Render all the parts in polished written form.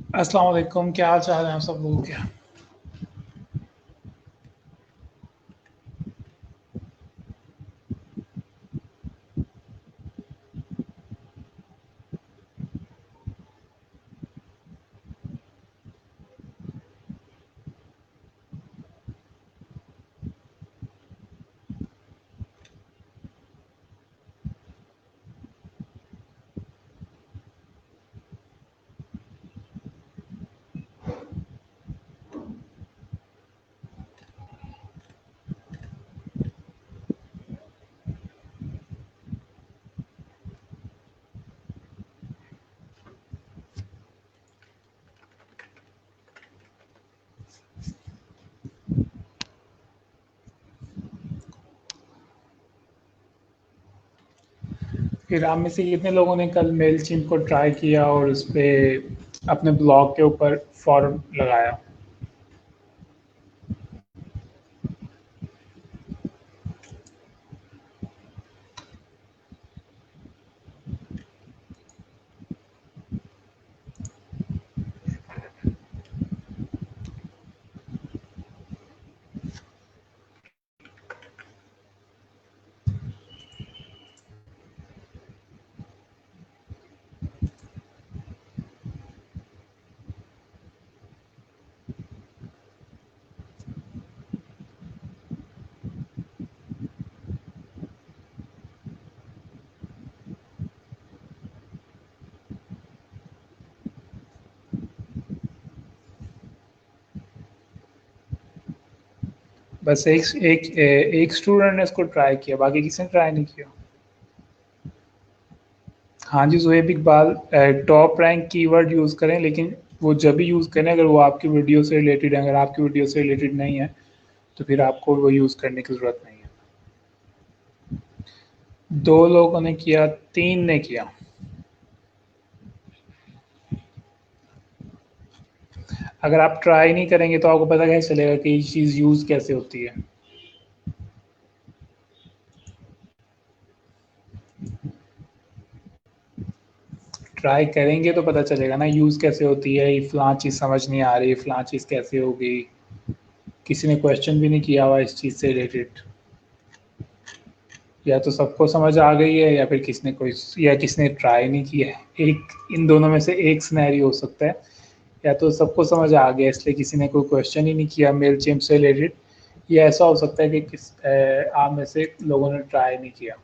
अस्सलाम वालेकुम, क्या हाल चाल है आप सब लोगों के? फिर आप में से कितने लोगों ने कल मेलचिम्प को ट्राई किया और उस पे अपने ब्लॉग के ऊपर फॉर्म लगाया? बस एक स्टूडेंट ने इसको ट्राई किया, बाकी किसी ने ट्राई नहीं किया। हाँ जी, Zuhaib Iqbal, top rank keyword use करें, लेकिन वो जब भी यूज़ करें अगर वो आपकी वीडियो से रिलेटेड है। अगर आपकी वीडियो से रिलेटेड नहीं है तो फिर आपको वो यूज़ करने की ज़रूरत नहीं है। 2 लोगों ने किया, 3 ने किया। अगर आप ट्राई नहीं करेंगे तो आपको पता कैसे चलेगा कि ये चीज़ यूज़ कैसे होती है? ट्राई करेंगे तो पता चलेगा ना यूज़ कैसे होती है। ये फ़लाँ चीज़ समझ नहीं आ रही, फ़लाँ चीज़ कैसे होगी। किसी ने क्वेश्चन भी नहीं किया हुआ इस चीज़ से रिलेटेड। या तो सबको समझ आ गई है या फिर किसी ने कोई या किसी ने ट्राई नहीं किया है। एक इन दोनों में से एक सिनेरियो हो सकता है। या तो सबको समझ आ गया इसलिए किसी ने कोई क्वेश्चन ही नहीं किया मेलचिम्प से रिलेटेड, या ऐसा हो सकता है कि आप में से लोगों ने ट्राई नहीं किया।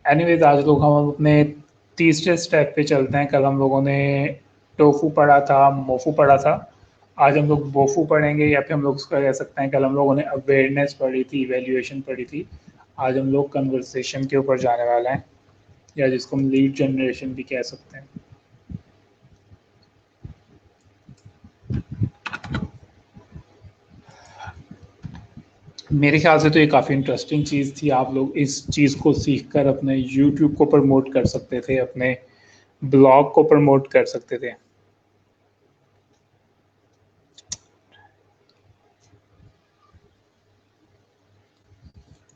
एनीवेज, आज लोग हम अपने तीसरे स्टेप पे चलते हैं। कल हम लोगों ने टोफू पढ़ा था, मोफू पढ़ा था। आज हम लोग बोफू पढ़ेंगे, या फिर हम लोग उसका कह सकते हैं कल हम लोगों ने अवेयरनेस पढ़ी थी, इवैल्यूएशन पढ़ी थी। आज हम लोग कन्वर्सेशन के ऊपर जाने वाले हैं, या जिसको हम लीड जनरेशन भी कह सकते हैं। मेरे ख्याल से तो ये काफ़ी इंटरेस्टिंग चीज़ थी। आप लोग इस चीज़ को सीख कर अपने यूट्यूब को प्रमोट कर सकते थे, अपने ब्लॉग को प्रमोट कर सकते थे।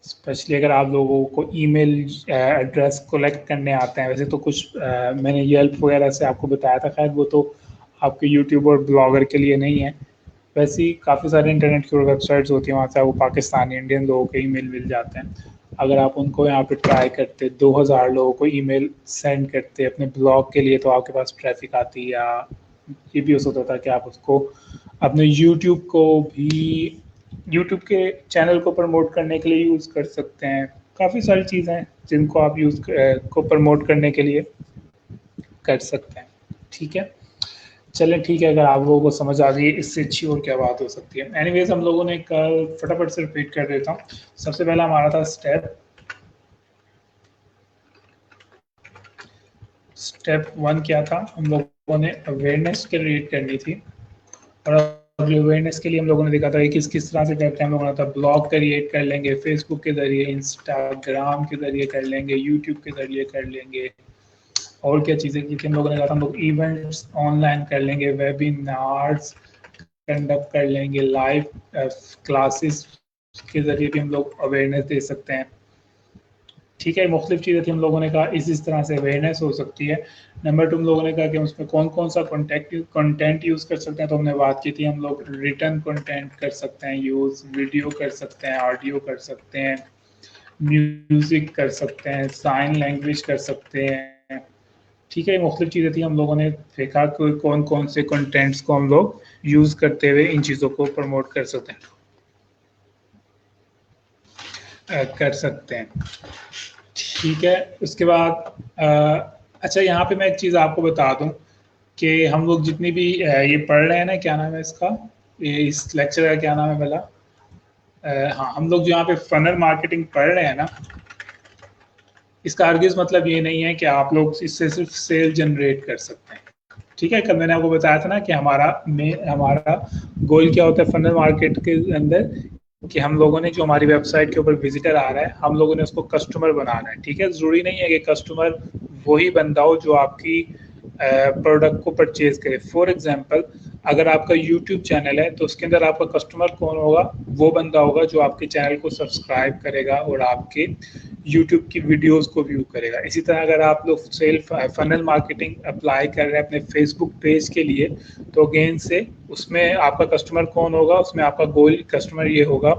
स्पेशली अगर आप लोगों को ईमेल एड्रेस कलेक्ट करने आते हैं। वैसे तो कुछ मैंने येल्प वगैरह से आपको बताया था, खैर वो तो आपके यूट्यूब और ब्लॉगर के लिए नहीं है। वैसे ही काफ़ी सारे इंटरनेट की वेबसाइट्स होती हैं, वहाँ से आपको पाकिस्तानी इंडियन लोगों के ईमेल मिल जाते हैं। अगर आप उनको यहाँ पे ट्राई करते, 2000 लोगों को ईमेल सेंड करते अपने ब्लॉग के लिए, तो आपके पास ट्रैफिक आती। या ये भी हो सकता था कि आप उसको अपने यूट्यूब को भी यूट्यूब के चैनल को प्रमोट करने के लिए यूज़ कर सकते हैं। काफ़ी सारी चीज़ें हैं जिनको आप को प्रमोट करने के लिए कर सकते हैं। ठीक है, चलें ठीक है। अगर आप लोगों को समझ आ गई, इससे अच्छी और क्या बात हो सकती है। एनीवेज, हम लोगों ने कल फटाफट से रिपीट कर देता हूँ। सबसे पहला हमारा था स्टेप स्टेप 1 क्या था? हम लोगों ने अवेयरनेस क्रिएट करनी थी। और अवेयरनेस के लिए हम लोगों ने देखा था कि किस तरह से करते हैं। हम लोगों ने था ब्लॉग क्रिएट कर लेंगे, फेसबुक के ज़रिए, इंस्टाग्राम के ज़रिए कर लेंगे, यूट्यूब के ज़रिए कर लेंगे। और क्या चीज़ें की थी हम लोगों ने कहा था? हम लोग इवेंट्स ऑनलाइन कर लेंगे, वेबिनार्स कंडक्ट कर लेंगे, लाइव क्लासेस के ज़रिए भी हम लोग अवेयरनेस दे सकते हैं। ठीक है, मुख्तलिफ चीज़ें थी, हम लोगों ने कहा इस तरह से अवेयरनेस हो सकती है। नंबर 2 हम लोगों ने कहा कि हम उसमें कौन-कौन सा कंटेंट यूज़ कर सकते हैं, तो हमने बात की थी हम लोग रिटन कंटेंट कर सकते हैं यूज़, वीडियो कर सकते हैं, ऑडियो कर सकते हैं, म्यूज़िक कर सकते हैं, साइन लैंग्वेज कर सकते हैं। ठीक है, मुख्तलिफ चीज़ें थी, हम लोगों ने देखा कि कौन-कौन से कंटेंट्स को हम लोग यूज़ करते हुए इन चीज़ों को प्रमोट कर सकते हैं। ठीक है, उसके बाद अच्छा यहाँ पे मैं एक चीज़ आपको बता दूँ कि हम लोग जितनी भी ये पढ़ रहे हैं ना, क्या नाम है इसका, ये इस लेक्चर का क्या नाम है भला? हाँ, हम लोग जो यहाँ पे फनल मार्केटिंग पढ़ रहे हैं ना, इसका हरगिज़ मतलब ये नहीं है कि आप लोग इससे सिर्फ सेल जनरेट कर सकते हैं। ठीक है, कल मैंने आपको बताया था ना कि हमारा गोल क्या होता है फनल मार्केट के अंदर, कि हम लोगों ने जो हमारी वेबसाइट के ऊपर विजिटर आ रहा है, हम लोगों ने उसको कस्टमर बनाना है। ठीक है, ज़रूरी नहीं है कि कस्टमर वही बंदा हो जो आपकी प्रोडक्ट को परचेज करे। फॉर एग्जांपल, अगर आपका यूट्यूब चैनल है तो उसके अंदर आपका कस्टमर कौन होगा? वो बंदा होगा जो आपके चैनल को सब्सक्राइब करेगा और आपके यूट्यूब की वीडियोस को व्यू करेगा। इसी तरह अगर आप लोग सेल फनल मार्केटिंग अप्लाई कर रहे हैं अपने फेसबुक पेज के लिए, तो अगेन से उसमें आपका कस्टमर कौन होगा? उसमें आपका गोल कस्टमर ये होगा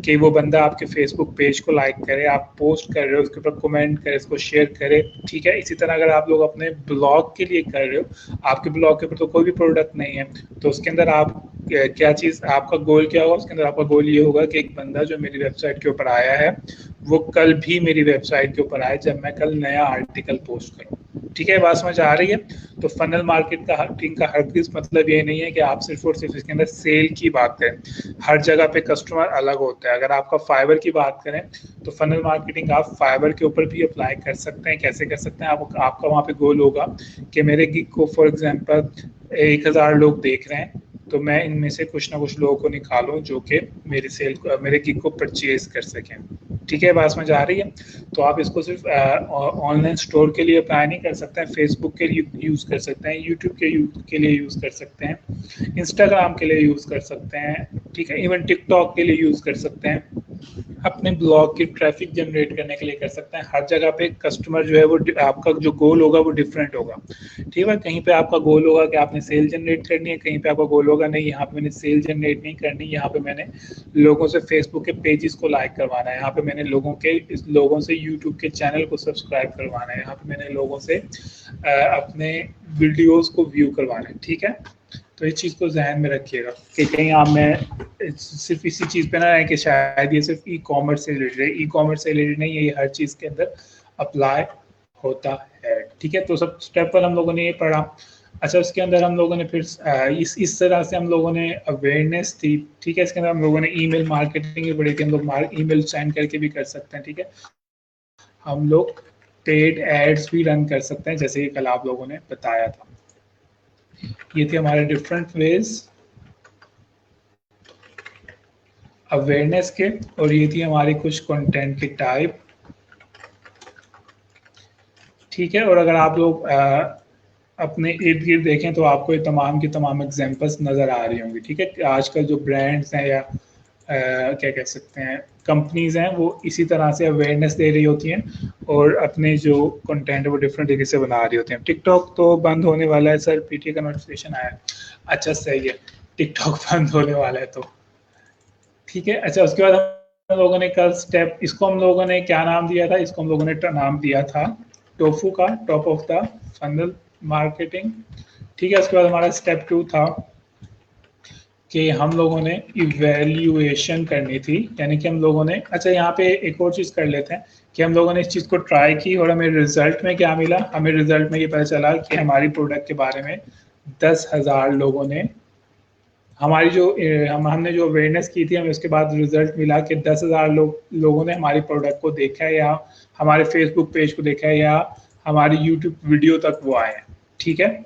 कि वो बंदा आपके फेसबुक पेज को लाइक करे, आप पोस्ट कर रहे हो उसके ऊपर कमेंट करे, उसको शेयर करे। ठीक है, इसी तरह अगर आप लोग अपने ब्लॉग के लिए कर रहे हो, आपके ब्लॉग के ऊपर तो कोई भी प्रोडक्ट नहीं है, तो उसके अंदर आप क्या चीज़, आपका गोल क्या होगा? उसके अंदर आपका गोल ये होगा कि एक बंदा जो मेरी वेबसाइट के ऊपर आया है, वो कल भी मेरी वेबसाइट के ऊपर आए जब मैं कल नया आर्टिकल पोस्ट करूँ। ठीक है, बात समझ आ रही है? तो फनल मार्केटिंग का हरगिज़ मतलब ये नहीं है कि आप सिर्फ और सिर्फ इसके अंदर सेल की बात करें। हर जगह पे कस्टमर अलग होता है। अगर आपका फाइबर की बात करें, तो फनल मार्केटिंग आप फाइबर के ऊपर भी अप्लाई कर सकते हैं। कैसे कर सकते हैं? आपका वहाँ पे गोल होगा कि मेरे गिग को फॉर एग्जांपल 1000 लोग देख रहे हैं, तो मैं इनमें से कुछ ना कुछ लोगों को निकालूं जो कि मेरे गिग को परचेज कर सकें। ठीक है, बात समझ आ रही है? तो आप इसको सिर्फ ऑनलाइन स्टोर के लिए अप्लाई नहीं कर सकते हैं, फेसबुक के लिए यूज़ कर सकते हैं, यूट्यूब के लिए यूज़ कर सकते हैं, इंस्टाग्राम के लिए यूज़ कर सकते हैं। ठीक है, इवन टिकटॉक के लिए यूज़ कर सकते हैं, अपने ब्लॉग की ट्रैफिक जनरेट करने के लिए कर सकते हैं। हर जगह पे कस्टमर जो है वो आपका जो गोल होगा वो डिफरेंट होगा। ठीक है, कहीं पे आपका गोल होगा कि आपने सेल जनरेट करनी है, कहीं पे आपका गोल होगा नहीं, यहाँ पे मैंने सेल जनरेट नहीं करनी, यहाँ पे मैंने लोगों से फेसबुक के पेजेस को लाइक करवाना है, यहाँ पे मैंने लोगों से यूट्यूब के चैनल को सब्सक्राइब करवाना है, यहाँ पे मैंने लोगों से अपने वीडियोस को व्यू करवाना है। ठीक है, तो इस चीज़ को जहन में रखिएगा कि कहीं आप मैं सिर्फ इसी चीज़ पे ना रहे कि शायद ये सिर्फ ई कॉमर्स से रिलेटेड है। ई कॉमर्स से रिलेटेड नहीं है, ये हर चीज़ के अंदर अप्लाई होता है। ठीक है, तो सब स्टेप पर हम लोगों ने ये पढ़ा। अच्छा, उसके अंदर हम लोगों ने फिर इस तरह से हम लोगों ने अवेयरनेस थी। ठीक है, इसके अंदर हम लोगों ने ईमेल मार्केटिंग भी पढ़ी थी, हम लोग ईमेल सेंड करके भी कर सकते हैं। ठीक है, हम लोग पेड एड्स भी रन कर सकते हैं, जैसे कि कल आप लोगों ने बताया था। ये थे हमारे डिफरेंट वेज अवेयरनेस के, और ये थी हमारी कुछ कंटेंट की टाइप। ठीक है, और अगर आप लोग अपने इर्द गिर्द देखें तो आपको ये तमाम की तमाम एग्जांपल्स नज़र आ रही होंगी। ठीक है, आजकल जो ब्रांड्स हैं या क्या कह सकते हैं कंपनीज हैं, वो इसी तरह से अवेयरनेस दे रही होती हैं और अपने जो कंटेंट है वो डिफरेंट तरीके से बना रही होती हैं। टिकटॉक तो बंद होने वाला है सर, पीटी का नोटिफिकेशन आया। अच्छा, सही है, टिकटॉक बंद होने वाला है तो ठीक है। अच्छा, उसके बाद हम लोगों ने कल स्टेप, इसको हम लोगों ने क्या नाम दिया था? इसको हम लोगों ने नाम दिया था टोफू का, top of the funnel marketing. ठीक है, उसके बाद हमारा स्टेप 2 था कि हम लोगों ने इवैल्यूएशन करनी थी, यानी कि हम लोगों ने, अच्छा यहाँ पे एक और चीज़ कर लेते हैं कि हम लोगों ने इस चीज़ को ट्राई की और हमें रिजल्ट में क्या मिला? हमें रिजल्ट में ये पता चला कि हमारी प्रोडक्ट के बारे में 10,000 लोगों ने, हमारी जो हमने जो अवेयरनेस की थी, हमें उसके बाद रिजल्ट मिला कि 10,000 लोगों ने हमारी प्रोडक्ट को देखा है, या हमारे फेसबुक पेज को देखा है, या हमारी यूट्यूब वीडियो तक वो आए हैं। ठीक है,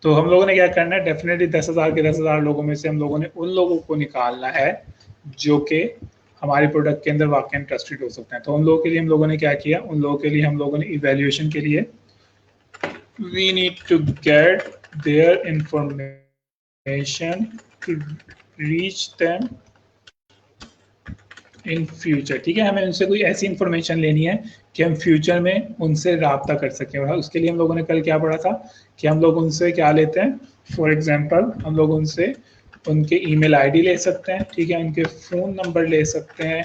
तो हम लोगों ने क्या करना है? डेफिनेटली 10,000 के 10,000 लोगों में से हम लोगों ने उन लोगों को निकालना है जो कि हमारी प्रोडक्ट के अंदर वाकई इंटरेस्टेड हो सकते हैं। तो उन लोगों के लिए हम लोगों ने क्या किया? उन लोगों के लिए हम लोगों ने इवेल्युएशन के लिए we need to get their information to reach them in future, ठीक है, हमें उनसे कोई ऐसी इंफॉर्मेशन लेनी है कि हम फ्यूचर में उनसे रब्ता कर सकें। और उसके लिए हम लोगों ने कल क्या पढ़ा था कि हम लोग उनसे क्या लेते हैं, फॉर एग्जांपल हम लोग उनसे उनके ईमेल आईडी ले सकते हैं, ठीक है, उनके फ़ोन नंबर ले सकते हैं,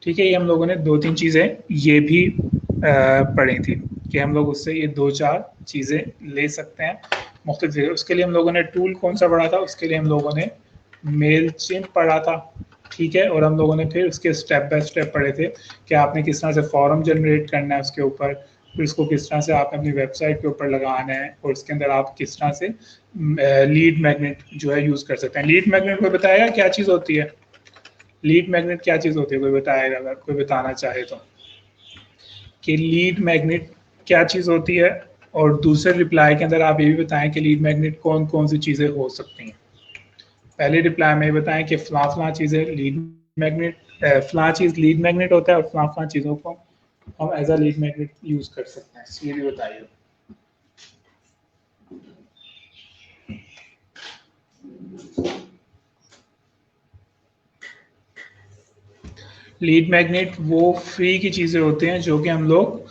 ठीक है। ये हम लोगों ने 2-3 चीज़ें ये भी पढ़ी थी कि हम लोग उससे ये 2-4 चीज़ें ले सकते हैं मुख्तलिफ जगह। उसके लिए हम लोगों ने टूल कौन सा पढ़ा था, उसके लिए हम लोगों ने मेलचिम्प पढ़ा था, ठीक है। और हम लोगों ने फिर उसके स्टेप बाय स्टेप पढ़े थे कि आपने किस तरह से फॉर्म जनरेट करना है उसके ऊपर, फिर उसको किस तरह से आपने अपनी वेबसाइट के ऊपर लगाना है, और उसके अंदर आप किस तरह से लीड मैग्नेट जो है यूज़ कर सकते हैं। लीड मैग्नेट को बताएगा क्या चीज़ होती है, लीड मैग्नेट क्या चीज़ होती है, कोई बताएगा अगर कोई बताना चाहे तो, कि लीड मैग्नेट क्या चीज़ होती है। और दूसरे रिप्लाई के अंदर आप ये भी बताएं कि लीड मैग्नेट कौन कौन सी चीज़ें हो सकती हैं। पहले रिप्लाई में बताएं कि फला फला चीज़ें लीड मैग्नेट, फला चीज़ लीड मैग्नेट होता है और फला फला चीज़ों को हम as a lead magnet use कर सकते हैं। ये भी बताइए। लीड मैग्नेट वो फ्री की चीज़ें होते हैं जो कि हम लोग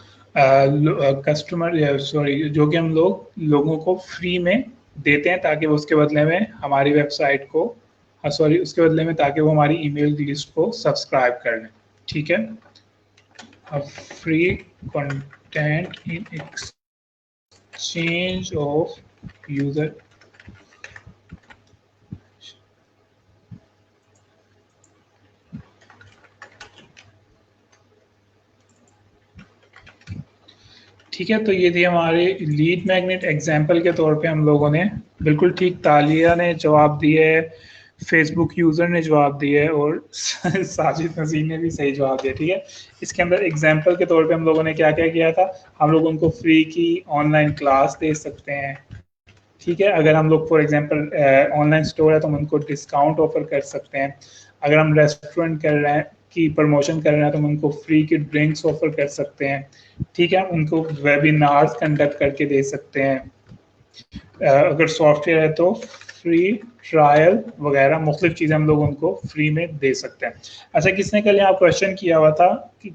कस्टमर सॉरी जो कि हम लोग लोगों को फ्री में देते हैं ताकि वो उसके बदले में हमारी वेबसाइट को, सॉरी उसके बदले में ताकि वो हमारी ईमेल लिस्ट को सब्सक्राइब कर लें, ठीक है। Free content in exchange of user, ठीक है। तो ये थी हमारे लीड मैग्नेट एग्जाम्पल के तौर पे हम लोगों ने, बिल्कुल ठीक, तालिया ने जवाब दिए है, फेसबुक यूज़र ने जवाब दिया है, और साजिद नज़ीर ने भी सही जवाब दिया, ठीक है। इसके अंदर एग्जाम्पल के तौर पे हम लोगों ने क्या क्या किया था, हम लोग उनको फ्री की ऑनलाइन क्लास दे सकते हैं, ठीक है। अगर हम लोग फॉर एग्जांपल ऑनलाइन स्टोर है तो हम उनको डिस्काउंट ऑफर कर सकते हैं। अगर हम रेस्टोरेंट कर रहे हैं की प्रमोशन कर रहे हैं तो हम उनको फ्री के ड्रिंक्स ऑफर कर सकते हैं, ठीक है। उनको वेबिनार्स कंडक्ट करके दे सकते हैं। अगर सॉफ्टवेयर है तो फ्री ट्रायल वगैरह मुख्तलिफ चीज़ें हम लोग उनको फ्री में दे सकते हैं। अच्छा, किसने कल यहाँ क्वेश्चन किया हुआ था कि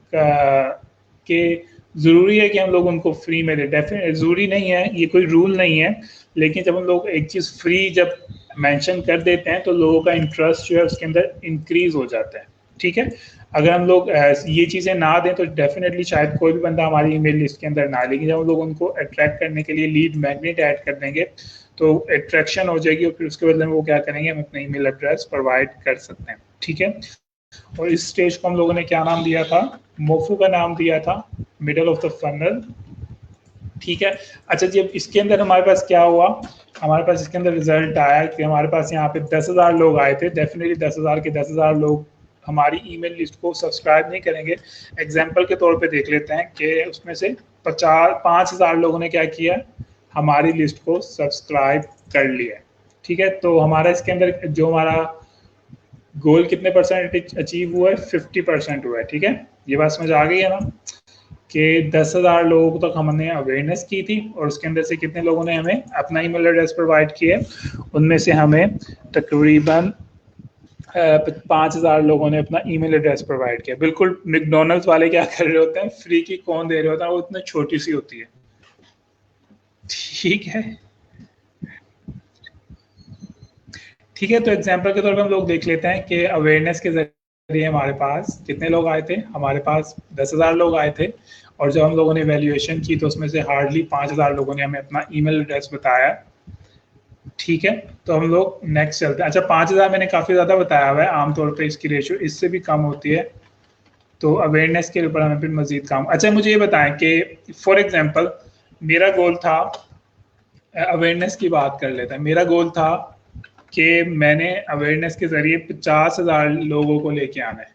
ज़रूरी है कि हम लोग उनको फ्री में दें? डेफिनेट ज़रूरी नहीं है, ये कोई रूल नहीं है, लेकिन जब हम लोग एक चीज़ फ्री जब मेंशन कर देते हैं तो लोगों का इंटरेस्ट जो है उसके अंदर इंक्रीज हो जाता है, ठीक है। अगर हम लोग ये चीज़ें ना दें तो डेफिनेटली शायद कोई भी बंदा हमारी ईमेल लिस्ट के अंदर ना आए, लेकिन जब हम लोग उनको अट्रैक्ट करने के लिए लीड मैग्नेट ऐड कर देंगे तो अट्रैक्शन हो जाएगी, और फिर उसके बदले में वो क्या करेंगे, हम अपना ईमेल एड्रेस प्रोवाइड कर सकते हैं, ठीक है। और इस स्टेज को हम लोगों ने क्या नाम दिया था, मोफू का नाम दिया था, मिडल ऑफ द फनल, ठीक है। अच्छा जी, अब इसके अंदर हमारे पास क्या हुआ, हमारे पास इसके अंदर रिजल्ट आया कि हमारे पास यहाँ पे 10,000 लोग आए थे। डेफिनेटली 10,000 के 10,000 लोग हमारी ईमेल लिस्ट को सब्सक्राइब नहीं करेंगे। एग्जाम्पल के तौर पे देख लेते हैं कि उसमें से 5,000 लोगों ने क्या किया, हमारी लिस्ट को सब्सक्राइब कर लिया, ठीक है। तो हमारा इसके अंदर जो हमारा गोल कितने परसेंट अचीव हुआ है, 50% हुआ है, ठीक है। ये बात समझ आ गई है ना, कि 10,000 लोगों तक हमने अवेयरनेस की थी, और उसके अंदर से कितने लोगों ने हमें अपना ईमेल एड्रेस प्रोवाइड किया, उनमें से हमें तकरीबन 5,000 लोगों ने अपना ईमेल एड्रेस प्रोवाइड किया। बिल्कुल मैकडॉनल्ड्स वाले क्या कर रहे होते हैं, फ्री की कौन दे रहे होता है, वो इतनी छोटी सी होती है, ठीक है, ठीक है। तो एग्जाम्पल के तौर पर हम लोग देख लेते हैं कि अवेयरनेस के जरिए हमारे पास कितने लोग आए थे, हमारे पास 10,000 लोग आए थे, और जब हम लोगों ने वैल्यूएशन की तो उसमें से हार्डली 5,000 लोगों ने हमें अपना ईमेल एड्रेस बताया, ठीक है। तो हम लोग नेक्स्ट चलते हैं। अच्छा, 5,000 मैंने काफ़ी ज़्यादा बताया हुआ है, आमतौर पर इसकी रेशियो इससे भी कम होती है, तो अवेयरनेस के ऊपर हमें फिर मजीद काम। अच्छा, मुझे ये बताएं कि फॉर एग्जांपल मेरा गोल था, अवेयरनेस की बात कर लेते हैं, मेरा गोल था कि मैंने अवेयरनेस के ज़रिए 50,000 लोगों को लेके आना है,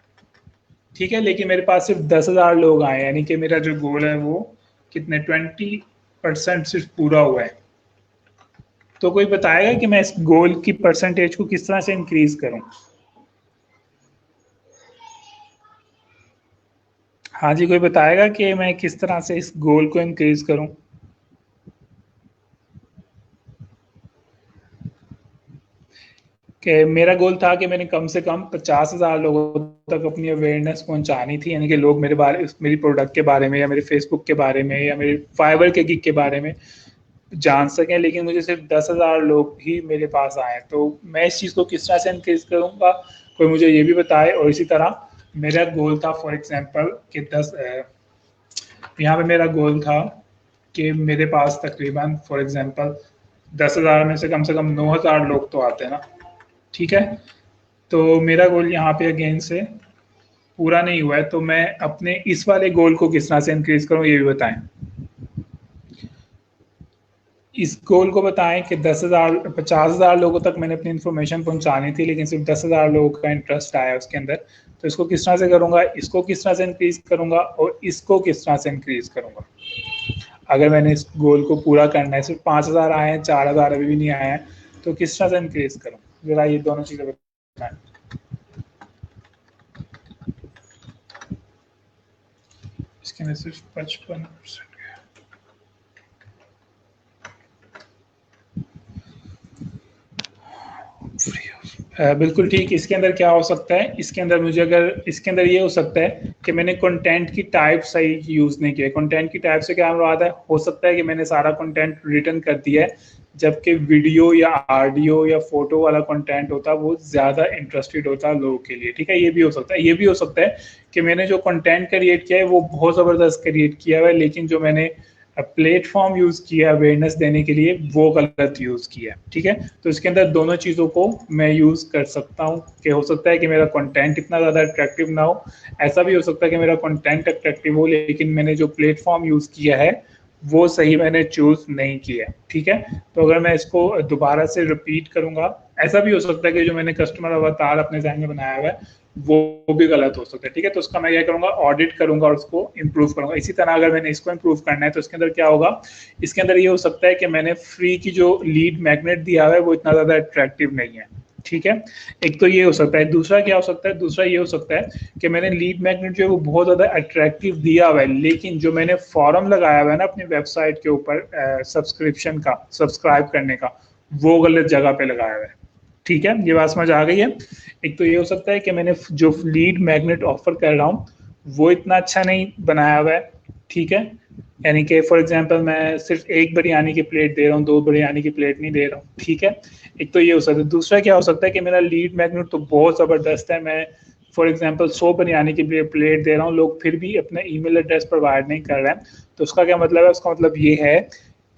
ठीक है, लेकिन मेरे पास सिर्फ 10,000 लोग आए, यानी कि मेरा जो गोल है वो कितने 20% सिर्फ पूरा हुआ है। तो कोई बताएगा कि मैं इस गोल की परसेंटेज को किस तरह से इंक्रीज करूं? हाँ जी, कोई बताएगा कि मैं किस तरह से इस गोल को इंक्रीज करूं? कि मेरा गोल था कि मैंने कम से कम 50,000 लोगों तक अपनी अवेयरनेस पहुंचानी थी, यानी कि लोग मेरी प्रोडक्ट के बारे में या मेरे फेसबुक के बारे में या मेरे फाइवर के गिग के बारे में जान सकें। लेकिन मुझे सिर्फ 10,000 लोग ही मेरे पास आए, तो मैं इस चीज़ को किस तरह से इंक्रीज करूँगा, कोई मुझे ये भी बताए। और इसी तरह मेरा गोल था फॉर एग्जांपल कि यहाँ पे मेरा गोल था कि मेरे पास तकरीबन फॉर एग्जांपल 10,000 में से कम 9,000 लोग तो आते हैं ना, ठीक है। तो मेरा गोल यहाँ पे अगेन से पूरा नहीं हुआ है, तो मैं अपने इस वाले गोल को किस तरह से इंक्रीज करूँ ये भी बताएं। इस गोल को बताएं कि 50,000 लोगों तक मैंने अपनी इन्फॉर्मेशन पहुंचानी थी, लेकिन सिर्फ 10,000 लोगों का इंटरेस्ट आया उसके अंदर। तो इसको किस तरह से करूंगा, इसको किस तरह से इंक्रीज करूंगा और इसको किस तरह से इंक्रीज करूंगा। अगर मैंने इस गोल को पूरा करना है, सिर्फ 5,000 आए हैं, 4,000 अभी भी नहीं आए हैं, तो किस तरह से इंक्रीज करूँ, जरा ये दोनों चीजें बताएं। इसके अंदर सिर्फ 55% बिल्कुल ठीक। इसके अंदर क्या हो सकता है, इसके अंदर मुझे अगर इसके अंदर ये हो सकता है कि मैंने कंटेंट की टाइप सही यूज नहीं किया। कंटेंट की टाइप से क्या मुराद है, हो सकता है कि मैंने सारा कंटेंट रिटर्न कर दिया है, जबकि वीडियो या ऑडियो या फोटो वाला कंटेंट होता है वो ज्यादा इंटरेस्टेड होता है लोगों के लिए, ठीक है। ये भी हो सकता है। ये भी हो सकता है कि मैंने जो कंटेंट क्रिएट किया है वो बहुत जबरदस्त क्रिएट किया हुआ है, लेकिन जो मैंने प्लेटफॉर्म यूज किया अवेयरनेस देने के लिए वो गलत यूज किया, ठीक है। तो इसके अंदर दोनों चीजों को मैं यूज कर सकता हूँ कि हो सकता है कि मेरा कंटेंट इतना ज्यादा अट्रैक्टिव ना हो, ऐसा भी हो सकता है कि मेरा कंटेंट अट्रैक्टिव हो लेकिन मैंने जो प्लेटफॉर्म यूज किया है वो सही मैंने चूज नहीं किया, ठीक है। तो अगर मैं इसको दोबारा से रिपीट करूंगा, ऐसा भी हो सकता है कि जो मैंने कस्टमर अवतार अपने जहन में बनाया हुआ है वो भी गलत हो सकता है, ठीक है। तो उसका मैं क्या करूंगा, ऑडिट करूंगा और उसको इम्प्रूव करूंगा। इसी तरह अगर मैंने इसको इम्प्रूव करना है तो इसके अंदर क्या होगा, इसके अंदर ये हो सकता है कि मैंने फ्री की जो लीड मैग्नेट दिया हुआ है वो इतना ज्यादा अट्रैक्टिव नहीं है, ठीक है। एक तो ये हो सकता है। दूसरा क्या हो सकता है, दूसरा ये हो सकता है कि मैंने लीड मैग्नेट जो है वो बहुत ज्यादा अट्रैक्टिव दिया हुआ है, लेकिन जो मैंने फॉर्म लगाया हुआ है ना अपनी वेबसाइट के ऊपर सब्सक्रिप्शन का, सब्सक्राइब करने का, वो गलत जगह पे लगाया हुआ है, ठीक है। ये बात समझ आ गई है। एक तो ये हो सकता है कि मैंने जो लीड मैग्नेट ऑफर कर रहा हूँ वो इतना अच्छा नहीं बनाया हुआ है, ठीक है। यानी कि फॉर एग्जांपल मैं सिर्फ एक बिरयानी की प्लेट दे रहा हूँ, 2 बिरयानी की प्लेट नहीं दे रहा हूँ, ठीक है। एक तो ये हो सकता है। दूसरा क्या हो सकता है कि मेरा लीड मैग्नेट तो बहुत ज़बरदस्त है, मैं फॉर एग्जांपल 100 बिरयानी की प्लेट दे रहा हूँ, लोग फिर भी अपना ईमेल एड्रेस प्रोवाइड नहीं कर रहे हैं। तो उसका क्या मतलब है, उसका मतलब ये है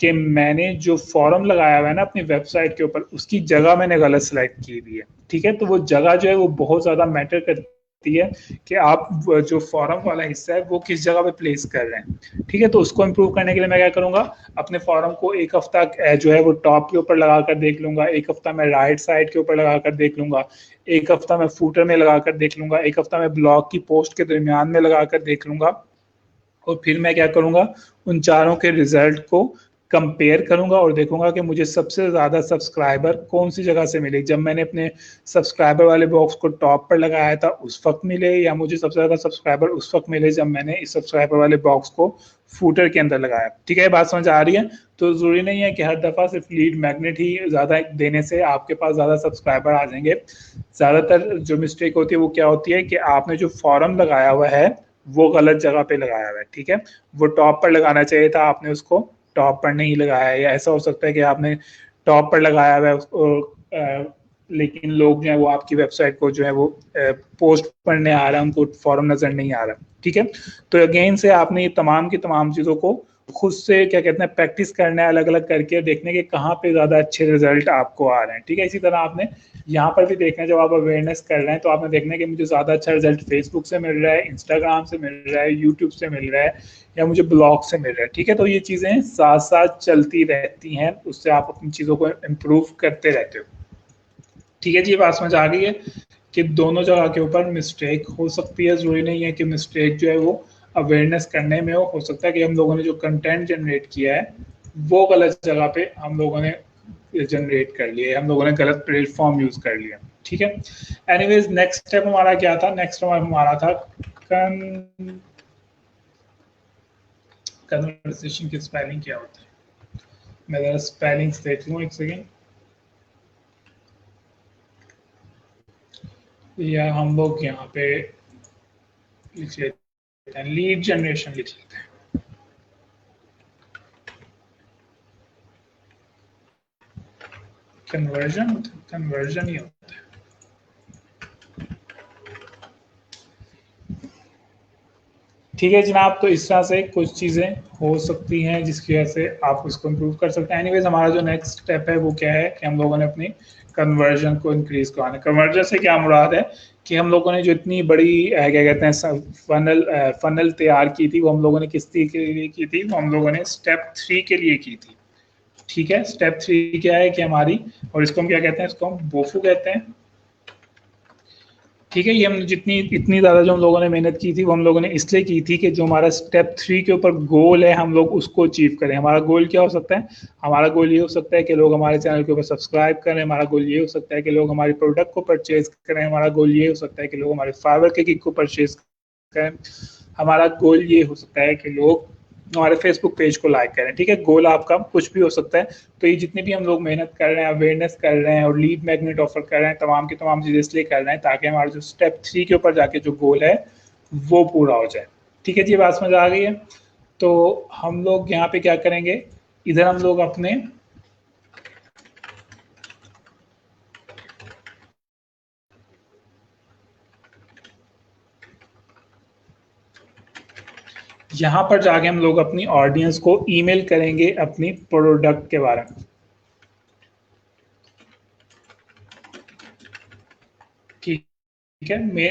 कि मैंने जो फॉर्म लगाया हुआ है ना अपनी वेबसाइट के ऊपर उसकी जगह मैंने गलत सेलेक्ट की हुई है, ठीक है। तो वो जगह जो है वो बहुत ज़्यादा मैटर करती है कि आप जो फॉर्म वाला हिस्सा है वो किस जगह पे प्लेस कर रहे हैं, ठीक है। तो उसको इम्प्रूव करने के लिए मैं क्या करूंगा, अपने फॉर्म को एक हफ्ता जो है वो टॉप के ऊपर लगा कर देख लूंगा, एक हफ्ता मैं राइट साइड के ऊपर लगा कर देख लूंगा, एक हफ्ता मैं फूटर में लगा कर देख लूंगा, एक हफ्ता मैं ब्लॉग की पोस्ट के दरमियान में लगा कर देख लूंगा। और फिर मैं क्या करूंगा, उन चारों के रिजल्ट को कंपेयर करूंगा और देखूंगा कि मुझे सबसे ज़्यादा सब्सक्राइबर कौन सी जगह से मिले। जब मैंने अपने सब्सक्राइबर वाले बॉक्स को टॉप पर लगाया था उस वक्त मिले, या मुझे सबसे ज़्यादा सब्सक्राइबर उस वक्त मिले जब मैंने इस सब्सक्राइबर वाले बॉक्स को फूटर के अंदर लगाया, ठीक है। बात समझ आ रही है। तो ज़रूरी नहीं है कि हर दफ़ा सिर्फ लीड मैग्नेट ही ज़्यादा देने से आपके पास ज़्यादा सब्सक्राइबर आ जाएंगे। ज़्यादातर जो मिस्टेक होती है वो क्या होती है कि आपने जो फॉर्म लगाया हुआ है वो गलत जगह पे लगाया हुआ है, ठीक है। वो टॉप पर लगाना चाहिए था, आपने उसको टॉप पर नहीं लगाया है। या ऐसा हो सकता है कि आपने टॉप पर लगाया हुआ है उसको, लेकिन लोग जो है वो आपकी वेबसाइट को जो है वो पोस्ट पढ़ने आ रहा है, उनको फॉर्म नजर नहीं आ रहा, ठीक है। तो अगेन से आपने ये तमाम की तमाम चीज़ों को खुद से क्या कहते हैं प्रैक्टिस करना है, अलग अलग करके देखने के कहाँ पे ज़्यादा अच्छे रिजल्ट आपको आ रहे हैं, ठीक है। इसी तरह आपने यहाँ पर भी देखना है, जब आप अवेयरनेस कर रहे हैं तो आपने देखना है कि मुझे ज़्यादा अच्छा रिजल्ट फेसबुक से मिल रहा है, इंस्टाग्राम से मिल रहा है, यूट्यूब से मिल रहा है, या मुझे ब्लॉग से मिल रहा है, ठीक है। तो ये चीज़ें साथ साथ चलती रहती हैं, उससे आप अपनी चीज़ों को इम्प्रूव करते रहते हो, ठीक है जी। ये बात समझ आ गई है कि दोनों जगह के ऊपर मिस्टेक हो सकती है। जरूरी नहीं है कि मिस्टेक जो है वो अवेयरनेस करने में हो सकता है कि हम लोगों ने जो कंटेंट जनरेट किया है वो गलत जगह पे हम लोगों ने जनरेट कर लिया, हम लोगों ने गलत प्लेटफॉर्म यूज कर लिया, ठीक है। एनीवेज नेक्स्ट स्टेप हमारा क्या था, नेक्स्ट हमारा था कन्वर्सेशन की स्पेलिंग क्या होता है। मैं जरा स्पेलिंग्स देख लूँ एक सेकेंड। या हम लोग यहाँ पे लिख लेते हैं, लीड जनरेशन लिख लेते हैं। कन्वर्जन ही होता है। ठीक है जनाब, तो इस तरह से कुछ चीज़ें हो सकती हैं जिसकी वजह से आप उसको इम्प्रूव कर सकते हैं। एनीवेज हमारा जो नेक्स्ट स्टेप है वो क्या है कि हम लोगों ने अपनी कन्वर्जन को इंक्रीज करवाना। कन्वर्जन से क्या मुराद है कि हम लोगों ने जो इतनी बड़ी क्या कहते हैं फनल तैयार की थी, वो हम लोगों ने किस चीज़ के लिए की थी, वो हम लोगों ने स्टेप 3 के लिए की थी। ठीक है, स्टेप 3 क्या है कि हमारी, और इसको हम क्या कहते हैं, इसको हम बोफू कहते हैं। ठीक है, ये हम जितनी इतनी ज़्यादा जो हम लोगों ने मेहनत की थी वो हम लोगों ने इसलिए की थी कि जो हमारा स्टेप 3 के ऊपर गोल है हम लोग उसको अचीव करें। हमारा गोल क्या हो सकता है? हमारा गोल ये हो सकता है कि लोग हमारे चैनल के ऊपर सब्सक्राइब करें, हमारा गोल ये हो सकता है कि लोग हमारे प्रोडक्ट को परचेज करें, हमारा गोल ये हो सकता है कि लोग हमारे फाइवर के गिग को परचेज करें, हमारा गोल ये हो सकता है कि लोग हमारे फेसबुक पेज को लाइक करें। ठीक है, गोल आपका कुछ भी हो सकता है। तो ये जितनी भी हम लोग मेहनत कर रहे हैं, अवेयरनेस कर रहे हैं और लीड मैग्नेट ऑफर कर रहे हैं, तमाम की तमाम चीज़ें इसलिए कर रहे हैं ताकि हमारा जो स्टेप 3 के ऊपर जाके जो गोल है वो पूरा हो जाए। ठीक है जी, बात समझ आ गई है? तो हम लोग यहाँ पे क्या करेंगे, इधर हम लोग अपने यहाँ पर जाके हम लोग अपनी ऑडियंस को ईमेल करेंगे अपनी प्रोडक्ट के बारे में। ठीक है, मैं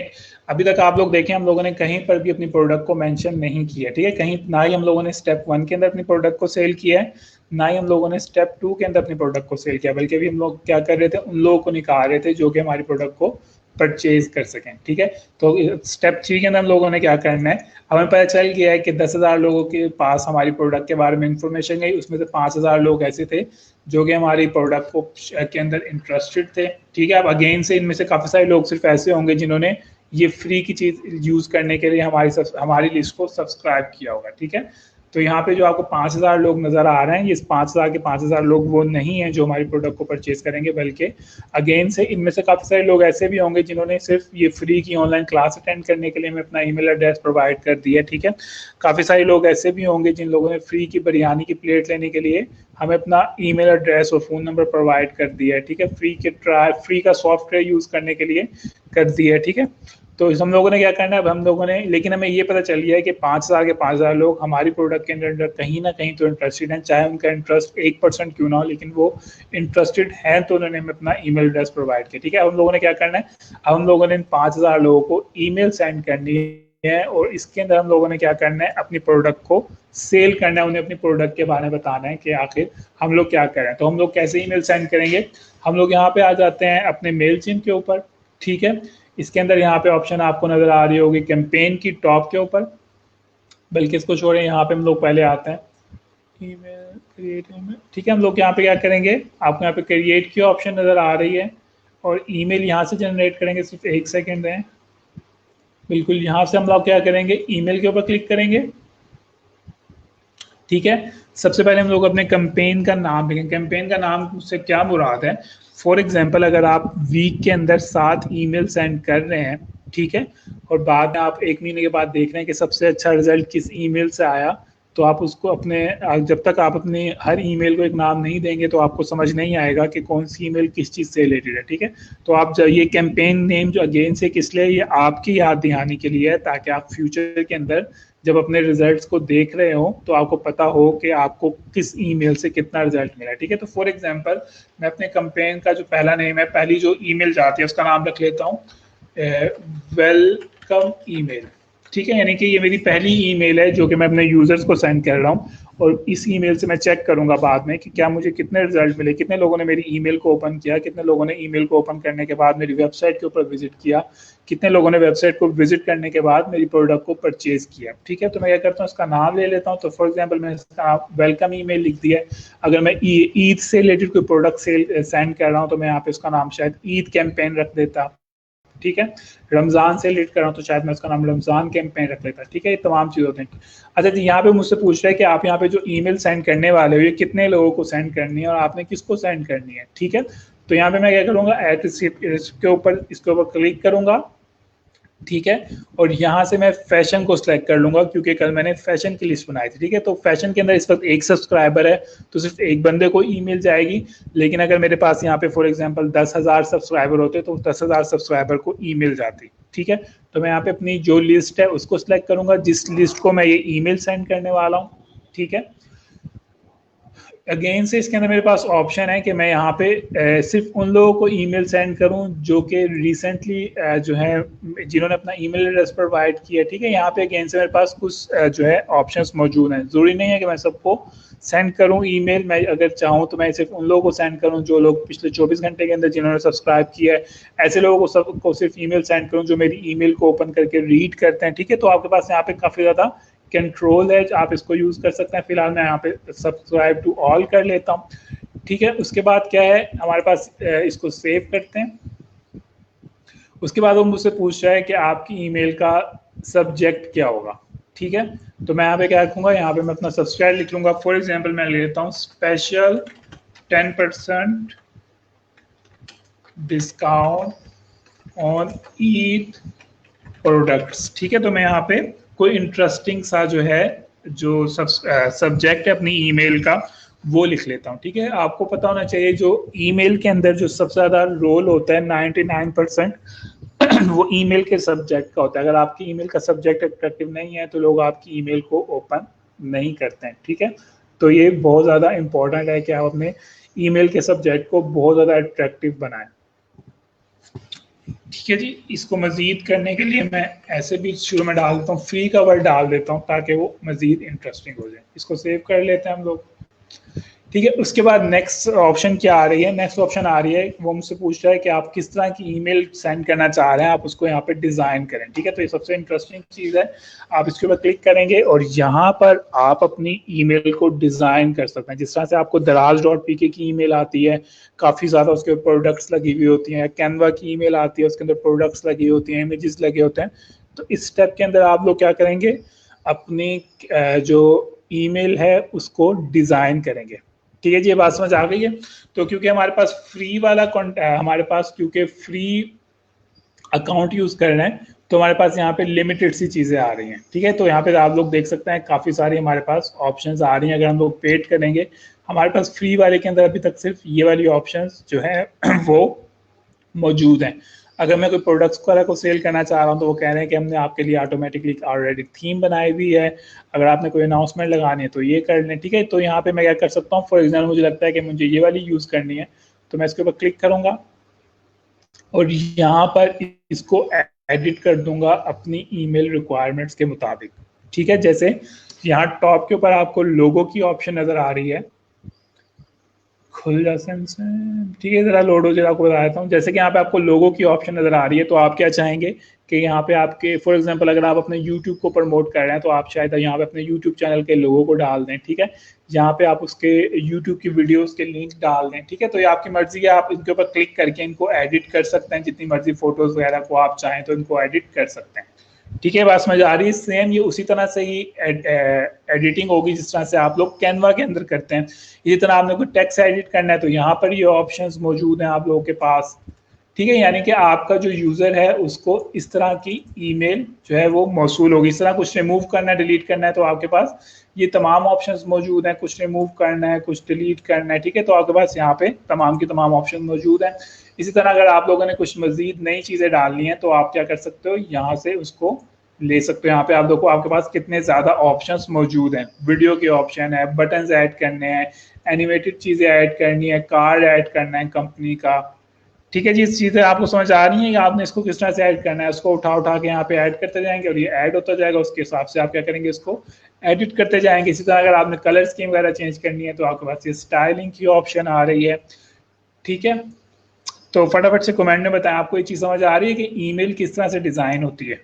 अभी तक आप लोग देखें हम लोगों ने कहीं पर भी अपनी प्रोडक्ट को मेंशन नहीं किया। ठीक है, कहीं ना ही हम लोगों ने स्टेप 1 के अंदर अपनी प्रोडक्ट को सेल किया है, ना ही हम लोगों ने स्टेप 2 के अंदर अपनी प्रोडक्ट को सेल किया, बल्कि अभी हम लोग क्या कर रहे थे, उन लोगों को निकाल रहे थे जो कि हमारी प्रोडक्ट को परचेज कर सकें। ठीक है, तो स्टेप 3 के अंदर हम लोगों ने क्या करना है, हमें पता चल गया है कि 10,000 लोगों के पास हमारी प्रोडक्ट के बारे में इंफॉर्मेशन गई, उसमें से 5,000 लोग ऐसे थे जो कि हमारी प्रोडक्ट को के अंदर इंटरेस्टेड थे। ठीक है, अब अगेन से इनमें से काफ़ी सारे लोग सिर्फ ऐसे होंगे जिन्होंने ये फ्री की चीज़ यूज़ करने के लिए हमारी लिस्ट को सब्सक्राइब किया होगा। ठीक है, तो यहाँ पे जो आपको 5,000 लोग नज़र आ रहे हैं, ये 5,000 के 5,000 लोग वो नहीं हैं जो हमारी प्रोडक्ट को परचेज करेंगे, बल्कि अगेन से इनमें से काफ़ी सारे लोग ऐसे भी होंगे जिन्होंने सिर्फ ये फ्री की ऑनलाइन क्लास अटेंड करने के लिए हमें अपना ईमेल एड्रेस प्रोवाइड कर दिया। ठीक है, काफ़ी सारे लोग ऐसे भी होंगे जिन लोगों ने फ्री की बिरयानी की प्लेट लेने के लिए हमें अपना ईमेल एड्रेस और फ़ोन नंबर प्रोवाइड कर दिया है। ठीक है, फ्री का सॉफ्टवेयर यूज़ करने के लिए कर दिया है। ठीक है, तो हम लोगों ने क्या करना है, अब हम लोगों ने, लेकिन हमें ये पता चल गया है कि 5,000 के 5,000 लोग हमारी प्रोडक्ट के अंदर कहीं ना कहीं तो इंटरेस्टेड हैं, चाहे उनका इंटरेस्ट 1% क्यों ना हो, लेकिन वो इंटरेस्टेड हैं तो उन्होंने हमें अपना ईमेल एड्रेस प्रोवाइड किया। ठीक है, अब हम लोगों ने क्या करना है, अब हम लोगों ने इन 5,000 लोगों को ईमेल सेंड करनी है और इसके अंदर हम लोगों ने क्या करना है, अपनी प्रोडक्ट को सेल करना है, उन्हें अपनी प्रोडक्ट के बारे में बताना है कि आखिर हम लोग क्या करें। तो हम लोग कैसे ईमेल सेंड करेंगे, हम लोग यहाँ पे आ जाते हैं अपने मेल चिन के ऊपर। ठीक है, इसके अंदर यहाँ पे ऑप्शन आपको नजर आ रही होगी कैंपेन की टॉप के ऊपर, बल्कि इसको छोड़े, यहाँ पे हम लोग पहले आते हैं ईमेल क्रिएट ईमेल। ठीक है, हम लोग यहाँ पे क्या करेंगे, आपको यहाँ पे क्रिएट की ऑप्शन नजर आ रही है और ईमेल यहाँ से जनरेट करेंगे, सिर्फ 1 सेकेंड है। बिल्कुल, यहाँ से हम लोग क्या करेंगे, ईमेल के ऊपर क्लिक करेंगे। ठीक है, सबसे पहले हम लोग अपने कैंपेन का नाम लिखेंगे। कैंपेन का नाम से क्या मुराद है, फॉर एग्जांपल अगर आप वीक के अंदर 7 ईमेल सेंड कर रहे हैं, ठीक है, और बाद में आप 1 महीने के बाद देख रहे हैं कि सबसे अच्छा रिजल्ट किस ईमेल से आया, तो आप उसको अपने, जब तक आप अपने हर ईमेल को एक नाम नहीं देंगे तो आपको समझ नहीं आएगा कि कौन सी ईमेल किस चीज़ से रिलेटेड है। ठीक है, तो आप ये कैंपेन नेम जो अगेन से किस लिए, ये आपकी याद दिहानी के लिए है ताकि आप फ्यूचर के अंदर जब अपने रिजल्ट्स को देख रहे हो तो आपको पता हो कि आपको किस ईमेल से कितना रिजल्ट मिला। ठीक है, तो फॉर एग्जांपल मैं अपने कैंपेन का जो पहला नेम है, पहली जो ईमेल जाती है उसका नाम रख लेता हूँ वेलकम ईमेल। ठीक है, यानी कि ये मेरी पहली ईमेल है जो कि मैं अपने यूजर्स को सेंड कर रहा हूँ और इस ईमेल से मैं चेक करूंगा बाद में कि क्या मुझे कितने रिजल्ट मिले, कितने लोगों ने मेरी ईमेल को ओपन किया, कितने लोगों ने ईमेल को ओपन करने के बाद मेरी वेबसाइट के ऊपर विजिट किया, कितने लोगों ने वेबसाइट को विजिट करने के बाद मेरी प्रोडक्ट को परचेज किया। ठीक है, तो मैं क्या करता हूँ, इसका नाम ले लेता हूँ। तो फॉर एग्जांपल मैंने इसका वेलकम ईमेल लिख दिया है। अगर मैं ईद से रिलेटेड कोई प्रोडक्ट सेंड कर रहा हूँ तो मैं यहाँ पे उसका नाम शायद ईद कैंपेन रख देता। ठीक है, रमजान से रिलेट कर रहा हूँ तो शायद मैं उसका नाम रमजान कैंपेन रख लेता। ठीक है, ये तमाम चीज़ होते हैं। अच्छा जी, यहाँ पे मुझसे पूछ रहा है कि आप यहाँ पे जो ईमेल सेंड करने वाले हो ये कितने लोगों को सेंड करनी है और आपने किसको सेंड करनी है। ठीक है, तो यहाँ पे मैं क्या करूँगा, ऐड रिसिप्ट के ऊपर इसके ऊपर क्लिक करूँगा, ठीक है। और यहाँ से मैं फैशन को सिलेक्ट कर लूंगा क्योंकि कल मैंने फैशन की लिस्ट बनाई थी, ठीक है। तो फैशन के अंदर इस वक्त एक सब्सक्राइबर है तो सिर्फ एक बंदे को ईमेल जाएगी, लेकिन अगर मेरे पास यहाँ पे फॉर एग्जांपल 10,000 सब्सक्राइबर होते तो 10,000 सब्सक्राइबर को ईमेल जाती, ठीक है। तो मैं यहाँ पे अपनी जो लिस्ट है उसको सिलेक्ट करूंगा, जिस लिस्ट को मैं ये ईमेल सेंड करने वाला हूँ, ठीक है। अगेन से इसके अंदर मेरे पास ऑप्शन है कि मैं यहाँ पे सिर्फ उन लोगों को ईमेल सेंड करूँ जो कि रिसेंटली जो है जिन्होंने अपना ईमेल एड्रेस प्रोवाइड किया, ठीक है। यहाँ पे अगेन से मेरे पास कुछ जो है ऑप्शंस मौजूद हैं। ज़रूरी नहीं है कि मैं सबको सेंड करूँ ईमेल, मैं अगर चाहूँ तो मैं सिर्फ उन लोगों को सेंड करूँ जो लोग पिछले 24 घंटे के अंदर जिन्होंने सब्सक्राइब किया है, ऐसे लोगों को सबको सिर्फ ईमेल सेंड करूँ जो मेरी ईमेल को ओपन करके रीड करते हैं, ठीक है। तो आपके पास यहाँ पे काफ़ी ज़्यादा कंट्रोल है, आप इसको यूज कर सकते हैं। फिलहाल मैं यहाँ पे सब्सक्राइब टू ऑल कर लेता हूँ, ठीक है। उसके बाद क्या है हमारे पास, इसको सेव करते हैं। उसके बाद वो मुझसे पूछ रहा है कि आपकी ईमेल का सब्जेक्ट क्या होगा, ठीक है। तो मैं यहाँ पे क्या रखूंगा, यहाँ पे मैं अपना सब्सक्राइब लिख लूंगा। फॉर एग्जाम्पल मैं ले लेता हूँ special 10% discount on Eid products, ठीक है। तो मैं यहाँ पे कोई इंटरेस्टिंग सा जो है जो सब्जेक्ट है अपनी ईमेल का वो लिख लेता हूँ, ठीक है। आपको पता होना चाहिए जो ईमेल के अंदर जो सबसे ज़्यादा रोल होता है 99% वो ईमेल के सब्जेक्ट का होता है। अगर आपकी ईमेल का सब्जेक्ट अट्रैक्टिव नहीं है तो लोग आपकी ईमेल को ओपन नहीं करते हैं, ठीक है। तो ये बहुत ज़्यादा इंपॉर्टेंट है कि आप अपने ईमेल के सब्जेक्ट को बहुत ज़्यादा अट्रैक्टिव बनाएं, ठीक है जी। इसको मजीद करने के लिए मैं ऐसे भी शुरू में डाल देता हूँ, फ्री का वर्ड डाल देता हूँ ताकि वो मजीद इंटरेस्टिंग हो जाए। इसको सेव कर लेते हैं हम लोग, ठीक है। उसके बाद नेक्स्ट ऑप्शन क्या आ रही है, नेक्स्ट ऑप्शन आ रही है वो मुझसे पूछ रहा है कि आप किस तरह की ईमेल सेंड करना चाह रहे हैं, आप उसको यहाँ पे डिज़ाइन करें, ठीक है। तो ये सबसे इंटरेस्टिंग चीज़ है, आप इसके ऊपर क्लिक करेंगे और यहाँ पर आप अपनी ईमेल को डिज़ाइन कर सकते हैं। जिस तरह से आपको दराज.pk की ईमेल आती है, काफ़ी ज़्यादा उसके ऊपर प्रोडक्ट्स लगी हुई होती हैं, कैनवा की ईमेल आती है उसके अंदर प्रोडक्ट्स लगी होती हैं, इमेजेस लगे होते हैं। तो इस स्टेप के अंदर आप लोग क्या करेंगे, अपनी जो ईमेल है उसको डिज़ाइन करेंगे, ठीक है जी। ये बात समझ आ गई है। तो क्योंकि हमारे पास फ्री वाला हमारे पास क्योंकि फ्री अकाउंट यूज कर रहे हैं तो हमारे पास यहाँ पे लिमिटेड सी चीजें आ रही हैं, ठीक है। तो यहाँ पे आप लोग देख सकते हैं काफी सारी हमारे पास ऑप्शंस आ रही हैं। अगर हम लोग पेड करेंगे, हमारे पास फ्री वाले के अंदर अभी तक सिर्फ ये वाली ऑप्शंस जो है वो मौजूद हैं। अगर मैं कोई प्रोडक्ट्स वगैरह को सेल करना चाह रहा हूँ तो वो कह रहे हैं कि हमने आपके लिए ऑटोमेटिकली ऑलरेडी थीम बनाई हुई है, अगर आपने कोई अनाउंसमेंट लगानी है तो ये कर लें, ठीक है। तो यहाँ पे मैं क्या कर सकता हूँ, फॉर एग्जाम्पल मुझे लगता है कि मुझे ये वाली यूज़ करनी है तो मैं इसके ऊपर क्लिक करूँगा और यहाँ पर इसको एडिट कर दूंगा अपनी ईमेल रिक्वायरमेंट्स के मुताबिक, ठीक है। जैसे यहाँ टॉप के ऊपर आपको लोगो की ऑप्शन नज़र आ रही है, खुल जाते हैं, ठीक है। जरा लोड हो जाए, आपको बता देता हूँ। जैसे कि यहाँ पे आपको लोगों की ऑप्शन नजर आ रही है, तो आप क्या चाहेंगे कि यहाँ पे आपके फॉर एग्जांपल अगर आप अपने YouTube को प्रमोट कर रहे हैं तो आप शायद यहाँ पे अपने YouTube चैनल के लोगों को डाल दें, ठीक है। यहाँ पे आप उसके YouTube की वीडियोस के लिंक डाल दें, ठीक है। तो ये आपकी मर्जी है, आप इनके ऊपर क्लिक करके इनको एडिट कर सकते हैं, जितनी मर्जी फोटोज वगैरह को आप चाहें तो इनको एडिट कर सकते हैं, ठीक है। बात समझ आ रही है। सेम ये उसी तरह से ही एडिटिंग होगी जिस तरह से आप लोग कैनवा के अंदर करते हैं। इसी तरह आपने कोई टेक्स्ट एडिट करना है तो यहाँ पर ये ऑप्शंस मौजूद हैं आप लोगों के पास, ठीक है। यानी कि आपका जो यूजर है उसको इस तरह की ईमेल जो है वो मौसूल होगी। इस तरह कुछ रिमूव करना है, डिलीट करना है तो आपके पास ये तमाम ऑप्शंस मौजूद हैं। कुछ रिमूव करना है, कुछ डिलीट करना है, ठीक है। तो आपके पास यहाँ पे तमाम की तमाम ऑप्शन मौजूद हैं। इसी तरह अगर आप लोगों ने कुछ मजीद नई चीज़ें डालनी है तो आप क्या कर सकते हो, यहाँ से उसको ले सकते हो। यहाँ पे आप देखो आपके पास कितने ज़्यादा ऑप्शंस मौजूद हैं। वीडियो के ऑप्शन है, बटन्स ऐड करने हैं, एनिमेटेड चीज़ें ऐड करनी है, कार्ड ऐड करना है कंपनी का, ठीक है जी। इस चीज़ें आपको समझ आ रही है कि आपने इसको किस तरह से ऐड करना है। उसको उठा उठा के यहाँ पे ऐड करते जाएंगे और ये ऐड होता जाएगा, उसके हिसाब से आप क्या करेंगे, इसको एडिट करते जाएंगे। इसी तरह अगर आपने कलर स्कीम वगैरह चेंज करनी है तो आपके पास ये स्टाइलिंग की ऑप्शन आ रही है, ठीक है। तो फटाफट से कमेंट में बताएं आपको ये चीज़ समझ आ रही है कि ईमेल किस तरह से डिज़ाइन होती है।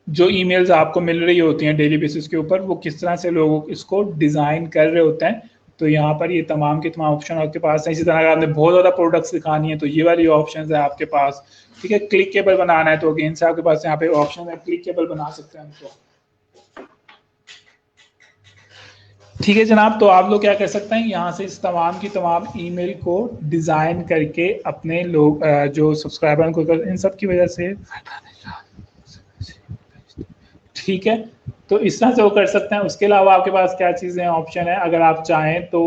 जो ईमेल्स आपको मिल रही होती हैं डेली बेसिस के ऊपर वो किस तरह से लोग इसको डिज़ाइन कर रहे होते हैं। तो यहाँ पर ये तमाम के तमाम ऑप्शन आपके पास हैं। इसी तरह अगर आपने बहुत ज़्यादा प्रोडक्ट्स दिखानी है तो ये वाली ऑप्शन है आपके पास, ठीक है। क्लिकेबल बनाना है तो अगेन से आपके पास यहाँ पे ऑप्शन है, क्लिकेबल बना सकते हैं उनको, ठीक है जनाब, तो आप लोग क्या कर सकते हैं, यहाँ से इस तमाम की तमाम ईमेल को डिज़ाइन करके अपने लोग जो सब्सक्राइबर को इन सब की वजह से, ठीक है, तो इस तरह से वो कर सकते हैं। उसके अलावा आपके पास क्या चीज़ें ऑप्शन है, अगर आप चाहें तो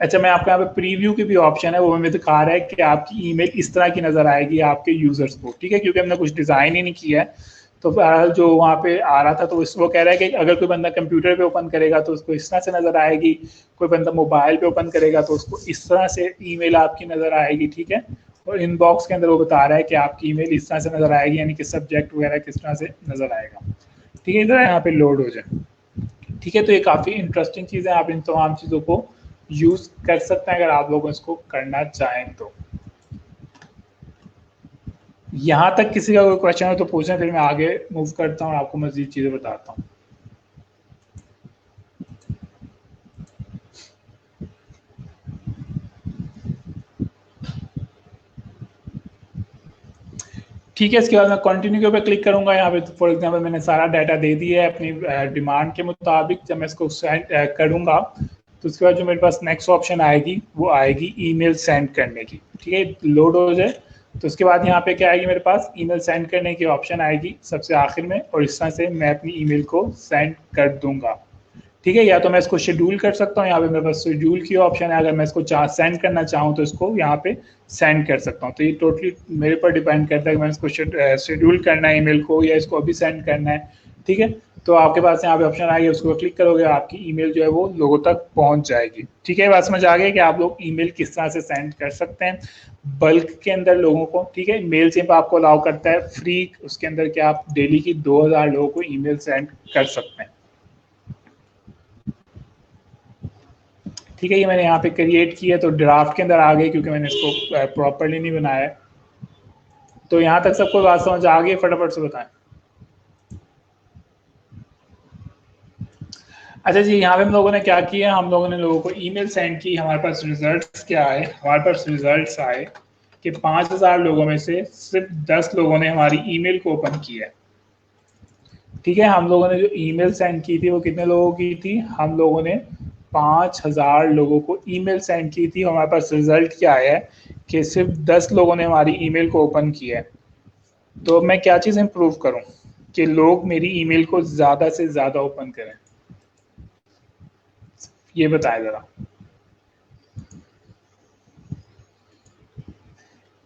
अच्छा, मैं आपको यहाँ पे प्रीव्यू की भी ऑप्शन है, वो हमें दिखा रहा है कि आपकी ईमेल इस तरह की नज़र आएगी आपके यूज़र्स को, ठीक है, क्योंकि हमने कुछ डिज़ाइन ही नहीं किया है। तो जो वहाँ पे आ रहा था, तो वो कह रहा है कि अगर कोई बंदा कंप्यूटर पे ओपन करेगा तो उसको इस तरह से नज़र आएगी, कोई बंदा मोबाइल पे ओपन करेगा तो उसको इस तरह से ईमेल आपकी नज़र आएगी, ठीक है। और इनबॉक्स के अंदर वो बता रहा है कि आपकी ईमेल इस तरह से नज़र आएगी, यानी कि सब्जेक्ट वगैरह किस तरह से नज़र आएगा, ठीक है, इधर यहाँ पे लोड हो जाए, ठीक है। तो ये काफ़ी इंटरेस्टिंग चीज़ है, आप इन तमाम चीज़ों को यूज़ कर सकते हैं अगर आप लोग इसको करना चाहें तो। यहाँ तक किसी का कोई क्वेश्चन हो तो पूछें, फिर मैं आगे मूव करता हूँ और आपको मज़ीद चीज़ें बताता हूँ। ठीक है, इसके बाद मैं कंटिन्यू के ऊपर क्लिक करूंगा। यहाँ पे फॉर एग्जांपल मैंने सारा डाटा दे दिया है अपनी डिमांड के मुताबिक। जब मैं इसको सेंड करूंगा तो उसके बाद जो मेरे पास नेक्स्ट ऑप्शन आएगी वो आएगी ईमेल सेंड करने की, ठीक है, लोड हो जाए। तो उसके बाद यहाँ पे क्या आएगी, मेरे पास ईमेल सेंड करने की ऑप्शन आएगी सबसे आखिर में, और इस तरह से मैं अपनी ईमेल को सेंड कर दूंगा, ठीक है। या तो मैं इसको शेड्यूल कर सकता हूँ, यहाँ पे मेरे पास शेड्यूल की ऑप्शन है, अगर मैं इसको सेंड करना चाहूँ तो इसको यहाँ पे सेंड कर सकता हूँ। तो ये टोटली मेरे पर डिपेंड करता है कि मैं इसको शेड्यूल करना है ईमेल को या इसको अभी सेंड करना है, ठीक है। तो आपके पास यहाँ पे ऑप्शन आएगी, उसको क्लिक करोगे, आपकी ईमेल जो है वो लोगों तक पहुँच जाएगी, ठीक है। बात समझ आ गई कि आप लोग ईमेल किस तरह से सेंड कर सकते हैं बल्क के अंदर लोगों को, ठीक है। मेल सिंप आपको अलाउ करता है फ्री, उसके अंदर कि आप डेली की 2000 लोगों को ईमेल सेंड कर सकते हैं, ठीक है। ये मैंने यहाँ पे क्रिएट किया तो ड्राफ्ट के अंदर आ गई, क्योंकि मैंने इसको प्रॉपरली नहीं बनाया। तो यहाँ तक सबको बात समझ आ गई, फटाफट से बताएं। अच्छा जी, यहाँ पे हम लोगों ने क्या किया, हम लोगों ने लोगों को ईमेल सेंड की। हमारे पास रिजल्ट्स क्या आए, हमारे पास रिजल्ट्स आए कि 5000 लोगों में से सिर्फ 10 लोगों ने हमारी ईमेल को ओपन किया, ठीक है। हम लोगों ने जो ईमेल सेंड की थी वो कितने लोगों की थी, हम लोगों ने 5000 लोगों को ईमेल सेंड की थी। हमारे पास रिजल्ट क्या आया है कि सिर्फ 10 लोगों ने हमारी ईमेल को ओपन किया है। तो मैं क्या चीज़ इम्प्रूव करूं कि लोग मेरी ईमेल को ज़्यादा से ज़्यादा ओपन करें, ये बताएं ज़रा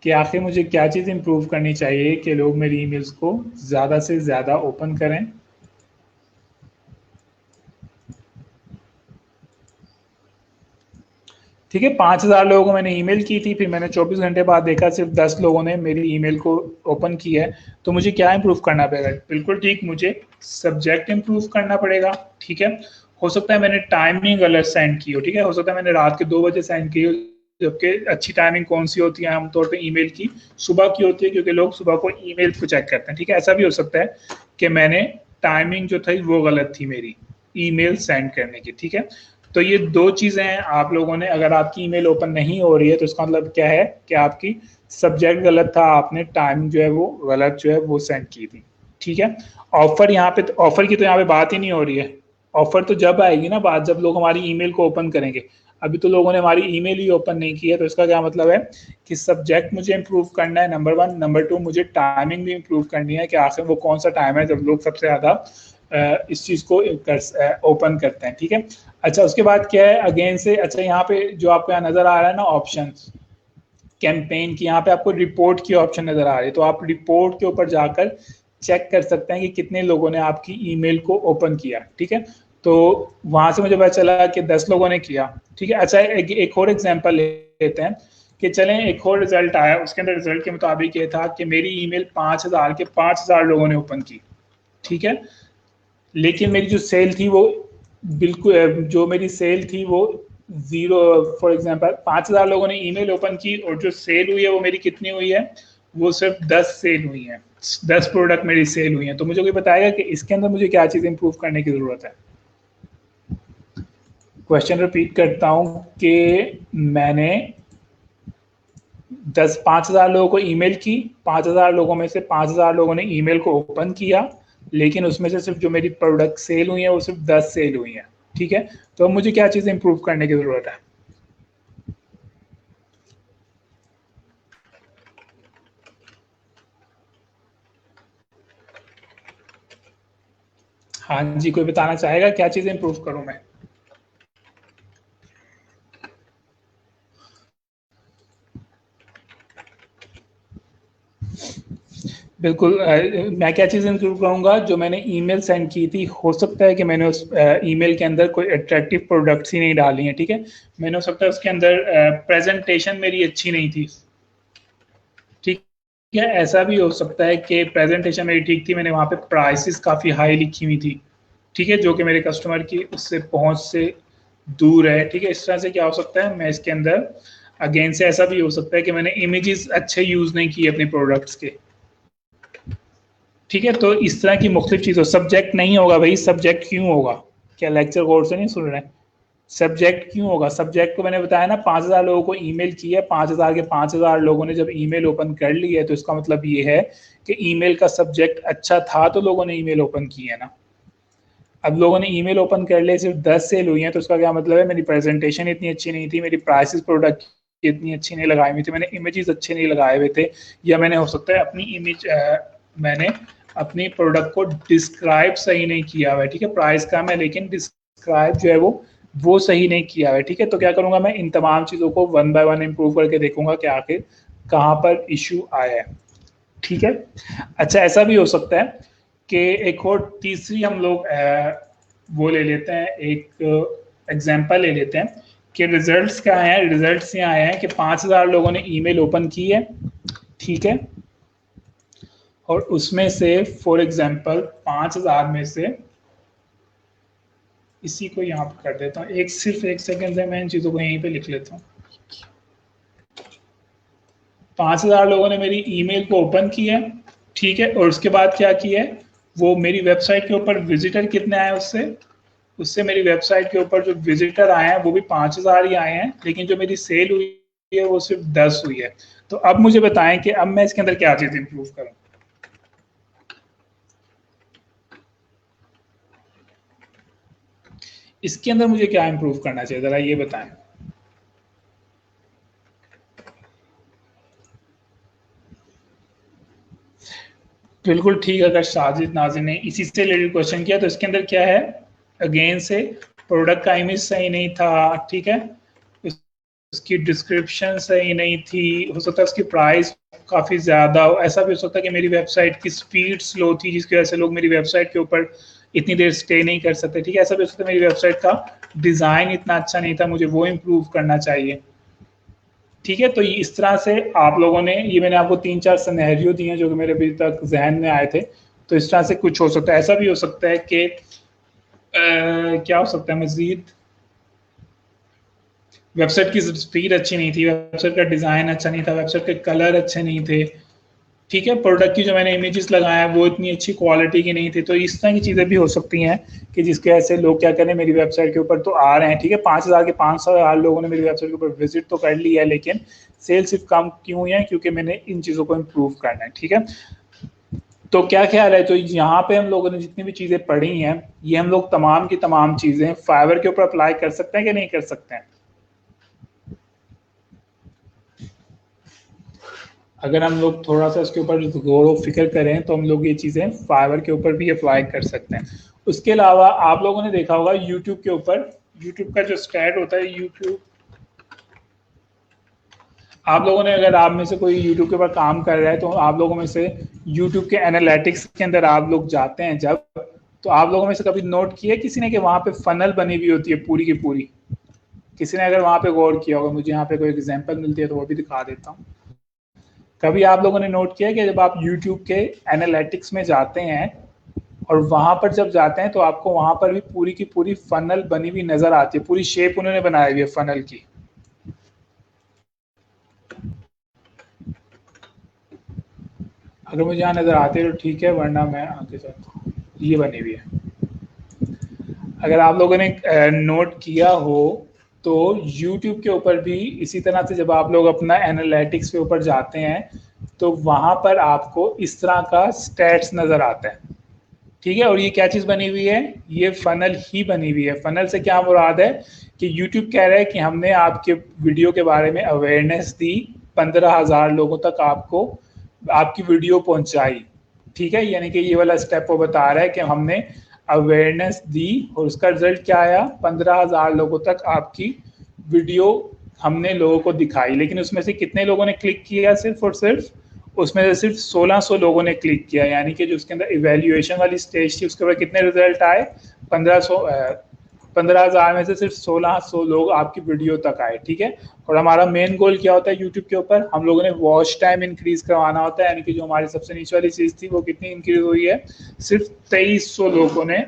कि आखिर मुझे क्या चीज़ इम्प्रूव करनी चाहिए कि लोग मेरी ईमेल्स को ज़्यादा से ज़्यादा ओपन करें। ठीक है, 5000 लोगों को मैंने ईमेल की थी, फिर मैंने 24 घंटे बाद देखा सिर्फ 10 लोगों ने मेरी ईमेल को ओपन किया है। तो मुझे क्या इम्प्रूव करना पड़ेगा, बिल्कुल ठीक, मुझे सब्जेक्ट इम्प्रूव करना पड़ेगा, ठीक है। हो सकता है मैंने टाइमिंग गलत सेंड की हो, ठीक है, हो सकता है मैंने रात के 2 बजे सेंड की हो, जबकि अच्छी टाइमिंग कौन सी होती है आमतौर पर ईमेल की, सुबह की होती है, क्योंकि लोग सुबह को ईमेल को चेक करते हैं, ठीक है। ऐसा भी हो सकता है कि मैंने टाइमिंग जो थी वो गलत थी मेरी ईमेल सेंड करने की, ठीक है। तो ये दो चीजें हैं, आप लोगों ने, अगर आपकी ईमेल ओपन नहीं हो रही है तो इसका मतलब क्या है कि आपकी सब्जेक्ट गलत था, आपने टाइम जो है वो गलत जो है वो सेंड की थी, ठीक है। ऑफर यहाँ पे, ऑफर की तो यहाँ पे बात ही नहीं हो रही है। ऑफर तो जब आएगी ना बात, जब लोग हमारी ईमेल को ओपन करेंगे। अभी तो लोगों ने हमारी ईमेल ही ओपन नहीं की है, तो इसका क्या मतलब है कि सब्जेक्ट मुझे इम्प्रूव करना है, नंबर 1, नंबर 2 मुझे टाइमिंग भी इम्प्रूव करनी है कि आखिर वो कौन सा टाइम है जब लोग सबसे ज्यादा इस चीज को ओपन करते हैं, ठीक है। अच्छा, उसके बाद क्या है अगेन से, अच्छा यहाँ पे जो आपको यहाँ नजर आ रहा है ना ऑप्शन कैंपेन की, यहाँ पे आपको रिपोर्ट की ऑप्शन नजर आ रही है। तो आप रिपोर्ट के ऊपर जाकर चेक कर सकते हैं कि कितने लोगों ने आपकी ईमेल को ओपन किया, ठीक है। तो वहां से मुझे पता चला कि 10 लोगों ने किया, ठीक है। अच्छा, एक और एग्जांपल लेते हैं कि चलें, एक और रिजल्ट आया, उसके अंदर रिजल्ट के मुताबिक ये था कि मेरी ईमेल 5000 के 5000 लोगों ने ओपन की, ठीक है। लेकिन मेरी जो सेल थी वो बिल्कुल, जो मेरी सेल थी वो जीरो, फॉर एग्जांपल 5000 लोगों ने ईमेल ओपन की और जो सेल हुई है वो मेरी कितनी हुई है, वो सिर्फ 10 सेल हुई है, 10 प्रोडक्ट मेरी सेल हुई है। तो मुझे कोई बताएगा कि इसके अंदर मुझे क्या चीज़ इंप्रूव करने की ज़रूरत है। क्वेश्चन रिपीट करता हूँ कि मैंने 5000 लोगों को ईमेल की, 5000 लोगों में से 5000 लोगों ने ईमेल को ओपन किया, लेकिन उसमें से सिर्फ जो मेरी प्रोडक्ट सेल हुई है वो सिर्फ 10 सेल हुई है, ठीक है, तो अब मुझे क्या चीज़ें इंप्रूव करने की ज़रूरत है? हाँ जी, कोई बताना चाहेगा क्या चीज़ें इंप्रूव करूँ मैं? बिल्कुल, मैं क्या चीज़ इंक्लूड करूँगा, जो मैंने ईमेल सेंड की थी, हो सकता है कि मैंने उस ईमेल के अंदर कोई अट्रैक्टिव प्रोडक्ट्स ही नहीं डाली हैं, ठीक है? मैंने हो सकता है उसके अंदर प्रेजेंटेशन मेरी अच्छी नहीं थी, ठीक है? ऐसा भी हो सकता है कि प्रेजेंटेशन मेरी ठीक थी, मैंने वहाँ पे प्राइसेस काफ़ी हाई लिखी हुई थी, ठीक है? जो कि मेरे कस्टमर की उससे पहुँच से दूर है, ठीक है? इस तरह से क्या हो सकता है, मैं इसके अंदर अगेन से ऐसा भी हो सकता है कि मैंने इमेजेस अच्छे यूज़ नहीं किए अपने प्रोडक्ट्स के, ठीक है? तो इस तरह की मुख्तलिफ चीज़ों, सब्जेक्ट नहीं होगा भाई, सब्जेक्ट क्यों होगा? क्या लेक्चर गौर से नहीं सुन रहे हैं? सब्जेक्ट क्यों होगा? सब्जेक्ट को मैंने बताया ना, 5,000 लोगों को ईमेल किया, 5,000 के 5,000 लोगों ने जब ईमेल ओपन कर ली है, तो इसका मतलब ये है कि ईमेल का सब्जेक्ट अच्छा था, तो लोगों ने ईमेल ओपन की है ना। अब लोगों ने ईमेल ओपन कर लिए, सिर्फ 10 सेल हुई हैं, तो उसका क्या मतलब है, मेरी प्रेजेंटेशन इतनी अच्छी नहीं थी, मेरी प्राइसेस प्रोडक्ट की इतनी अच्छी नहीं लगाई हुई थी, मैंने इमेजेस अच्छे नहीं लगाए हुए थे, या मैंने हो सकता है अपनी इमेज मैंने अपनी प्रोडक्ट को डिस्क्राइब सही नहीं किया हुआ है, ठीक है? प्राइस कम है लेकिन डिस्क्राइब जो है वो सही नहीं किया हुआ है, ठीक है? तो क्या करूंगा, मैं इन तमाम चीज़ों को वन बाय वन इम्प्रूव करके देखूंगा कि आखिर कहाँ पर इशू आया है, ठीक है? अच्छा, ऐसा भी हो सकता है कि एक और तीसरी हम लोग वो ले लेते हैं, एक एग्जांपल ले लेते हैं कि रिजल्ट्स क्या आए हैं। रिजल्ट्स ये आए हैं कि 5,000 लोगों ने ईमेल ओपन की है, ठीक है? और उसमें से फॉर एग्जांपल 5,000 में से, इसी को यहाँ पर कर देता हूँ, सिर्फ एक सेकंड से मैं इन चीज़ों को यहीं पे लिख लेता हूँ। 5,000 लोगों ने मेरी ईमेल को ओपन किया, ठीक है? और उसके बाद क्या किया है, वो मेरी वेबसाइट के ऊपर विजिटर कितने आए उससे, मेरी वेबसाइट के ऊपर जो विजिटर आए हैं वो भी 5,000 ही आए हैं, लेकिन जो मेरी सेल हुई है वो सिर्फ 10 हुई है। तो अब मुझे बताएं कि अब मैं इसके अंदर क्या चीज़ इंप्रूव करूं? इसके अंदर मुझे क्या इंप्रूव करना चाहिए, ज़रा ये बताएं। बिल्कुल ठीक है, अगर साजिद नाजिर ने इसी से रिलेटेड क्वेश्चन किया, तो इसके अंदर क्या है, अगेन से प्रोडक्ट का इमेज सही नहीं था, ठीक है? उसकी डिस्क्रिप्शन सही नहीं थी, हो सकता है उसकी प्राइस काफ़ी ज़्यादा हो, ऐसा भी हो सकता है कि मेरी वेबसाइट की स्पीड स्लो थी, जिसकी वजह से लोग मेरी वेबसाइट के ऊपर इतनी देर स्टे नहीं कर सकते, ठीक है? ऐसा भी हो सकता है मेरी वेबसाइट का डिज़ाइन इतना अच्छा नहीं था, मुझे वो इम्प्रूव करना चाहिए, ठीक है? तो इस तरह से आप लोगों ने, ये मैंने आपको 3-4 सिनेरियो दिए हैं जो कि मेरे अभी तक जहन में आए थे, तो इस तरह से कुछ हो सकता है। ऐसा भी हो सकता है कि क्या हो सकता है मजीद, वेबसाइट की स्पीड अच्छी नहीं थी, वेबसाइट का डिज़ाइन अच्छा नहीं था, वेबसाइट के कलर अच्छे नहीं थे, ठीक है? प्रोडक्ट की जो मैंने इमेजेस लगाया वो इतनी अच्छी क्वालिटी की नहीं थी, तो इस तरह की चीज़ें भी हो सकती हैं कि जिसके वजह से लोग क्या करें, मेरी वेबसाइट के ऊपर तो आ रहे हैं, ठीक है? 5,000 के 500 लोगों ने मेरी वेबसाइट के ऊपर विजिट तो कर लिया है, लेकिन सेल सिर्फ कम क्यों हुई है, क्योंकि मैंने इन चीज़ों को इम्प्रूव करना है, ठीक है? तो क्या ख्याल है, तो यहाँ पे हम लोगों ने जितनी भी चीज़ें पढ़ी हैं, ये हम लोग तमाम की तमाम चीज़ें फाइवर के ऊपर अप्लाई कर सकते हैं कि नहीं कर सकते हैं? अगर हम लोग थोड़ा सा इसके ऊपर गौर व फिक्र करें, तो हम लोग ये चीज़ें फाइवर के ऊपर भी अप्लाई कर सकते हैं। उसके अलावा आप लोगों ने देखा होगा यूट्यूब के ऊपर, यूट्यूब का जो स्टैट होता है, यूट्यूब, आप लोगों ने, अगर आप में से कोई यूट्यूब के ऊपर काम कर रहा है, तो आप लोगों में से यूट्यूब के एनालिटिक्स के अंदर आप लोग जाते हैं जब, तो आप लोगों में से कभी नोट किया किसी ने कि वहाँ पे फनल बनी हुई होती है पूरी की पूरी? किसी ने अगर वहाँ पे गौर किया होगा, मुझे यहाँ पे कोई एग्जांपल मिलती है तो वो भी दिखा देता हूँ। कभी आप लोगों ने नोट किया कि जब आप यूट्यूब के एनालिटिक्स में जाते हैं और वहां पर जब जाते हैं, तो आपको वहां पर भी पूरी की पूरी फनल बनी हुई नजर आती है, पूरी शेप उन्होंने बनाई हुई है फनल की। अगर मुझे यहाँ नजर आती है तो ठीक है, वरना मैं आगे जाता हूँ। ये बनी हुई है, अगर आप लोगों ने नोट किया हो तो यूट्यूब के ऊपर भी इसी तरह से जब आप लोग अपना एनालिटिक्स के ऊपर जाते हैं, तो वहां पर आपको इस तरह का स्टैट्स नजर आता है, ठीक है। और ये क्या चीज़ बनी हुई है, ये फनल ही बनी हुई है। फनल से क्या मुराद है कि यूट्यूब कह रहा है कि हमने आपके वीडियो के बारे में अवेयरनेस दी, 15,000 लोगों तक आपको आपकी वीडियो पहुंचाई। ठीक है, यानी कि ये वाला स्टेप वो बता रहा है कि हमने अवेयरनेस दी और उसका रिजल्ट क्या आया, 15,000 लोगों तक आपकी वीडियो हमने लोगों को दिखाई। लेकिन उसमें से कितने लोगों ने क्लिक किया, सिर्फ और सिर्फ उसमें से सिर्फ 1600 लोगों ने क्लिक किया। यानी कि जो उसके अंदर इवेल्युएशन वाली स्टेज थी उसके बाद कितने रिजल्ट आए, 15,000 में से सिर्फ 1600 लोग आपकी वीडियो तक आए। ठीक है। और हमारा मेन गोल क्या होता है यूट्यूब के ऊपर, हम लोगों ने वॉच टाइम इंक्रीज करवाना होता है। यानी कि जो हमारी सबसे नीचे वाली चीज़ थी वो कितनी इंक्रीज हुई है, सिर्फ 2300 लोगों ने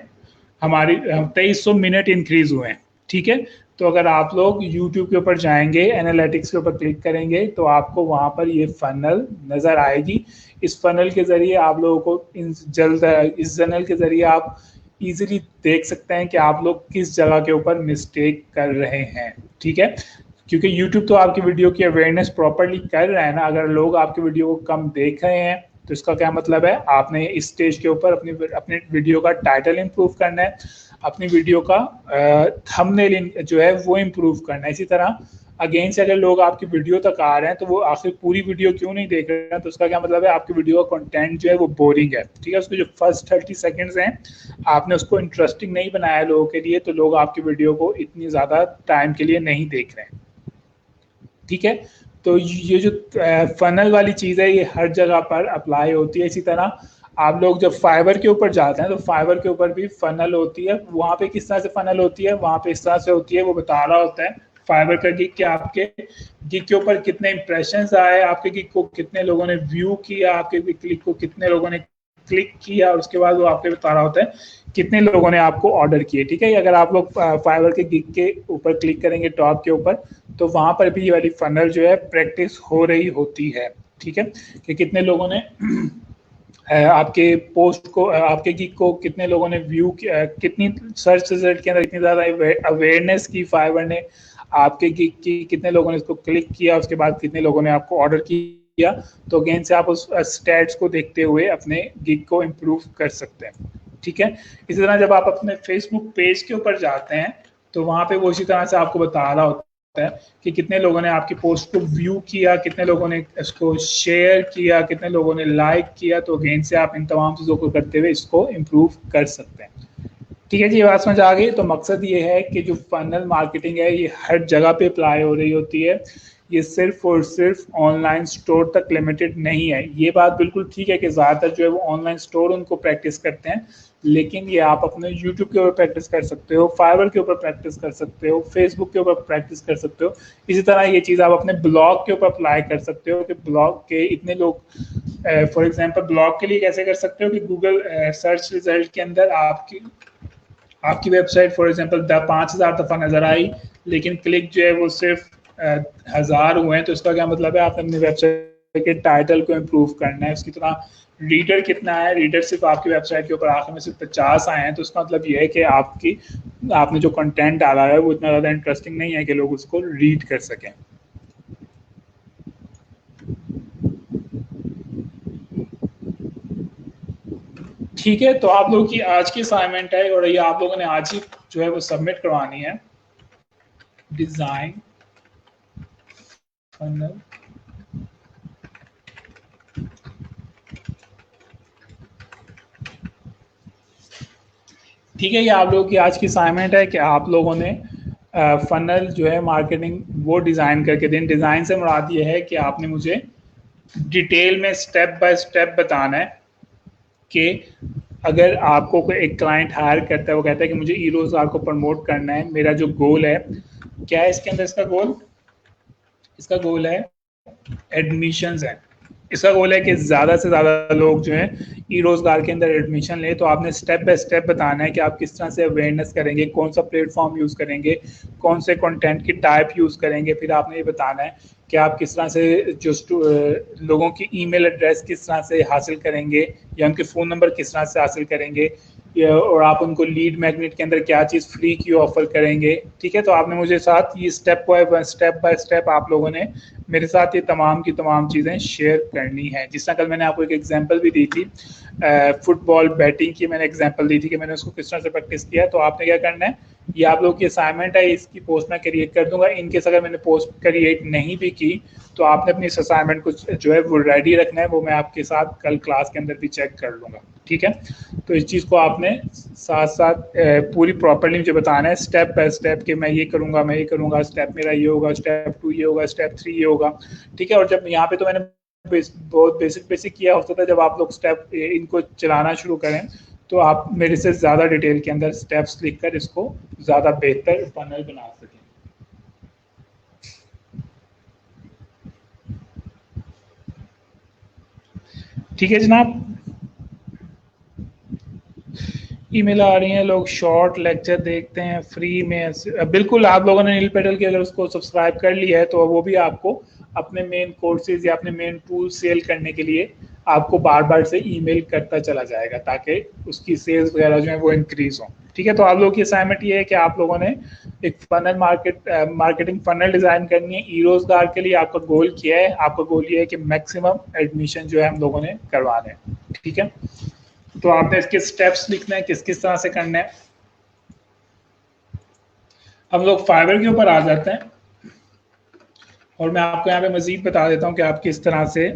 हमारी 2300 मिनट इंक्रीज हुए हैं। ठीक है। तो अगर आप लोग YouTube के ऊपर जाएंगे, एनालिटिक्स के ऊपर क्लिक करेंगे तो आपको वहाँ पर ये फनल नज़र आएगी। इस फनल के ज़रिए आप लोगों को इस फनल के ज़रिए आप इजीली देख सकते हैं कि आप लोग किस जगह के ऊपर मिस्टेक कर रहे हैं। ठीक है। क्योंकि YouTube तो आपकी वीडियो की अवेयरनेस प्रॉपरली कर रहा है ना। अगर लोग आपकी वीडियो को कम देख रहे हैं तो इसका क्या मतलब है, आपने इस स्टेज के ऊपर अपने वीडियो का टाइटल इंप्रूव करना है, अपनी वीडियो का थंबनेल जो है वो इम्प्रूव करना है। इसी तरह अगेन से अगर लोग आपकी वीडियो तक आ रहे हैं तो वो आखिर पूरी वीडियो क्यों नहीं देख रहे हैं, तो उसका क्या मतलब है, आपकी वीडियो का कंटेंट जो है वो बोरिंग है। ठीक है। उसके जो फर्स्ट 30 सेकंड्स हैं आपने उसको इंटरेस्टिंग नहीं बनाया लोगों के लिए, तो लोग आपकी वीडियो को इतनी ज़्यादा टाइम के लिए नहीं देख रहे हैं। ठीक है। तो ये जो फनल वाली चीज़ है ये हर जगह पर अप्लाई होती है। इसी तरह आप लोग जब फाइवर के ऊपर जाते हैं तो फाइवर के ऊपर भी फनल होती है। वहाँ पे किस तरह से फनल होती है, वहाँ पे इस तरह से होती है, वो बता रहा होता है फाइवर का गिग कि आपके गिग के ऊपर कितने इंप्रेशंस आए, आपके गिग को कितने लोगों ने व्यू किया, आपके क्लिक को कितने लोगों ने क्लिक किया, और उसके बाद वो आपको बता रहा होता है कितने लोगों ने आपको ऑर्डर किए। ठीक है। अगर आप लोग फाइवर के गिग के ऊपर क्लिक करेंगे टॉप के ऊपर तो वहाँ पर भी ये वाली फनल जो है प्रैक्टिस हो रही होती है। ठीक है। कि कितने लोगों ने आपके पोस्ट को, आपके गिग को कितने लोगों ने व्यू किया, कितनी सर्च रिजल्ट के अंदर इतनी ज़्यादा अवेयरनेस की फाइवर ने आपके गिग की, कितने लोगों ने इसको क्लिक किया, उसके बाद कितने लोगों ने आपको ऑर्डर किया। तो अगेन से आप उस स्टैट्स को देखते हुए अपने गिग को इम्प्रूव कर सकते हैं। ठीक है। इसी तरह जब आप अपने फेसबुक पेज के ऊपर जाते हैं तो वहाँ पे वो इसी तरह से आपको बता रहा होता है कि कितने लोगों ने आपकी पोस्ट को व्यू किया, कितने लोगों ने इसको शेयर किया, कितने लोगों ने लाइक किया। तो अगेन से आप इन तमाम चीज़ों को करते हुए इसको इम्प्रूव कर सकते हैं। ठीक है जी, बात समझ आ गई। तो मकसद ये है कि जो फनल मार्केटिंग है ये हर जगह पे अप्लाई हो रही होती है, ये सिर्फ और सिर्फ ऑनलाइन स्टोर तक लिमिटेड नहीं है। ये बात बिल्कुल ठीक है कि ज़्यादातर जो है वो ऑनलाइन स्टोर उनको प्रैक्टिस करते हैं, लेकिन ये आप अपने यूट्यूब के ऊपर प्रैक्टिस कर सकते हो, फाइवर के ऊपर प्रैक्टिस कर सकते हो, फेसबुक के ऊपर प्रैक्टिस कर सकते हो। इसी तरह ये चीज़ आप अपने ब्लॉग के ऊपर अप्लाई कर सकते हो कि ब्लॉग के इतने लोग, फॉर एग्जांपल ब्लॉग के लिए कैसे कर सकते हो कि गूगल सर्च रिजल्ट के अंदर आपकी वेबसाइट फॉर एग्जांपल 5,000 दफ़ा नज़र आई, लेकिन क्लिक जो है वो सिर्फ 1,000 हुए हैं। तो इसका क्या मतलब है, आपने अपनी वेबसाइट के टाइटल को इम्प्रूव करना है। उसकी तरह रीडर कितना है, रीडर सिर्फ आपकी वेबसाइट के ऊपर आखिर में सिर्फ 50 आए हैं। तो उसका मतलब ये है कि आपने जो कंटेंट डाला है वो इतना ज़्यादा इंटरेस्टिंग नहीं है कि लोग उसको रीड कर सकें। ठीक है। तो आप लोगों की आज की असाइनमेंट है और ये आप लोगों ने आज ही जो है वो सबमिट करवानी है। डिजाइन फनल ठीक है। ये आप लोगों की आज की असाइनमेंट है कि आप लोगों ने फनल जो है मार्केटिंग वो डिज़ाइन करके दें। डिज़ाइन से मुराद ये है कि आपने मुझे डिटेल में स्टेप बाय स्टेप बताना है कि अगर आपको कोई एक क्लाइंट हायर करता है, वो कहता है कि मुझे ई रोज़गार को प्रमोट करना है, मेरा जो गोल है क्या है इसके अंदर, इसका गोल है एडमिशंस है। इसका गोल है कि ज़्यादा से ज़्यादा लोग जो हैं ई रोज़गार के अंदर एडमिशन लें। तो आपने स्टेप बाय स्टेप बताना है कि आप किस तरह से अवेयरनेस करेंगे, कौन सा प्लेटफॉर्म यूज़ करेंगे, कौन से कंटेंट की टाइप यूज़ करेंगे। फिर आपने ये बताना है कि आप किस तरह से जो लोगों की ईमेल एड्रेस किस तरह से हासिल करेंगे या उनके फ़ोन नंबर किस तरह से हासिल करेंगे, और आप उनको लीड मैग्नेट के अंदर क्या चीज़ फ्री की ऑफर करेंगे। ठीक है, तो आपने मुझे साथ ये स्टेप बाय स्टेप आप लोगों ने मेरे साथ ये तमाम की तमाम चीज़ें शेयर करनी है। जिस तरह कल मैंने आपको एक एग्जांपल भी दी थी, फुटबॉल बैटिंग की मैंने एग्जांपल दी थी कि मैंने उसको किस तरह से प्रैक्टिस किया है। तो आपने क्या करना है, ये आप लोग की असाइनमेंट है, इसकी पोस्ट मैं क्रिएट कर दूंगा। इनकेस अगर मैंने पोस्ट क्रिएट नहीं भी की तो आपने अपनी इस असाइनमेंट को जो है वो रेडी रखना है, वो मैं आपके साथ कल क्लास के अंदर भी चेक कर लूँगा। ठीक है, तो इस चीज़ को आपने साथ साथ पूरी प्रॉपरली मुझे बताना है स्टेप बाय स्टेप कि मैं ये करूँगा, स्टेप मेरा ये होगा, स्टेप 2 ये होगा, स्टेप 3 ये होगा। ठीक है, और जब यहाँ पे तो मैंने बहुत बेसिक किया होता था, जब आप लोग स्टेप इनको चलाना शुरू करें तो आप मेरे से ज़्यादा डिटेल के अंदर स्टेप्स लिखकर इसको ज़्यादा बेहतर फनल बना सकें। ठीक है जनाब, ईमेल आ रही हैं, लोग शॉर्ट लेक्चर देखते हैं फ्री में। बिल्कुल, आप लोगों ने नील पेडल के अगर उसको सब्सक्राइब कर लिया है तो वो भी आपको अपने मेन कोर्सेज या अपने मेन टूल सेल करने के लिए आपको बार बार से ईमेल करता चला जाएगा ताकि उसकी सेल्स वगैरह जो है वो इंक्रीज हो। ठीक है, तो आप लोगों की असाइनमेंट ये है कि आप लोगों ने एक फनल मार्केटिंग फनल डिजाइन करनी है। ई रोजगार के लिए आपका गोल क्या है? आपका गोल ये है कि मैक्सिमम एडमिशन जो है हम लोगों ने करवाने हैं। ठीक है, तो आपने इसके स्टेप्स लिखने हैं किस किस तरह से करना है। हम लोग फाइवर के ऊपर आ जाते हैं और मैं आपको यहाँ पे मजीद बता देता हूँ कि आप किस तरह से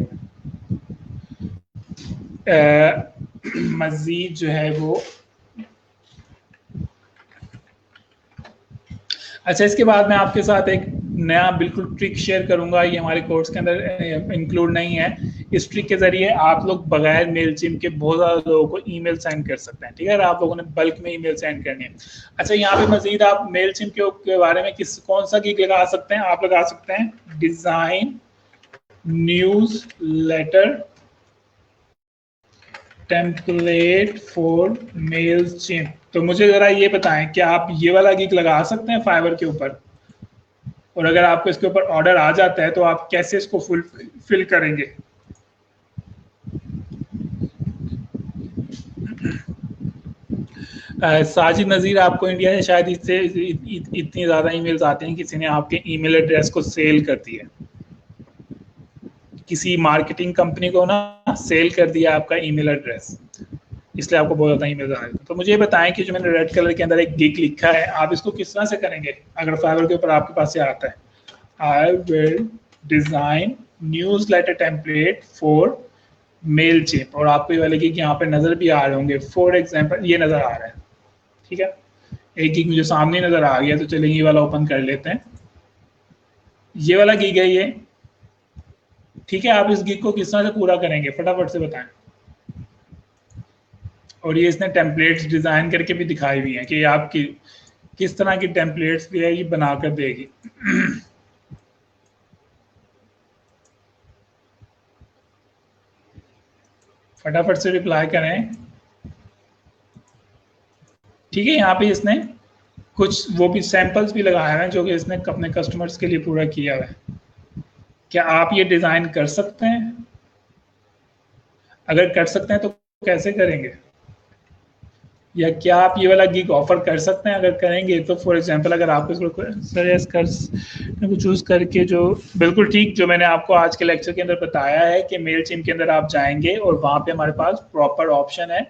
मजीद जो है वो। अच्छा, इसके बाद मैं आपके साथ एक नया बिल्कुल ट्रिक शेयर करूंगा, ये हमारे कोर्स के अंदर इंक्लूड नहीं है। इस ट्रिक के जरिए आप लोग बगैर मेलचिम के बहुत ज़्यादा लोगों को ईमेल सेंड कर सकते हैं। ठीक है, अगर आप लोगों ने बल्क में ईमेल सेंड करनी है। अच्छा, यहाँ पे मजीद आप मेलचिम के बारे में कौन सा गिग लगा सकते हैं? आप लगा सकते हैं design newsletter template for Mailchimp. तो मुझे जरा ये बताएं कि आप ये वाला गिग लगा सकते हैं फाइवर के ऊपर, और अगर आपको इसके ऊपर ऑर्डर आ जाता है तो आप कैसे इसको फिल करेंगे? साजिद नज़ीर, आपको इंडिया से शायद इससे इतनी ज़्यादा ईमेल्स आते हैं, किसी ने आपके ईमेल एड्रेस को सेल कर दिया, किसी मार्केटिंग कंपनी को ना सेल कर दिया आपका ईमेल एड्रेस, इसलिए आपको बहुत ज़्यादा ईमेल आ रहे हैं। तो मुझे ये बताएं कि जो मैंने रेड कलर के अंदर एक गिग लिखा है, आप इसको किस तरह से करेंगे अगर फाइवर के ऊपर आपके पास से आता है? I will design newsletter template for Mailchimp, और आपको ये वाले गिग यहाँ पे नज़र भी आ रहे होंगे। फॉर एग्जाम्पल ये नज़र आ रहा है। ठीक है, एक गिग मुझे सामने नज़र आ गया, तो चलिए ये वाला ओपन कर लेते हैं। ये वाला गिग है ये। ठीक है, आप इस गिग को किस तरह से पूरा करेंगे फटाफट से बताएं। और ये इसने टेम्पलेट्स डिज़ाइन करके भी दिखाई हुई हैं कि आपकी किस तरह की टेम्पलेट्स भी है ये बनाकर देगी। फटाफट से रिप्लाई करें। ठीक है, यहाँ पे इसने कुछ वो भी सैंपल्स भी लगाए हैं जो कि इसने अपने कस्टमर्स के लिए पूरा किया हुआ है। क्या आप ये डिज़ाइन कर सकते हैं? अगर कर सकते हैं तो कैसे करेंगे? या क्या आप ये वाला गिग ऑफर कर सकते हैं? अगर करेंगे तो फॉर एग्जांपल अगर आपको सजेस्ट कर चूज करके, जो बिल्कुल ठीक जो मैंने आपको आज के लेक्चर के अंदर बताया है कि मेलचिम के अंदर आप जाएंगे और वहाँ पे हमारे पास प्रॉपर ऑप्शन है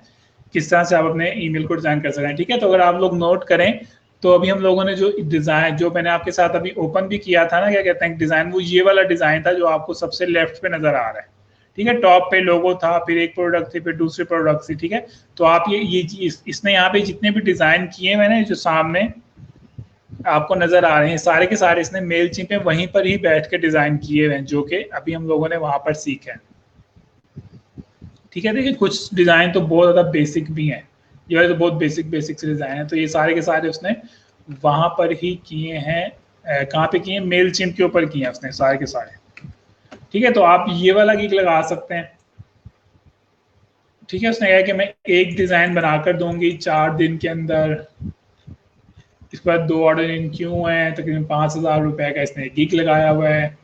किस तरह से आप अपने ईमेल को डिज़ाइन कर सकते हैं। ठीक है, तो अगर आप लोग नोट करें तो अभी हम लोगों ने जो डिज़ाइन जो मैंने आपके साथ अभी ओपन भी किया था ना, क्या कहते हैं डिज़ाइन, वो ये वाला डिज़ाइन था जो आपको सबसे लेफ्ट पे नज़र आ रहा है। ठीक है, टॉप पे लोगो था, फिर एक प्रोडक्ट थी, फिर दूसरी प्रोडक्ट थी। ठीक है, तो आप ये इसने यहाँ पे जितने भी डिज़ाइन किए मैंने जो सामने आपको नज़र आ रहे हैं सारे के सारे इसने मेलचिम पे वहीं पर ही बैठ के डिज़ाइन किए हुए हैं, जो कि अभी हम लोगों ने वहाँ पर सीखा है। ठीक है, देखिए कुछ डिज़ाइन तो बहुत ज़्यादा बेसिक भी हैं, ये वाले तो बहुत बेसिक से डिज़ाइन है। तो ये सारे के सारे उसने वहाँ पर ही किए हैं। कहाँ पे किए हैं? मेलचिम के ऊपर किए हैं उसने सारे के सारे। ठीक है, तो आप ये वाला गिग लगा सकते हैं। ठीक है, उसने कहा कि मैं एक डिज़ाइन बनाकर दूंगी 4 दिन के अंदर। इसके बाद 2 ऑर्डर इन क्यों है, तकरीबन 5,000 रुपए का इसने गिग लगाया हुआ है।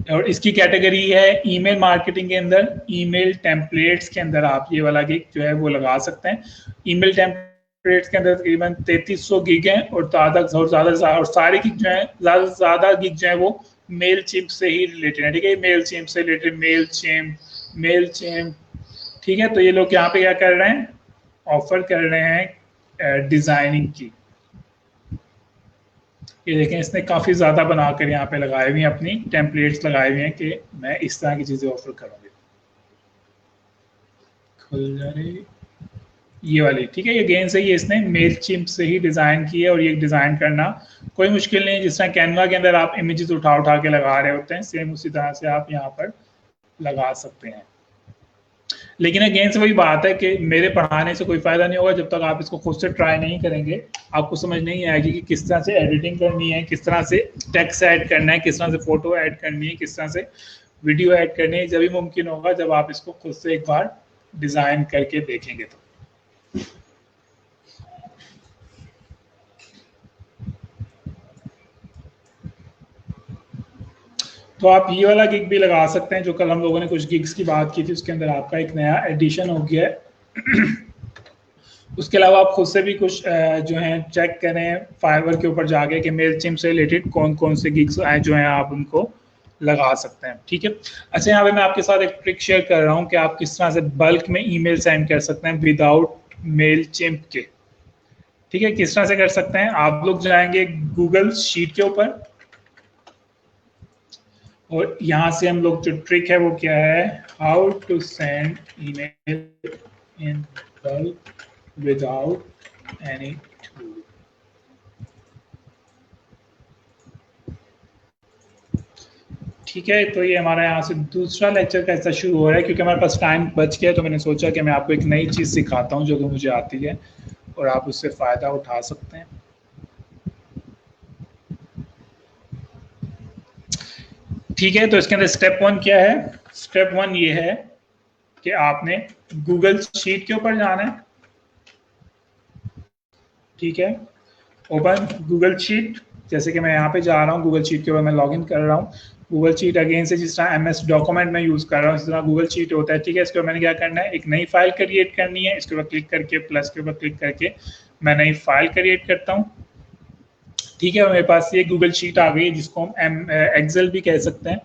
और इसकी कैटेगरी है ईमेल मार्केटिंग के अंदर, ईमेल टेम्पलेट्स के अंदर आप ये वाला गिग जो है वो लगा सकते हैं। ईमेल टेम्पलेट्स के अंदर तकरीबन 3300 गिग हैं और ज़्यादा और सारे गिग जो है ज़्यादा गिग जो है वो मेल चिम्प से ही रिलेटेड है, ठीक है। मेल चिम्प से रिलेटेड मेल चिम्प, ठीक है। तो ये लोग यहाँ पे क्या कर रहे हैं, ऑफर कर रहे हैं डिजाइनिंग की। ये देखें इसने काफ़ी ज़्यादा बनाकर यहाँ पे लगाए हुए हैं, अपनी टेम्पलेट्स लगाए हुए हैं कि मैं इस तरह की चीज़ें ऑफर करूँगी। खुल जा रही ये वाली, ठीक है। ये गेन से ही इसने मेल चिम्प से ही डिज़ाइन की है और ये डिज़ाइन करना कोई मुश्किल नहीं है। जिस तरह कैनवा के अंदर आप इमेजेस उठा उठा के लगा रहे होते हैं, सेम उसी तरह से आप यहाँ पर लगा सकते हैं। लेकिन अगेन से वही बात है कि मेरे पढ़ाने से कोई फ़ायदा नहीं होगा जब तक आप इसको खुद से ट्राई नहीं करेंगे। आपको समझ नहीं आएगी कि किस तरह से एडिटिंग करनी है, किस तरह से टेक्स्ट ऐड करना है, किस तरह से फ़ोटो ऐड करनी है, किस तरह से वीडियो ऐड करनी है। जब भी मुमकिन होगा जब आप इसको खुद से एक बार डिज़ाइन करके देखेंगे तो। तो आप ये वाला गिग भी लगा सकते हैं जो कल हम लोगों ने कुछ गिग्स की बात की थी, उसके अंदर आपका एक नया एडिशन हो गया है। उसके अलावा आप खुद से भी कुछ जो है चेक करें फाइवर के ऊपर जाके कि मेल चिम्प से रिलेटेड कौन कौन से गिग्स जो हैं आप उनको लगा सकते हैं, ठीक है। अच्छा, यहाँ पे मैं आपके साथ एक ट्रिक शेयर कर रहा हूँ कि आप किस तरह से बल्क में ईमेल सेंड कर सकते हैं विदाउट मेल चिम्प के, ठीक है। किस तरह से कर सकते हैं, आप लोग जाएंगे गूगल शीट के ऊपर और यहाँ से हम लोग जो ट्रिक है वो क्या है, how to send email in bulk without any tool. ठीक है, तो ये हमारा यहाँ से दूसरा लेक्चर कैसा शुरू हो रहा है। क्योंकि हमारे पास टाइम बच गया तो मैंने सोचा कि मैं आपको एक नई चीज़ सिखाता हूँ जो कि मुझे आती है और आप उससे फ़ायदा उठा सकते हैं। ठीक है, तो इसके अंदर स्टेप 1 क्या है, स्टेप 1 ये है कि आपने गूगल शीट के ऊपर जाना है, ठीक है। ओपन गूगल शीट, जैसे कि मैं यहाँ पे जा रहा हूँ गूगल शीट के ऊपर, मैं लॉगिन कर रहा हूँ गूगल शीट अगेन से। जिस तरह MS डॉक्यूमेंट में यूज़ कर रहा हूँ इस तरह गूगल शीट होता है, ठीक है। इसके ऊपर मैंने क्या करना है, एक नई फाइल क्रिएट करनी है। इसके ऊपर क्लिक करके प्लस के ऊपर क्लिक करके मैं नई फाइल क्रिएट करता हूँ, ठीक है। मेरे पास ये गूगल शीट आ गई है जिसको हम एक्सेल भी कह सकते हैं,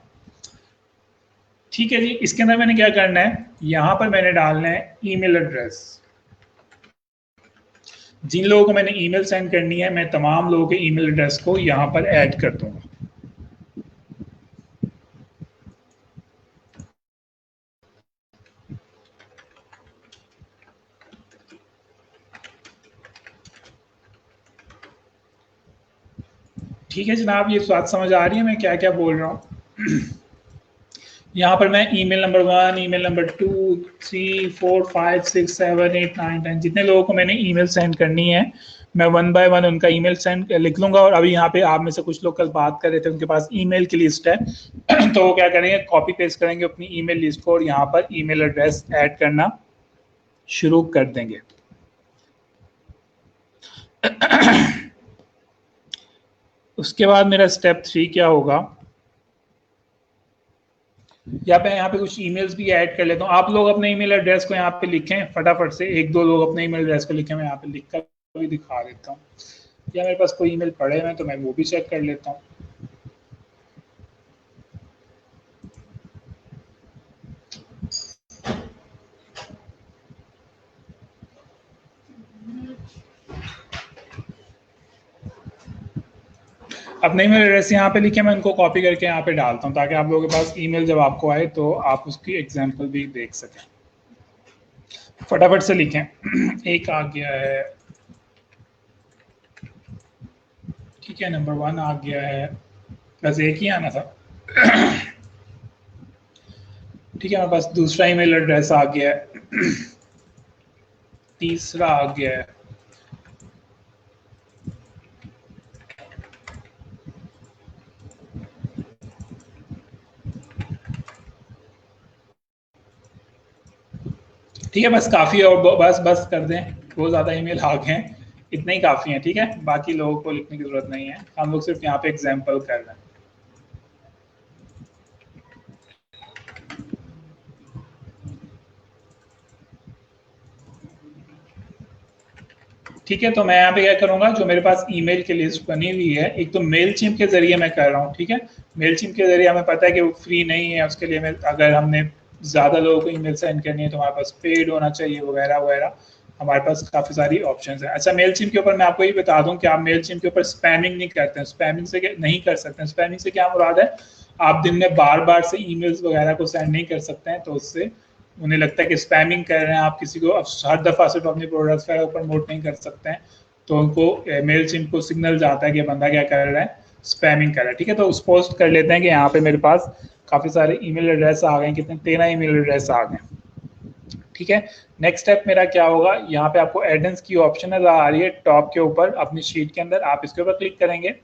ठीक है जी। इसके अंदर मैंने क्या करना है, यहाँ पर मैंने डालना है ईमेल एड्रेस। जिन लोगों को मैंने ईमेल सेंड करनी है मैं तमाम लोगों के ईमेल एड्रेस को यहाँ पर ऐड कर दूंगा। ठीक है जनाब, ये बात समझ आ रही है मैं क्या क्या बोल रहा हूँ। यहाँ पर मैं ईमेल नंबर 1, ईमेल नंबर 2, 3, 4, 5, 6, 7, 8, 9, 10 जितने लोगों को मैंने ईमेल सेंड करनी है मैं 1 बाय 1 उनका ईमेल सेंड लिख लूंगा। और अभी यहाँ पे आप में से कुछ लोग कल बात कर रहे थे उनके पास ईमेल की लिस्ट है तो वो क्या करेंगे, कॉपी पेस्ट करेंगे अपनी ईमेल लिस्ट को और यहाँ पर ईमेल एड्रेस ऐड करना शुरू कर देंगे। उसके बाद मेरा स्टेप 3 क्या होगा, या मैं यहाँ पे कुछ ईमेल्स भी ऐड कर लेता हूँ। आप लोग अपने ईमेल एड्रेस को यहाँ पे लिखें फटाफट से, 1-2 लोग अपने ईमेल एड्रेस को लिखें। मैं यहाँ पे लिख कर भी दिखा देता हूँ, या मेरे पास कोई ईमेल पड़े हुए हैं तो मैं वो भी चेक कर लेता हूँ। अपने ईमेल एड्रेस यहाँ पे लिखे, मैं उनको कॉपी करके यहाँ पे डालता हूँ ताकि आप लोगों के पास ईमेल जब आपको आए तो आप उसकी एग्जांपल भी देख सकें। फटाफट से लिखें। एक आ गया है, ठीक है, नंबर 1 आ गया है, बस एक ही आना था। ठीक है, हमारे पास दूसरा ईमेल एड्रेस आ गया है, तीसरा आ गया है, ठीक है। बस काफ़ी है और बस कर दें, बहुत ज़्यादा ईमेल आ गए हैं, इतने ही काफ़ी हैं, ठीक है। बाकी लोगों को लिखने की ज़रूरत नहीं है, हम लोग सिर्फ यहाँ पे एग्जाम्पल कर रहे हैं। ठीक है, तो मैं यहाँ पे क्या करूंगा, जो मेरे पास ईमेल की लिस्ट बनी हुई है, एक तो मेल चिम के जरिए मैं कर रहा हूँ। ठीक है, मेल चिम के जरिए हमें पता है कि वो फ्री नहीं है, उसके लिए मैं अगर हमने ज़्यादा लोगों को ईमेल सेंड करनी है तो हमारे पास पेड होना चाहिए वगैरह वगैरह, हमारे पास काफ़ी सारी ऑप्शन है। अच्छा, मेल चिम के ऊपर मैं आपको ये बता दूं कि आप मेल चिम के ऊपर स्पैमिंग नहीं करते हैं। स्पैमिंग से नहीं कर सकते हैं। स्पैमिंग से क्या मुराद है, आप दिन में बार बार से ईमेल्स वगैरह को सेंड नहीं कर सकते हैं, तो उससे उन्हें लगता है कि स्पैमिंग कर रहे हैं आप किसी को, हर दफ़ा सिर्फ अपने प्रोडक्ट्स का प्रमोट नहीं कर सकते हैं, तो उनको मेल चिम को सिग्नल जाता है कि बंदा क्या कर रहा है, स्पैमिंग कर रहा है। ठीक है, तो उस पोस्ट कर लेते हैं कि यहाँ पे मेरे पास काफ़ी सारे ईमेल एड्रेस आ गए, कितने 13 ईमेल एड्रेस आ गए। ठीक है, नेक्स्ट स्टेप मेरा क्या होगा, यहाँ पे आपको एडेंस की ऑप्शन नजर आ रही है टॉप के ऊपर अपनी शीट के अंदर, आप इसके ऊपर क्लिक करेंगे।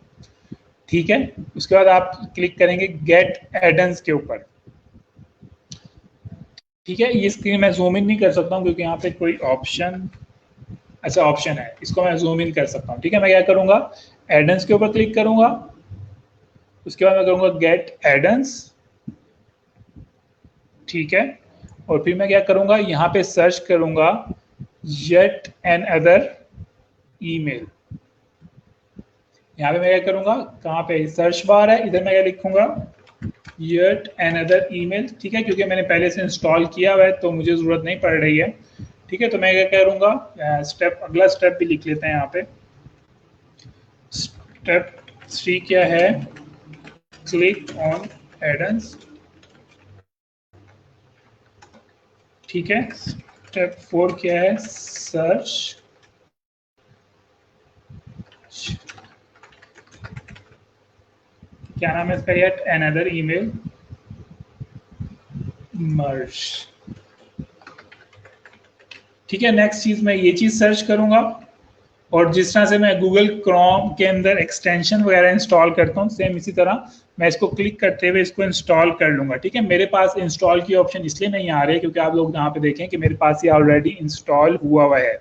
ठीक है, उसके बाद आप क्लिक करेंगे गेट एडेंस के ऊपर। ठीक है, ये स्क्रीन मैं जूम इन नहीं कर सकता हूँ क्योंकि यहाँ पे कोई ऑप्शन, अच्छा ऑप्शन है, इसको मैं जूम इन कर सकता हूँ। ठीक है, मैं क्या करूंगा, एडेंस के ऊपर क्लिक करूंगा, उसके बाद मैं करूंगा गेट एडेंस। ठीक है, और फिर मैं क्या करूंगा, यहाँ पे सर्च करूंगा येट एन अदर ईमेल। यहाँ पे मैं क्या करूंगा, कहाँ पे सर्च बार है, इधर मैं क्या लिखूंगा, येट एन अदर ईमेल। ठीक है, क्योंकि मैंने पहले से इंस्टॉल किया हुआ है तो मुझे जरूरत नहीं पड़ रही है। ठीक है, तो मैं क्या करूंगा, स्टेप अगला स्टेप भी लिख लेते हैं यहाँ पे। स्टेप 3 क्या है, क्लिक ऑन एडेंस। ठीक है, स्टेप 4 क्या है, सर्च। क्या नाम है इसका, येट अनदर ईमेल मर्ज। ठीक है, नेक्स्ट चीज मैं ये चीज सर्च करूंगा, और जिस तरह से मैं गूगल क्रोम के अंदर एक्सटेंशन वगैरह इंस्टॉल करता हूँ, सेम इसी तरह मैं इसको क्लिक करते हुए इसको इंस्टॉल कर लूंगा। ठीक है, मेरे पास इंस्टॉल की ऑप्शन इसलिए नहीं आ रही है क्योंकि आप लोग यहाँ पे देखें कि मेरे पास ये ऑलरेडी इंस्टॉल हुआ हुआ है।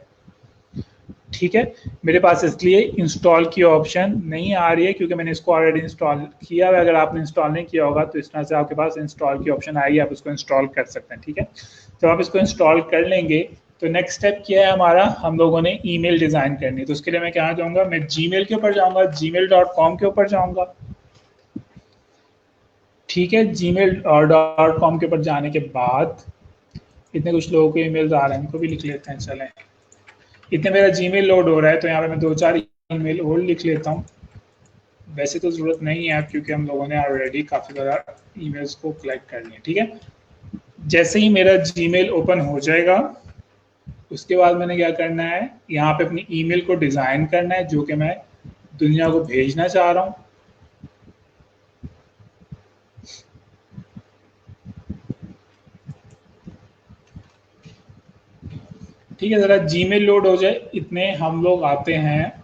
ठीक है, मेरे पास इसलिए इंस्टॉल की ऑप्शन नहीं आ रही है क्योंकि मैंने इसको ऑलरेडी इंस्टॉल किया है। अगर आपने इंस्टॉल नहीं किया होगा तो इस तरह से आपके पास इंस्टॉल की ऑप्शन आएगी, आप इसको इंस्टॉल कर सकते हैं। ठीक है, जब आप इसको इंस्टॉल कर लेंगे तो नेक्स्ट स्टेप क्या है हमारा, हम लोगों ने ईमेल डिज़ाइन करनी है। तो उसके लिए मैं क्या जाऊँगा, मैं जीमेल के ऊपर जाऊँगा, gmail.com के ऊपर जाऊँगा। ठीक है, gmail.com के ऊपर जाने के बाद इतने कुछ लोगों के ईमेल्स आ रहे हैं, इनको भी लिख लेते हैं। चलें, इतने मेरा जीमेल लोड हो रहा है तो यहाँ पे मैं 2-4 ईमेल और लिख लेता हूँ। वैसे तो ज़रूरत नहीं है क्योंकि हम लोगों ने ऑलरेडी काफ़ी ज़्यादा ईमेल्स को कलेक्ट कर लिया। ठीक है, जैसे ही मेरा जीमेल ओपन हो जाएगा उसके बाद मैंने क्या करना है, यहाँ पे अपनी ईमेल को डिज़ाइन करना है जो कि मैं दुनिया को भेजना चाह रहा हूँ। ठीक है, ज़रा जीमेल लोड हो जाए, इतने हम लोग आते हैं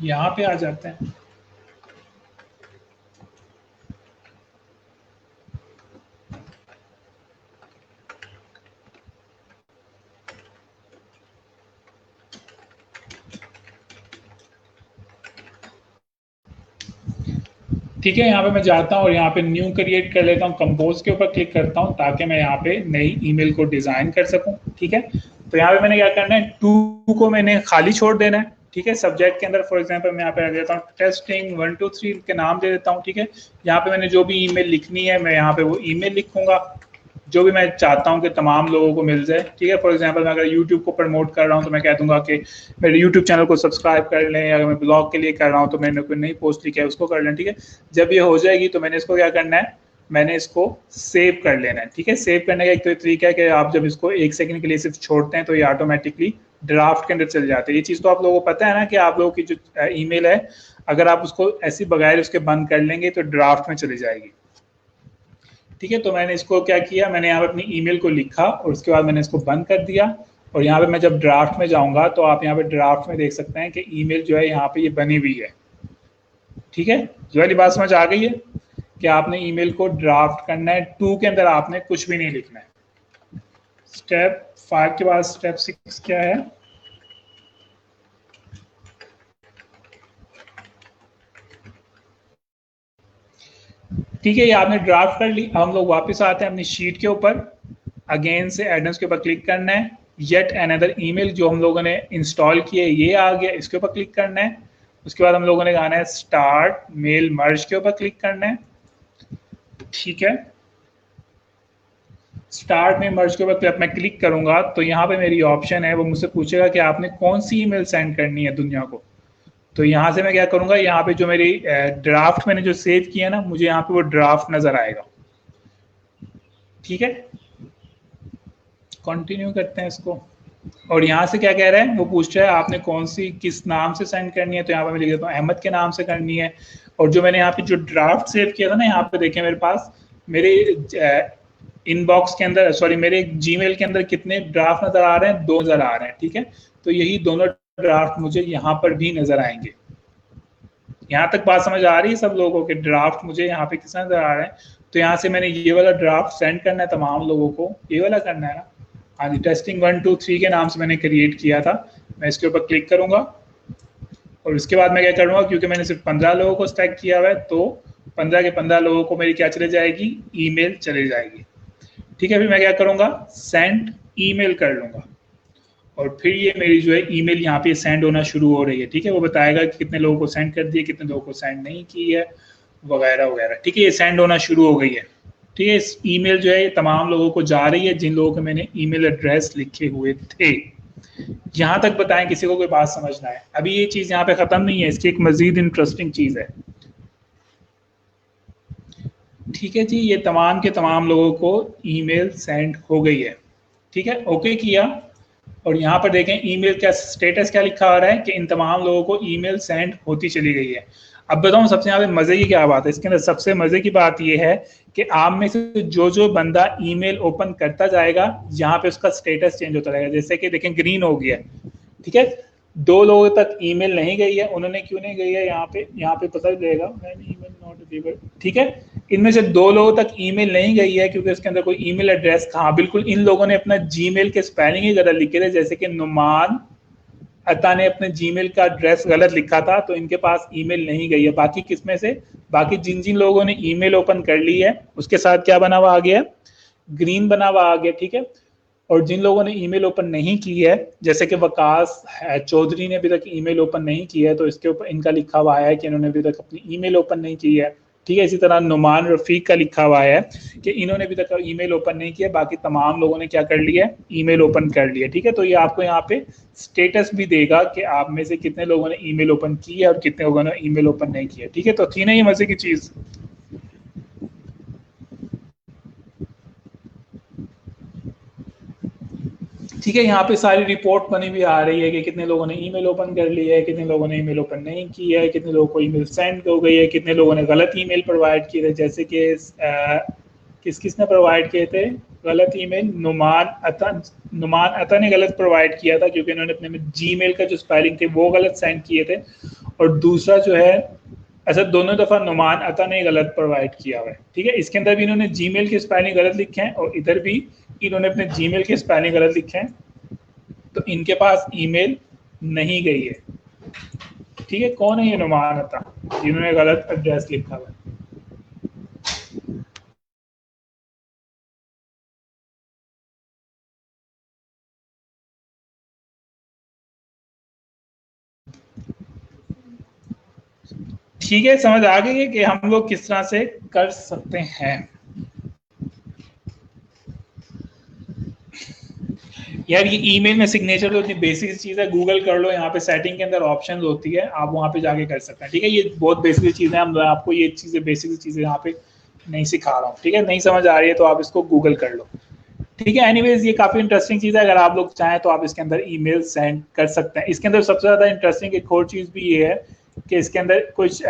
यहाँ पे आ जाते हैं। ठीक है, यहाँ पे मैं जाता हूँ और यहाँ पे न्यू क्रिएट कर लेता हूँ, कंपोज के ऊपर क्लिक करता हूँ ताकि मैं यहाँ पे नई ईमेल को डिज़ाइन कर सकूँ। ठीक है, तो यहाँ पे मैंने क्या करना है, टू को मैंने खाली छोड़ देना है। ठीक है, सब्जेक्ट के अंदर फॉर एग्जांपल मैं यहाँ पे रख देता हूँ टेस्टिंग 1 2 3 के नाम दे देता हूँ। ठीक है, यहाँ पे मैंने जो भी ईमेल लिखनी है मैं यहाँ पे वो ईमेल लिखूंगा जो भी मैं चाहता हूँ कि तमाम लोगों को मिल जाए। ठीक है, फॉर एग्जांपल मैं अगर यूट्यूब को प्रमोट कर रहा हूँ तो मैं कह दूंगा कि मेरे यूट्यूब चैनल को सब्सक्राइब कर लें, अगर मैं ब्लॉग के लिए कर रहा हूँ तो मैंने कोई नई पोस्ट लिखी है उसको कर लें। ठीक है, जब ये हो जाएगी तो मैंने इसको क्या करना है, मैंने इसको सेव कर लेना है। ठीक है, सेव करने का एक तो तरीका है कि आप जब इसको 1 सेकंड के लिए सिर्फ छोड़ते हैं तो ये ऑटोमेटिकली ड्राफ्ट के अंदर चल जाते हैं। ये चीज़ तो आप लोगों को पता है ना कि आप लोगों की जो ईमेल है अगर आप उसको ऐसे बगैर उसके बंद कर लेंगे तो ड्राफ्ट में चली जाएगी। ठीक है, तो मैंने इसको क्या किया, मैंने यहाँ पे अपनी ईमेल को लिखा और उसके बाद मैंने इसको बंद कर दिया। और यहाँ पे मैं जब ड्राफ्ट में जाऊँगा तो आप यहाँ पे ड्राफ्ट में देख सकते हैं कि ईमेल जो है यहाँ पे ये बनी हुई है। ठीक है, जो वाली बात समझ आ गई है कि आपने ईमेल को ड्राफ्ट करना है, 2 के अंदर आपने कुछ भी नहीं लिखना है। स्टेप 5 के बाद स्टेप 6 क्या है, ठीक है, ये आपने ड्राफ्ट कर ली। हम लोग वापस आते हैं अपनी शीट के ऊपर। अगेन से एडम्स के ऊपर क्लिक करना है, येट अनदर ईमेल जो हम लोगों ने इंस्टॉल किया है ये आ गया, इसके ऊपर क्लिक करना है। उसके बाद हम लोगों ने गाना है स्टार्ट मेल मर्ज के ऊपर क्लिक करना है, ठीक है। स्टार्ट में मर्ज के ऊपर मैं क्लिक करूंगा तो यहाँ पे मेरी ऑप्शन है, वो मुझसे पूछेगा कि आपने कौन सी ईमेल सेंड करनी है दुनिया को। तो यहाँ से मैं क्या करूंगा, यहाँ पे जो मेरी ड्राफ्ट मैंने जो सेव किया ना, मुझे यहाँ पे वो ड्राफ्ट नजर आएगा, ठीक है। कंटिन्यू करते हैं इसको। और यहाँ से क्या कह रहा है, वो पूछ रहा है आपने कौन सी किस नाम से सेंड करनी है। तो यहाँ पे मैं लिख देता हूँ अहमद के नाम से करनी है। और जो मैंने यहाँ पे जो ड्राफ्ट सेव किया था ना, यहाँ पे देखें मेरे पास मेरे इनबॉक्स के अंदर, सॉरी मेरे जीमेल के अंदर कितने ड्राफ्ट नजर आ रहे हैं, 2 नजर आ रहे हैं, ठीक है। तो यही दोनों ड्राफ्ट मुझे यहाँ पर भी नजर आएंगे। यहाँ तक बात समझ आ रही है सब लोगों के? ड्राफ्ट मुझे यहाँ पे किस नजर आ रहे हैं। तो यहाँ से मैंने ये वाला ड्राफ्ट सेंड करना है तमाम लोगों को, ये वाला करना है ना। हाँ जी, टेस्टिंग 1 2 3 के नाम से मैंने क्रिएट किया था। मैं इसके ऊपर क्लिक करूंगा और उसके बाद मैं क्या करूंगा, क्योंकि मैंने सिर्फ 15 लोगों को स्टैक किया हुआ है, तो 15 के 15 लोगों को मेरी क्या चले जाएगी, ईमेल चले जाएगी, ठीक है। फिर मैं क्या करूंगा, सेंड ईमेल कर लूंगा और फिर ये मेरी जो है ईमेल यहाँ पे सेंड होना शुरू हो रही है, ठीक है। वो बताएगा कि कितने लोगों को सेंड कर दिए, कितने लोगों को सेंड नहीं की है, वगैरह वगैरह, ठीक है। ये सेंड होना शुरू हो गई है, ठीक है। इस ईमेल जो है ये तमाम लोगों को जा रही है जिन लोगों के मैंने ईमेल एड्रेस लिखे हुए थे। यहाँ तक बताएं किसी को कोई बात समझना है? अभी ये चीज यहाँ पे खत्म नहीं है, इसकी एक मजीद इंटरेस्टिंग चीज है, ठीक है जी। ये तमाम के तमाम लोगों को ईमेल सेंड हो गई है, ठीक है। ओके किया और यहाँ पर देखें ईमेल का स्टेटस क्या लिखा आ रहा है कि इन तमाम लोगों को ईमेल सेंड होती चली गई है। अब बताऊं सबसे यहाँ पे मजे की क्या बात है, इसके अंदर सबसे मजे की बात यह है कि आप में से जो जो बंदा ईमेल ओपन करता जाएगा, यहाँ पे उसका स्टेटस चेंज होता रहेगा। जैसे कि देखें ग्रीन हो गया, ठीक है। 2 लोगों तक ईमेल नहीं गई है, उन्होंने क्यों नहीं गई है यहाँ पे पता चलेगा, ईमेल नॉट डिलीवर्ड, ठीक है। इनमें से 2 लोगों तक ईमेल नहीं गई है क्योंकि उसके अंदर कोई ईमेल एड्रेस था, बिल्कुल इन लोगों ने अपना जीमेल के स्पेलिंग ही गलत लिखे थे। जैसे कि नुमान अता ने अपने जीमेल का एड्रेस गलत लिखा था, तो इनके पास ईमेल नहीं गई है। बाकी किसमें से, बाकी जिन जिन लोगों ने ईमेल ओपन कर ली है उसके साथ क्या बना हुआ आ गया, ग्रीन बना हुआ आ गया, ठीक है। और जिन लोगों ने ईमेल ओपन नहीं की है, जैसे कि वकास चौधरी ने अभी तक ईमेल ओपन नहीं की है, तो इसके ऊपर इनका लिखा हुआ है कि इन्होंने अभी तक अपनी ईमेल ओपन नहीं की है, ठीक है। इसी तरह नुमान रफीक का लिखा हुआ है कि इन्होंने अभी तक ईमेल ओपन नहीं किया, बाकी तमाम लोगों ने क्या कर लिया है, ईमेल ओपन कर लिया, ठीक है। तो ये आपको यहाँ पे स्टेटस भी देगा कि आप में से कितने लोगों ने ईमेल ओपन की है और कितने लोगों ने ईमेल ओपन नहीं किया, ठीक है। तो थी ना ये मजे की चीज? ठीक है। यहाँ पे सारी रिपोर्ट बनी हुई आ रही है कि कितने लोगों ने ईमेल ओपन कर ली है, कितने लोगों ने ईमेल ओपन नहीं की है, कितने लोगों को ईमेल सेंड हो गई है, कितने लोगों ने गलत ईमेल प्रोवाइड किए थे। जैसे कि किस किस ने प्रोवाइड किए थे गलत ईमेल, नुमान अता ने गलत प्रोवाइड किया था क्योंकि इन्होंने अपने जीमेल का जो स्पेलिंग थे वो गलत सेंड किए थे। और दूसरा जो है, ऐसा दोनों दफा नुमान अता ने गलत प्रोवाइड किया हुआ है, ठीक है। इसके अंदर भी इन्होंने जीमेल के स्पेलिंग गलत लिखे हैं और इधर भी इन्होंने अपने जीमेल के स्पेलिंग गलत लिखे हैं, तो इनके पास ईमेल नहीं गई है, ठीक है। कौन है ये नुमान अता जिन्होंने गलत एड्रेस लिखा हुआ है? ठीक है, समझ आ गई है कि हम लोग किस तरह से कर सकते हैं। यार ये ईमेल में सिग्नेचर तो इतनी बेसिक चीज है, गूगल कर लो, यहाँ पे सेटिंग के अंदर ऑप्शंस होती है, आप वहाँ पे जाके कर सकते हैं, ठीक है। ये बहुत बेसिक चीज है, हम आपको ये चीजें बेसिक चीजें यहाँ पे नहीं सिखा रहा हूँ, ठीक है। नहीं समझ आ रही है तो आप इसको गूगल कर लो, ठीक है। एनीवेज ये काफी इंटरेस्टिंग चीज है, अगर आप लोग चाहें तो आप इसके अंदर ईमेल सेंड कर सकते हैं। इसके अंदर सबसे ज्यादा इंटरेस्टिंग एक और चीज भी ये है कि इसके अंदर कुछ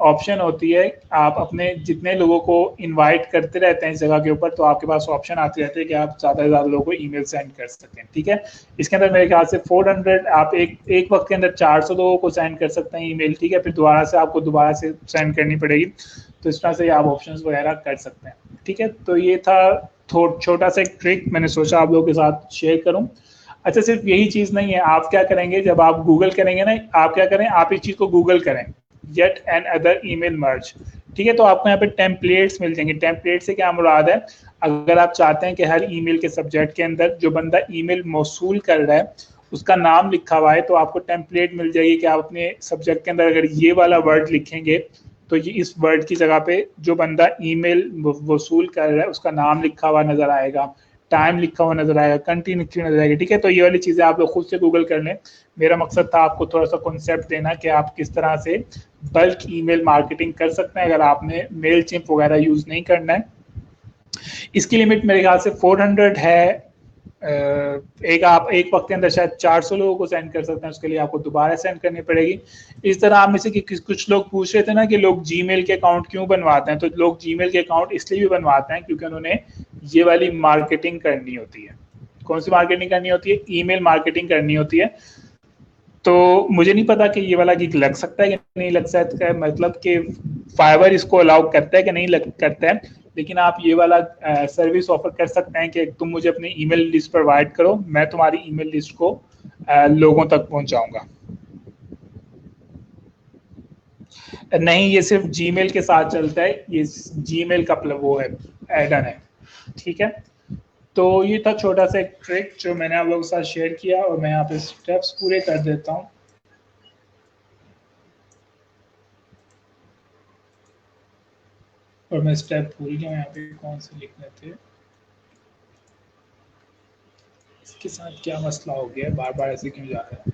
ऑप्शन होती है, आप अपने जितने लोगों को इनवाइट करते रहते हैं इस जगह के ऊपर, तो आपके पास ऑप्शन आते रहते हैं कि आप ज्यादा से ज्यादा लोगों को ईमेल सेंड कर सकते हैं, ठीक है। इसके अंदर मेरे ख्याल से 400 आप एक वक्त के अंदर 400 लोगों को सेंड कर सकते हैं ईमेल, ठीक है। फिर दोबारा से आपको दोबारा से सेंड करनी पड़ेगी, तो इस तरह से आप ऑप्शंस वगैरह कर सकते हैं, ठीक है। तो ये था छोटा सा एक ट्रिक, मैंने सोचा आप लोगों के साथ शेयर करूं। अच्छा, सिर्फ यही चीज नहीं है, आप क्या करेंगे जब आप गूगल करेंगे ना, आप क्या करें, आप इस चीज को गूगल करें, येट एंड अदर ईमेल मर्ज, ठीक है। तो आपको यहाँ पे टेम्पलेट्स मिल जाएंगे। टेम्पलेट से क्या मुराद है, अगर आप चाहते हैं कि हर ईमेल के सब्जेक्ट के अंदर जो बंदा ईमेल मौसूल कर रहा है उसका नाम लिखा हुआ है, तो आपको टेम्पलेट मिल जाएगी कि आप अपने सब्जेक्ट के अंदर अगर ये वाला वर्ड लिखेंगे तो ये इस वर्ड की जगह पे जो बंदा ईमेल वसूल कर रहा है उसका नाम लिखा हुआ नजर आएगा, टाइम लिखा हुआ नजर आएगा, कंट्री लिखी हुई नजर आएगी। ठीक है, तो ये वाली चीजें आप लोग खुद से गूगल कर लें। मेरा मकसद था आपको थोड़ा सा कॉन्सेप्ट देना कि आप किस तरह से बल्क ईमेल मार्केटिंग कर सकते हैं अगर आपने मेल चिम्प वगैरह यूज नहीं करना है। इसकी लिमिट मेरे ख्याल से 400 है। आप एक वक्त के अंदर शायद 400 लोगों को सेंड कर सकते हैं, उसके लिए आपको दोबारा सेंड करनी पड़ेगी। इस तरह आप में से कुछ लोग पूछ रहे थे ना कि लोग जीमेल के अकाउंट क्यों बनवाते हैं, तो लोग जीमेल के अकाउंट इसलिए भी बनवाते हैं क्योंकि उन्होंने ये वाली मार्केटिंग करनी होती है। कौन सी मार्केटिंग करनी होती है? ईमेल मार्केटिंग करनी होती है। तो मुझे नहीं पता कि ये वाला गिग लग सकता है कि नहीं लग सकता है, मतलब कि फाइवर इसको अलाउ करता है कि नहीं करता है, लेकिन आप ये वाला सर्विस ऑफर कर सकते हैं कि तुम मुझे अपनी ईमेल लिस्ट प्रोवाइड करो, मैं तुम्हारी ईमेल लिस्ट को लोगों तक पहुंचाऊंगा। नहीं, ये सिर्फ जीमेल के साथ चलता है, ये जीमेल का वो है, एडन है। ठीक है, तो ये था छोटा सा एक ट्रिक जो मैंने आप लोगों के साथ शेयर किया, और मैं यहाँ पे स्टेप्स पूरे कर देता हूँ। और मैं स्टेप भूल गया यहाँ पे कौन से लिखने थे। इसके साथ क्या मसला हो गया, बार बार ऐसे क्यों जा रहा है?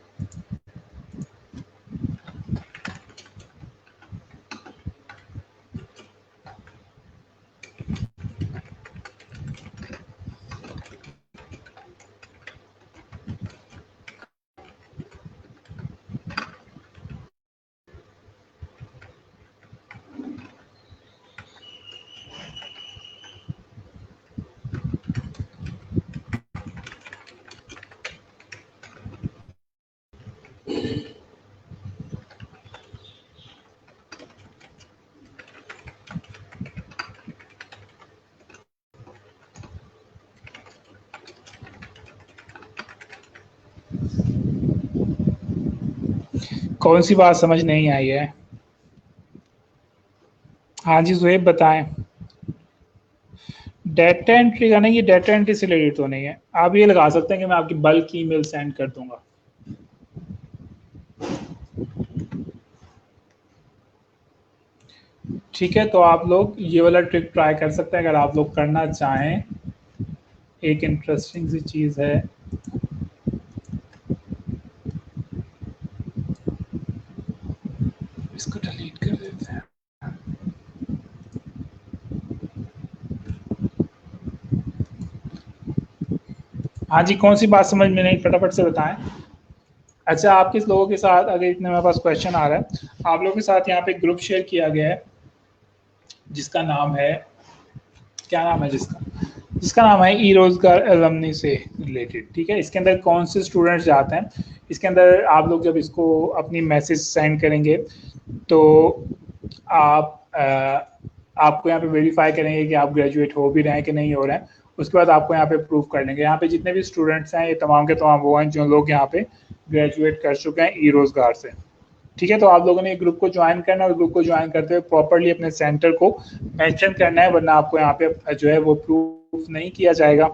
कौन सी बात समझ नहीं आई है? हाँ जी ज़ुहैब बताएं। डाटा एंट्री का नहीं, ये डाटा एंट्री से रिलेटेड तो नहीं है। आप ये लगा सकते हैं कि मैं आपकी बल्क ईमेल सेंड कर दूंगा। ठीक है, तो आप लोग ये वाला ट्रिक ट्राई कर सकते हैं अगर आप लोग करना चाहें। एक इंटरेस्टिंग सी चीज़ है, इसको डिलीट कर देते हैं। हाँ जी, कौन सी बात समझ में नहीं, फटाफट से बताएं। अच्छा, आप किस लोगों के साथ, अगर इतने मेरे पास क्वेश्चन आ रहा है, आप लोगों के साथ यहाँ पे ग्रुप शेयर किया गया है जिसका नाम है, क्या नाम है जिसका नाम है ई रोजगार एलमनी से रिलेटेड। ठीक है, इसके अंदर कौन से स्टूडेंट्स जाते हैं, इसके अंदर आप लोग जब इसको अपनी मैसेज सेंड करेंगे तो आप आपको यहाँ पे वेरीफाई करेंगे कि आप ग्रेजुएट हो भी रहे हैं कि नहीं हो रहे हैं। उसके बाद आपको यहाँ पे प्रूव कर लेंगे। यहाँ पे जितने भी स्टूडेंट्स हैं ये तमाम के तमाम वो हैं जो लोग यहाँ पे ग्रेजुएट कर चुके हैं ई रोजगार से। ठीक है, तो आप लोगों ने ग्रुप को ज्वाइन करना है और ग्रुप को ज्वाइन करते हुए प्रॉपर्ली अपने सेंटर को मेंशन करना है, वरना आपको यहाँ पे जो है वो प्रूफ नहीं किया जाएगा।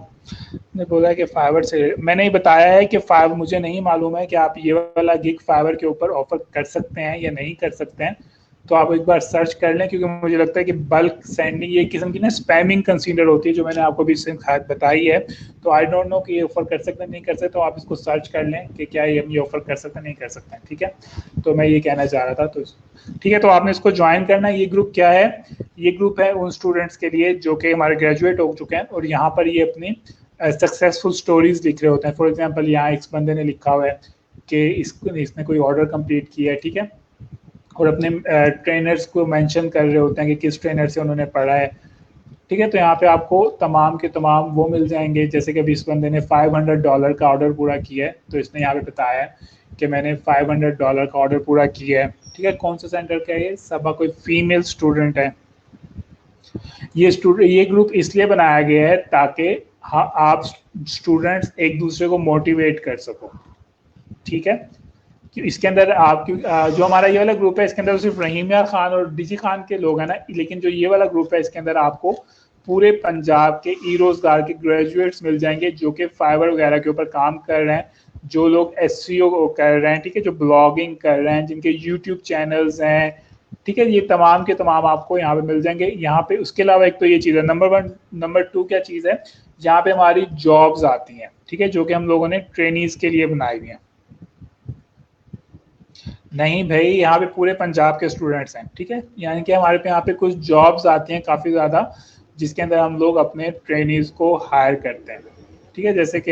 ने बोला कि फाइवर से, मैंने ही बताया है कि फाइवर, मुझे नहीं मालूम है कि आप ये वाला गिग फाइवर के ऊपर ऑफर कर सकते हैं या नहीं कर सकते हैं, तो आप एक बार सर्च कर लें, क्योंकि मुझे लगता है कि बल्क सेंडिंग ये किस्म की ना स्पैमिंग कंसीडर होती है, जो मैंने आपको भी बताई है। तो आई डोंट नो कि ये ऑफर कर सकते हैं नहीं कर सकते, तो आप इसको सर्च कर लें कि क्या ये ऑफर कर सकते हैं नहीं कर सकते हैं। ठीक है, तो मैं ये कहना चाह रहा था। तो ठीक है, तो आपने इसको ज्वाइन करना है। ये ग्रुप क्या है? ये ग्रुप है उन स्टूडेंट्स के लिए जो कि हमारे ग्रेजुएट हो चुके हैं और यहाँ पर ये अपनी सक्सेसफुल स्टोरीज लिख रहे होते हैं। फॉर एग्जांपल यहाँ एक बंदे ने लिखा हुआ है कि इसने कोई ऑर्डर कंप्लीट किया है, ठीक है, और अपने ट्रेनर्स को मेंशन कर रहे होते हैं कि किस ट्रेनर से उन्होंने पढ़ा है। ठीक है, तो यहाँ पे आपको तमाम के तमाम वो मिल जाएंगे। जैसे कि अभी इस बंदे ने $500 का ऑर्डर पूरा किया है, तो इसने यहाँ पे बताया है कि मैंने $500 का ऑर्डर पूरा किया है। ठीक है, कौन सा सेंटर का है ये? सबा कोई फीमेल स्टूडेंट है। ये ग्रुप इसलिए बनाया गया है ताकि आप स्टूडेंट्स एक दूसरे को मोटिवेट कर सको। ठीक है, इसके अंदर आपकी जो हमारा ये वाला ग्रुप है इसके अंदर सिर्फ रहीमिया खान और डीजी खान के लोग हैं ना, लेकिन जो ये वाला ग्रुप है इसके अंदर आपको पूरे पंजाब के ई रोजगार के ग्रेजुएट्स मिल जाएंगे जो कि फाइवर वगैरह के ऊपर काम कर रहे हैं, जो लोग एसईओ कर रहे हैं, ठीक है, जो ब्लॉगिंग कर रहे हैं, जिनके यूट्यूब चैनल्स हैं, ठीक है, ये तमाम के तमाम आपको यहाँ पे मिल जाएंगे। यहाँ पे उसके अलावा एक तो ये चीज़ है, नंबर वन। नंबर टू क्या चीज़ है, यहाँ पे हमारी जॉब्स आती हैं, ठीक है, जो कि हम लोगों ने ट्रेनीज के लिए बनाई हुई हैं। नहीं भाई, यहाँ पे पूरे पंजाब के स्टूडेंट्स हैं, ठीक है, यानी कि हमारे पे यहाँ पे कुछ जॉब्स आती हैं काफ़ी ज़्यादा, जिसके अंदर हम लोग अपने ट्रेनीज को हायर करते हैं, ठीक है। जैसे कि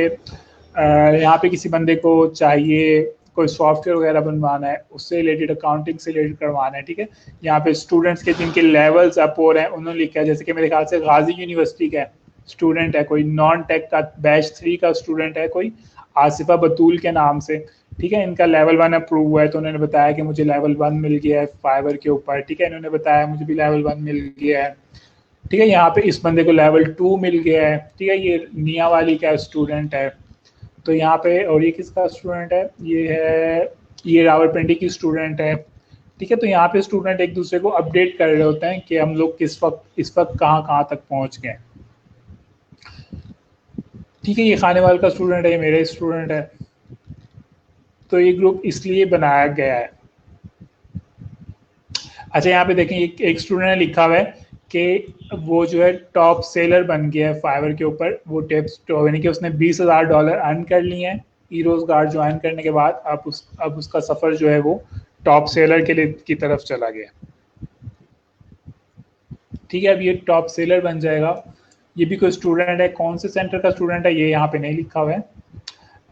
यहाँ पे किसी बंदे को चाहिए कोई सॉफ्टवेयर वगैरह बनवाना है, उससे रिलेटेड, अकाउंटिंग से रिलेटेड करवाना है, ठीक है। यहाँ पे स्टूडेंट्स के जिनके लेवल्स अप हो रहे हैं उन्होंने लिखा है, जैसे कि मेरे ख्याल से गाजी यूनिवर्सिटी का स्टूडेंट है कोई, नॉन टेक का बैच 3 का स्टूडेंट है कोई, आसिफा बतूल के नाम से, ठीक है। इनका लेवल 1 अप्रूव हुआ है, तो उन्होंने बताया कि मुझे लेवल 1 मिल गया है फाइवर के ऊपर, ठीक है। इन्होंने बताया मुझे भी लेवल 1 मिल गया है, ठीक है। यहाँ पे इस बंदे को लेवल 2 मिल गया है, ठीक है। ये निया वाली का स्टूडेंट है, तो यहाँ पे, और ये किसका स्टूडेंट है, ये है, ये रावलपिंडी की स्टूडेंट है, ठीक है। तो यहाँ पे स्टूडेंट एक दूसरे को अपडेट कर रहे होते हैं कि हम लोग किस वक्त इस वक्त कहाँ कहाँ तक पहुँच गए, ठीक है। ये खानेवाल का स्टूडेंट है, ये मेरा स्टूडेंट है, तो ये ग्रुप इसलिए बनाया गया है। अच्छा, यहाँ पे देखें, एक स्टूडेंट ने लिखा हुआ है कि वो जो है टॉप सेलर बन गया है फाइवर के ऊपर, वो टिप्स यानी कि उसने $20,000 अर्न कर लिए हैं ई रोजगार ज्वाइन करने के बाद। अब उसका सफ़र जो है वो टॉप सेलर के लिए की तरफ चला गया, ठीक है। अब ये टॉप सेलर बन जाएगा। ये भी कोई स्टूडेंट है, कौन से सेंटर का स्टूडेंट है ये यहाँ पे नहीं लिखा हुआ है।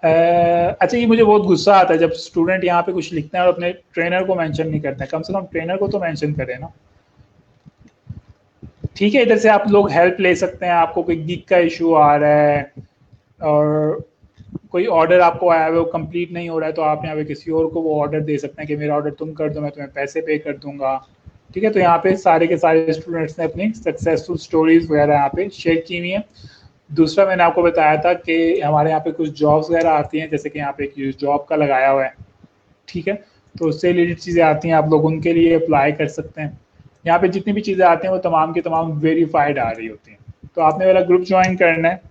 अच्छा, ये मुझे बहुत गुस्सा आता है जब स्टूडेंट यहाँ पे कुछ लिखते हैं और अपने ट्रेनर को मेंशन नहीं करते हैं। कम से कम ट्रेनर को तो मेंशन करें ना, ठीक है। इधर से आप लोग हेल्प ले सकते हैं, आपको कोई गिग का इशू आ रहा है और कोई ऑर्डर आपको आया है वो कंप्लीट नहीं हो रहा है, तो आप यहाँ पे किसी और को वो ऑर्डर दे सकते हैं कि मेरा ऑर्डर तुम कर दो, मैं तुम्हें पैसे पे कर दूंगा, ठीक है। तो यहाँ पे सारे के सारे स्टूडेंट्स ने अपनी सक्सेसफुल स्टोरीज वगैरह यहाँ पे शेयर की हुई है। दूसरा, मैंने आपको बताया था कि हमारे यहाँ पे कुछ जॉब्स वगैरह आती हैं, जैसे कि यहाँ पे एक जॉब का लगाया हुआ है, ठीक है। तो उससे रिलेटेड चीज़ें आती हैं, आप लोग उनके लिए अप्लाई कर सकते हैं। यहाँ पे जितनी भी चीज़ें आती हैं वो तमाम की तमाम वेरीफाइड आ रही होती हैं। तो आपने वाला ग्रुप ज्वाइन करना है,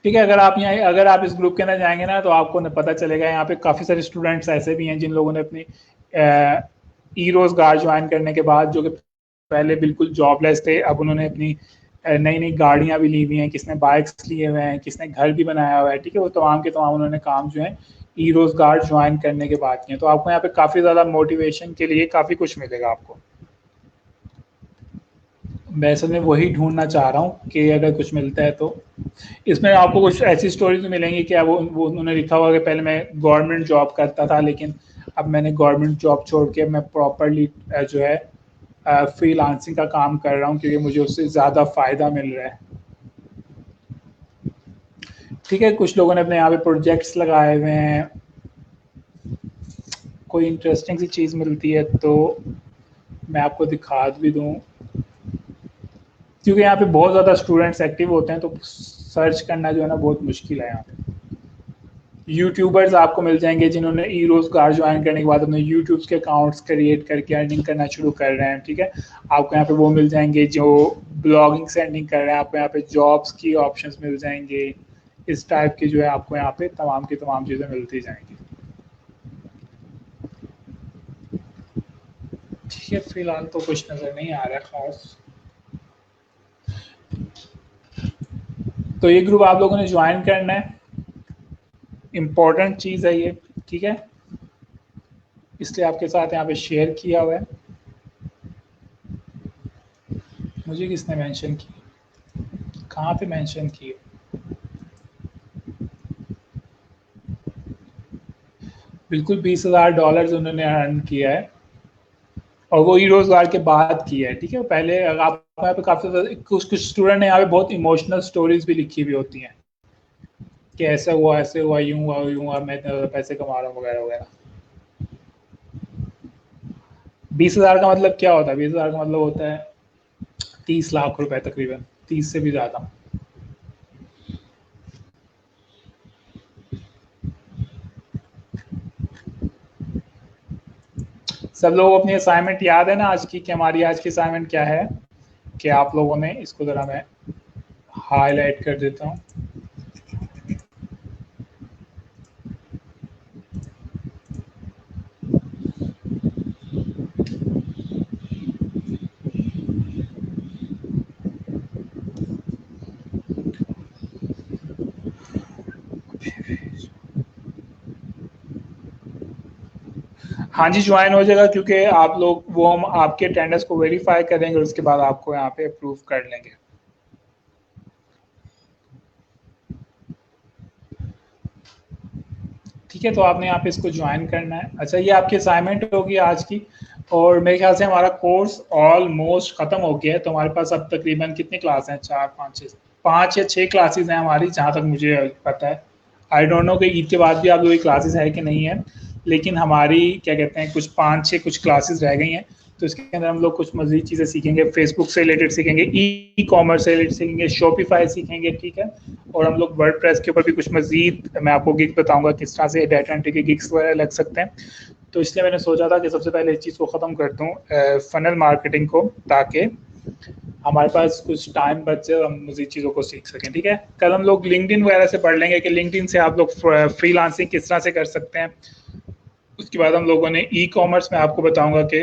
ठीक है। अगर आप इस ग्रुप के अंदर जाएंगे ना, तो आपको न पता चलेगा, यहाँ पे काफ़ी सारे स्टूडेंट्स ऐसे भी हैं जिन लोगों ने अपनी ई रोजगार ज्वाइन करने के बाद, जो कि पहले बिल्कुल जॉबलेस थे, अब उन्होंने अपनी नई नई गाड़ियाँ भी ली हुई हैं, किसने बाइक्स लिए हुए हैं, किसने घर भी बनाया हुआ है, ठीक है। वो तमाम के तमाम उन्होंने काम जो है ई रोजगार ज्वाइन करने के बाद किए। तो आपको यहाँ पे काफ़ी ज़्यादा मोटिवेशन के लिए काफ़ी कुछ मिलेगा आपको। मैं असल में वही ढूंढना चाह रहा हूँ कि अगर कुछ मिलता है तो इसमें आपको कुछ ऐसी स्टोरीज तो मिलेंगी कि वो उन्होंने लिखा हुआ कि पहले मैं गवर्नमेंट जॉब करता था, लेकिन अब मैंने गवर्नमेंट जॉब छोड़ के मैं प्रॉपरली जो है फ्रीलांसिंग का काम कर रहा हूँ, क्योंकि मुझे उससे ज़्यादा फ़ायदा मिल रहा है, ठीक है। कुछ लोगों ने अपने यहाँ पे प्रोजेक्ट्स लगाए हुए हैं, कोई इंटरेस्टिंग सी चीज़ मिलती है तो मैं आपको दिखा भी दूँ, क्योंकि यहाँ पे बहुत ज़्यादा स्टूडेंट्स एक्टिव होते हैं, तो सर्च करना जो है ना बहुत मुश्किल है। यहाँ पे यूट्यूबर्स आपको मिल जाएंगे जिन्होंने ई रोजगार ज्वाइन करने के बाद अपने यूट्यूब के अकाउंट्स क्रिएट करके अर्निंग करना शुरू कर रहे हैं, ठीक है। आपको यहाँ पे वो मिल जाएंगे जो ब्लॉगिंग से अर्निंग कर रहे हैं, आपको यहाँ पे जॉब्स की ऑप्शंस मिल जाएंगे, इस टाइप की जो है आपको यहाँ पे तमाम की तमाम चीज़ें मिलती जाएंगी, ठीक है। फिलहाल तो कुछ नज़र नहीं आ रहा खास। तो ये ग्रुप आप लोगों ने ज्वाइन करना है, इम्पोर्टेंट चीज़ है ये, ठीक है, इसलिए आपके साथ यहाँ पे शेयर किया हुआ है। मुझे किसने मेंशन की, कहाँ पे मेंशन की? बिल्कुल $20,000 उन्होंने अर्न किया है, और वो ही रोजगार के बाद किया है, ठीक है। पहले आप यहाँ पे काफ़ी कुछ कुछ स्टूडेंट ने यहाँ पे बहुत इमोशनल स्टोरीज भी लिखी हुई होती हैं कि ऐसा हुआ, यूँ हुआ, मैं पैसे कमा रहा हूँ वगैरह वगैरह। 20,000 का मतलब क्या होता है? 20,000 का मतलब होता है 30 लाख रुपए तकरीबन, 30 से भी ज़्यादा। सब लोगों को अपनी असाइनमेंट याद है ना आज की, कि हमारी आज की असाइनमेंट क्या है? कि आप लोगों ने इसको ज़रा मैं हाईलाइट कर देता हूँ। हाँ जी, ज्वाइन हो जाएगा, क्योंकि आप लोग वो हम आपके अटेंडेंस को वेरीफाई करेंगे और उसके बाद आपको यहाँ पे अप्रूव कर लेंगे। ठीक है, तो आपने यहाँ पे इसको ज्वाइन करना है। अच्छा, ये आपकी असाइनमेंट होगी आज की, और मेरे ख्याल से हमारा कोर्स ऑलमोस्ट खत्म हो गया है। तो हमारे पास अब तकरीबन कितनी क्लास हैं? 4 5 6 5 या 6 क्लासेस हैं हमारी, जहाँ तक मुझे पता है। आई डोंट नो कि ईद के बाद भी आप लोगों की क्लासेस है कि नहीं है, लेकिन हमारी क्या कहते हैं कुछ 5 6 कुछ क्लासेस रह गई हैं। तो इसके अंदर हम लोग कुछ मज़ीद चीज़ें सीखेंगे, फेसबुक से रिलेटेड सीखेंगे, ई कॉमर्स से रिलेटेड सीखेंगे, शॉपिफाई सीखेंगे, ठीक है। और हम लोग वर्डप्रेस के ऊपर भी कुछ मज़ीद, मैं आपको गिग बताऊंगा किस तरह से डाटा एंट्री के गिग्स वगैरह लग सकते हैं। तो इसलिए मैंने सोचा था कि सबसे पहले इस चीज़ को ख़त्म कर दूँ, फनल मार्केटिंग को, ताकि हमारे पास कुछ टाइम बच जाए और हम मज़ीद चीज़ों को सीख सकें। ठीक है, कल हम लोग लिंक्डइन वगैरह से पढ़ लेंगे कि लिंक्डइन से आप लोग फ्रीलांसिंग किस तरह से कर सकते हैं। उसके बाद हम लोगों ने ई कॉमर्स में आपको बताऊंगा कि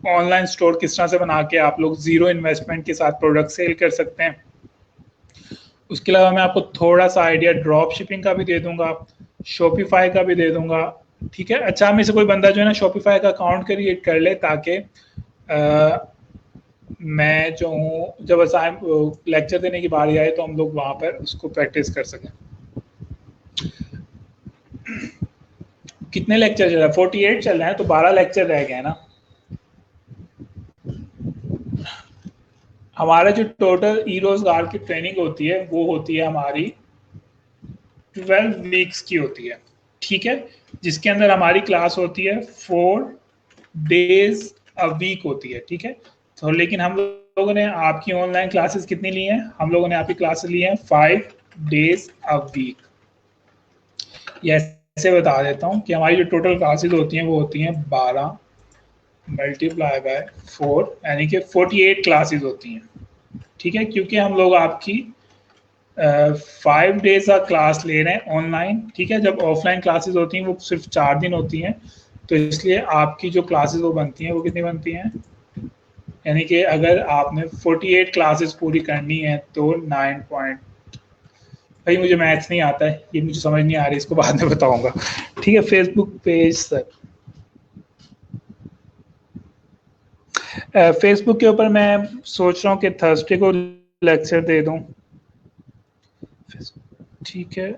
ऑनलाइन स्टोर किस तरह से बना के आप लोग ज़ीरो इन्वेस्टमेंट के साथ प्रोडक्ट सेल कर सकते हैं। उसके अलावा मैं आपको थोड़ा सा आइडिया ड्रॉप शिपिंग का भी दे दूंगा, शॉपिफाई का भी दे दूंगा। ठीक है, अच्छा में से कोई बंदा जो है ना शॉपिफाई का अकाउंट क्रिएट कर ले, ताकि मैं जो हूँ जब असाइन लेक्चर देने की बारी आए तो हम लोग वहाँ पर उसको प्रैक्टिस कर सकें। कितने लेक्चर चल रहा है? 48 चल रहे हैं, तो 12 लेक्चर रह गए हैं ना। हमारा जो टोटल ई रोजगार की ट्रेनिंग होती है वो होती है हमारी 12 वीक्स की होती है। ठीक है, जिसके अंदर हमारी क्लास होती है 4 डेज अ वीक होती है। ठीक है, तो लेकिन हम लोगों ने आपकी ऑनलाइन क्लासेस कितनी ली हैं? हम लोगों ने आपकी क्लासेस ली हैं 5 डेज अ वीक। ये ऐसे बता देता हूँ कि हमारी जो टोटल क्लासेस होती हैं वो होती हैं 12 मल्टीप्लाई बाय 4, यानी कि 48 क्लासेस होती हैं। ठीक है, क्योंकि हम लोग आपकी 5 डेज का क्लास ले रहे हैं ऑनलाइन। ठीक है, जब ऑफलाइन क्लासेस होती हैं वो सिर्फ 4 दिन होती हैं, तो इसलिए आपकी जो क्लासेस वो बनती हैं वो कितनी बनती हैं? यानी कि अगर आपने 48 क्लासेस पूरी करनी है तो 9 पॉइंट, भाई मुझे मैथ्स नहीं आता है, ये मुझे समझ नहीं आ रही, इसको बाद में बताऊंगा। ठीक है, फेसबुक पेज सर, फेसबुक के ऊपर मैं सोच रहा हूँ कि थर्सडे को लेक्चर दे दूँ। ठीक है,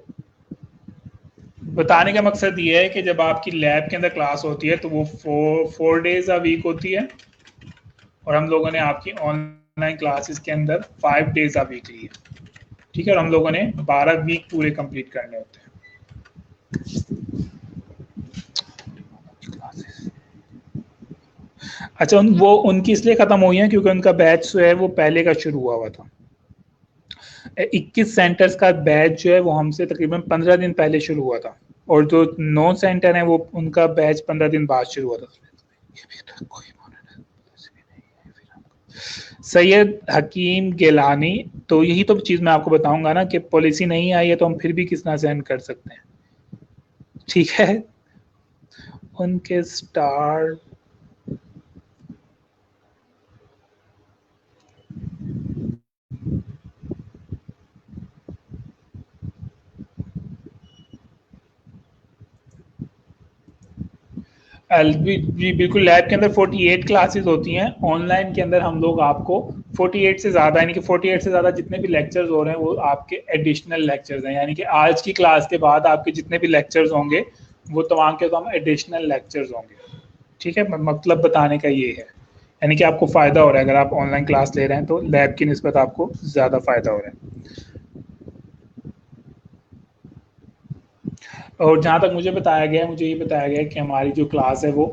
बताने का मकसद ये है कि जब आपकी लैब के अंदर क्लास होती है तो वो 4 डेज अ वीक होती है, और हम लोगों ने आपकी ऑनलाइन क्लासेस के अंदर 5 डेज अ वीक ली है। ठीक है, और हम लोगों ने 12 वीक पूरे कंप्लीट करने होते हैं। अच्छा, वो उनकी इसलिए खत्म हुई है क्योंकि उनका बैच जो है वो पहले का शुरू हुआ था। 21 सेंटर्स का बैच जो है वो हमसे तकरीबन 15 दिन पहले शुरू हुआ था, और जो 9 सेंटर हैं वो उनका बैच 15 दिन बाद शुरू हुआ था। सैयद हकीम गिलानी, तो यही तो चीज़ मैं आपको बताऊंगा ना कि पॉलिसी नहीं आई है तो हम फिर भी किस तरह से एंड कर सकते हैं। ठीक है, उनके स्टार जी बिल्कुल, लैब के अंदर 48 क्लासेस होती हैं, ऑनलाइन के अंदर हम लोग आपको 48 से ज़्यादा, यानी कि 48 से ज़्यादा जितने भी लेक्चर्स हो रहे हैं वो आपके एडिशनल लेक्चर्स हैं, यानी कि आज की क्लास के बाद आपके जितने भी लेक्चर्स होंगे वो तमाम के तमाम एडिशनल लेक्चर्स होंगे। ठीक है, मतलब बताने का ये है, यानी कि आपको फ़ायदा हो रहा है अगर आप ऑनलाइन क्लास ले रहे हैं तो लैब की निस्बत आपको ज़्यादा फ़ायदा हो रहा है। और जहाँ तक मुझे बताया गया है, मुझे ये बताया गया है कि हमारी जो क्लास है वो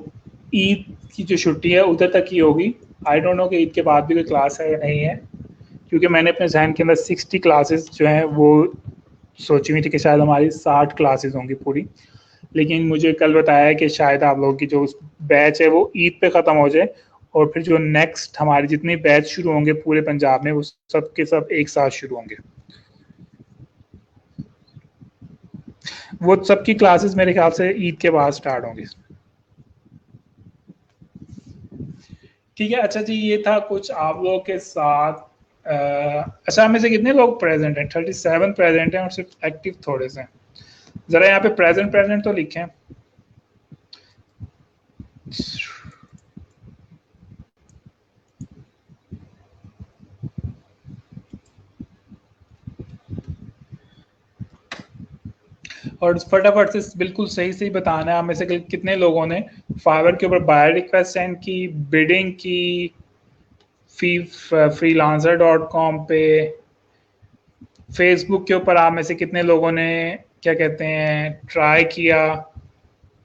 ईद की जो छुट्टी है उधर तक ही होगी। आई डोंट नो कि ईद के बाद भी कोई क्लास है या नहीं है, क्योंकि मैंने अपने जहन के अंदर 60 क्लासेस जो हैं वो सोची हुई थी कि शायद हमारी 60 क्लासेस होंगी पूरी, लेकिन मुझे कल बताया कि शायद आप लोगों की जो बैच है वो ईद पे ख़त्म हो जाए और फिर जो नेक्स्ट हमारे जितने बैच शुरू होंगे पूरे पंजाब में वो सब के सब एक साथ शुरू होंगे। वो सबकी क्लासेस मेरे ख्याल से ईद के बाद स्टार्ट होंगी। ठीक है, अच्छा जी, ये था कुछ आप लोगों के साथ। अच्छा, में से कितने लोग प्रेजेंट हैं? 37 प्रेजेंट हैं और सिर्फ एक्टिव थोड़े से हैं। जरा यहाँ पे प्रेजेंट प्रेजेंट तो लिखें। और फटाफट से बिल्कुल सही सही बताना है आप में से कितने लोगों ने फाइवर के ऊपर बाय रिक्वेस्ट सेंड की, बिडिंग की, freelancer.com पे, फेसबुक के ऊपर आप में से कितने लोगों ने क्या कहते हैं ट्राई किया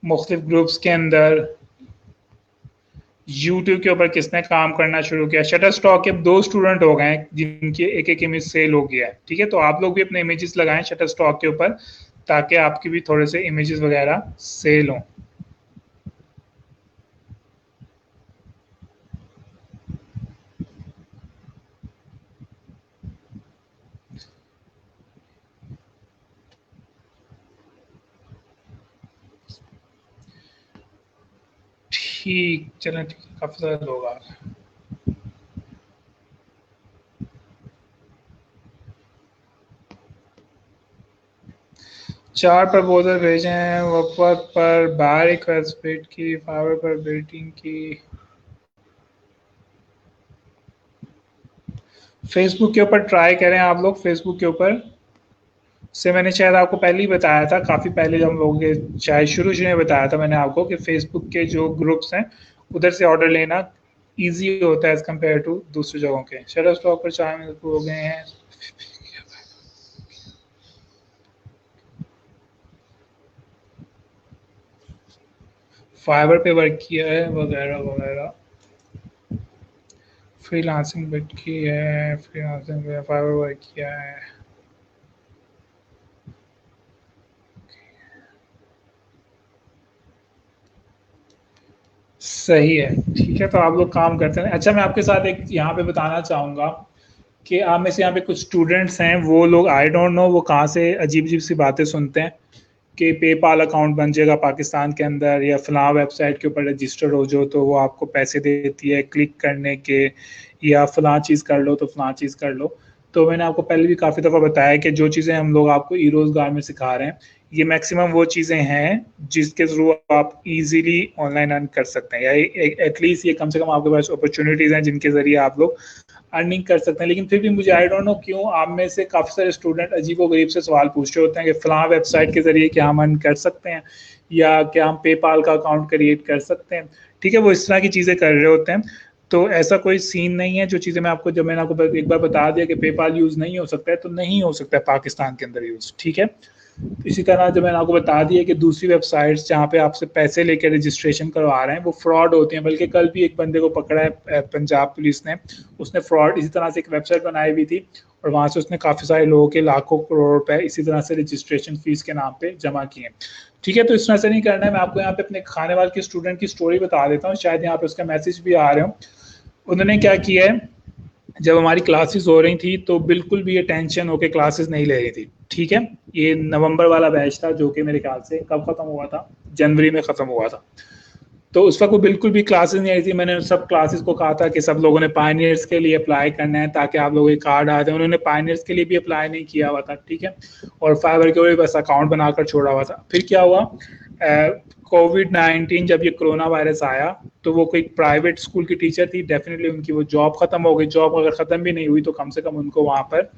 मुख्तलिफ ग्रुप्स के अंदर, यूट्यूब के ऊपर किसने काम करना शुरू किया। शटर स्टॉक के अब 2 स्टूडेंट हो गए हैं जिनकी एक इमेज सेल हो गया है। ठीक है, तो आप लोग भी अपने इमेजेस लगाएं शटर स्टॉक के ऊपर ताकि आपकी भी थोड़े से इमेजेस वगैरह सेल हों। ठीक, चलें, ठीक है, काफ़ी सारे लोग आ गए। चार प्रपोजल भेजे हैं, वफक पर बाय रिक्वेस्ट बिड की, फाइवर पर बिल्डिंग की, फेसबुक के ऊपर ट्राई करें आप लोग। फेसबुक के ऊपर से मैंने शायद आपको पहले ही बताया था, काफ़ी पहले जब हम लोगों के शायद शुरू में बताया था मैंने आपको कि फेसबुक के जो ग्रुप्स हैं उधर से ऑर्डर लेना इजी होता है एज़ कम्पेयर टू दूसरी जगहों के। शटर स्टॉक पर 4 मिनट हो गए हैं। फाइवर पे वर्क किया है वगैरह वगैरह, फ्रीलांसिंग बिट की है, फ्रीलांसिंग पे फाइवर वर्क किया है। सही है, ठीक है, तो आप लोग काम करते हैं। अच्छा, मैं आपके साथ एक यहाँ पे बताना चाहूँगा कि आप में से यहाँ पे कुछ स्टूडेंट्स हैं, वो लोग आई डोंट नो वो कहाँ से अजीब अजीब सी बातें सुनते हैं कि पेपाल अकाउंट बन जाएगा पाकिस्तान के अंदर या फलां वेबसाइट के ऊपर रजिस्टर हो जाओ तो वो आपको पैसे देती है क्लिक करने के, या फलां चीज़ कर लो तो फलां चीज़ कर लो। तो मैंने आपको पहले भी काफ़ी दफ़ा बताया कि जो चीज़ें हम लोग आपको ई रोज़गार में सिखा रहे हैं ये मैक्सिमम वो चीज़ें हैं जिसके थ्रू आप इजीली ऑनलाइन अर्न कर सकते हैं, या एटलीस्ट ये कम से कम आपके पास अपॉर्चुनिटीज़ हैं जिनके ज़रिए आप लोग अर्निंग कर सकते हैं। लेकिन फिर भी मुझे आई डोंट नो क्यों आप में से काफ़ी सारे स्टूडेंट अजीबोगरीब से सवाल पूछ रहे होते हैं कि फलां वेबसाइट के ज़रिए क्या हम अर्न कर सकते हैं या क्या हम पेपाल का अकाउंट क्रिएट कर सकते हैं। ठीक है, वो इस तरह की चीज़ें कर रहे होते हैं। तो ऐसा कोई सीन नहीं है। जो चीज़ें मैं आपको, जब मैंने आपको एक बार बता दिया कि पेपाल यूज़ नहीं हो सकता है तो नहीं हो सकता है पाकिस्तान के अंदर यूज़। ठीक है, इसी तरह जब मैंने आपको बता दिया कि दूसरी वेबसाइट्स जहाँ पे आपसे पैसे लेकर रजिस्ट्रेशन करवा रहे हैं वो फ्रॉड होती हैं। बल्कि कल भी एक बंदे को पकड़ा है पंजाब पुलिस ने, उसने फ्रॉड इसी तरह से एक वेबसाइट बनाई हुई थी और वहाँ से उसने काफ़ी सारे लोगों के लाखों करोड़ रुपए इसी तरह से रजिस्ट्रेशन फीस के नाम पे जमा किए। ठीक है, तो इस तरह से नहीं करना है। मैं आपको यहाँ पे अपने खाने वाले के स्टूडेंट की स्टोरी बता देता हूँ, शायद यहाँ पे उसका मैसेज भी आ रहे हो। उन्होंने क्या किया है, जब हमारी क्लासेस हो रही थी तो बिल्कुल भी ये टेंशन होके क्लासेस नहीं ले रही थी। ठीक है, ये नवंबर वाला बैच था जो कि मेरे ख्याल से कब खत्म हुआ था, जनवरी में खत्म हुआ था। तो उस वक्त वो बिल्कुल भी क्लासेस नहीं आई थी। मैंने सब क्लासेस को कहा था कि सब लोगों ने पायनियर्स के लिए अप्लाई करना है ताकि आप लोगों के कार्ड आते हैं। उन्होंने पायनियर्स के लिए भी अप्लाई नहीं किया हुआ था। ठीक है, और फाइवर के ऊपर बस अकाउंट बनाकर छोड़ा हुआ था। फिर क्या हुआ, कोविड-19 जब ये कोरोना वायरस आया तो वो कोई प्राइवेट स्कूल की टीचर थी, डेफिनेटली उनकी वो जॉब खत्म हो गई। जॉब अगर ख़त्म भी नहीं हुई तो कम से कम उनको वहाँ पर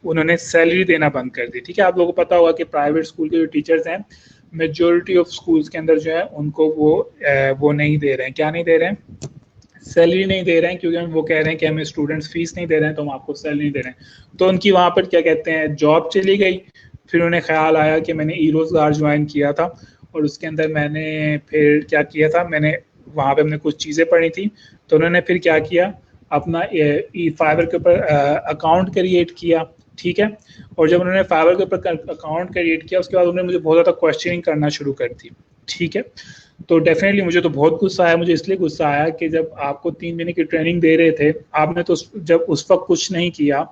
उन्होंने सैलरी देना बंद कर दी। ठीक है, आप लोगों को पता होगा कि प्राइवेट स्कूल के जो टीचर्स हैं मेजॉरिटी ऑफ स्कूल्स के अंदर जो है उनको वो नहीं दे रहे हैं। क्या नहीं दे रहे हैं? सैलरी नहीं दे रहे हैं, क्योंकि वो कह रहे हैं कि हमें स्टूडेंट्स फीस नहीं दे रहे हैं तो हम आपको सैलरी नहीं दे रहे हैं। तो उनकी वहाँ पर क्या कहते हैं जॉब चली गई। फिर उन्हें ख्याल आया कि मैंने ई रोज़गार ज्वाइन किया था और उसके अंदर मैंने फिर क्या किया था, मैंने वहाँ पे हमने कुछ चीज़ें पढ़ी थी। तो उन्होंने फिर क्या किया, अपना ई फाइवर के ऊपर अकाउंट क्रिएट किया। ठीक है। और जब उन्होंने फाइवर के ऊपर अकाउंट क्रिएट किया उसके बाद उन्होंने मुझे बहुत ज़्यादा क्वेश्चनिंग करना शुरू कर दी, ठीक है। तो डेफिनेटली मुझे तो बहुत गुस्सा आया, मुझे इसलिए गुस्सा आया कि जब आपको 3 महीने की ट्रेनिंग दे रहे थे आपने तो जब उस वक्त कुछ नहीं किया,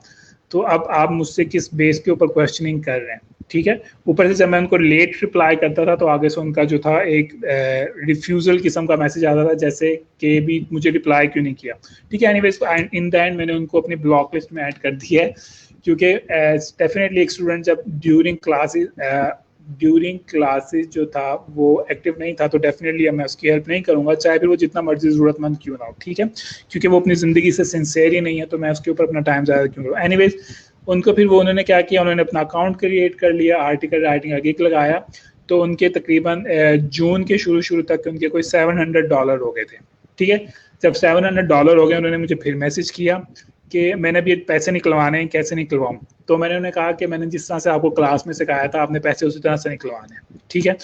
तो अब आप मुझसे किस बेस के ऊपर क्वेश्चनिंग कर रहे हैं, ठीक है। ऊपर से जब मैं उनको लेट रिप्लाई करता था तो आगे से उनका जो था एक रिफ्यूज़ल किस्म का मैसेज आता था, जैसे कि भी मुझे रिप्लाई क्यों नहीं किया, ठीक है। एनीवेज इन द एंड मैंने उनको अपनी ब्लॉक लिस्ट में ऐड कर दिया है, क्योंकि डेफिनेटली एक स्टूडेंट जब ड्यूरिंग क्लासेस जो था वो एक्टिव नहीं था तो डेफिनेटली मैं उसकी हेल्प नहीं करूंगा, चाहे फिर वो जितना मर्जी ज़रूरतमंद क्यों ना हो, ठीक है। क्योंकि वो अपनी ज़िंदगी से सिंसेयर ही नहीं है तो मैं उसके ऊपर अपना टाइम ज़्यादा क्यों करूँ। एनीवेज उनको फिर वो उन्होंने क्या किया, उन्होंने अपना अकाउंट क्रिएट कर लिया, आर्टिकल राइटिंग का गिग लगाया, तो उनके तकरीबन जून के शुरू तक उनके कोई $700 हो गए थे, ठीक है। जब $700 हो गए उन्होंने मुझे फिर मैसेज किया कि मैंने भी पैसे निकलवाने हैं, कैसे निकलवाऊँ। तो मैंने उन्हें कहा कि मैंने जिस तरह से आपको क्लास में सिखाया था आपने पैसे उसी तरह से निकलवाने हैं, ठीक है।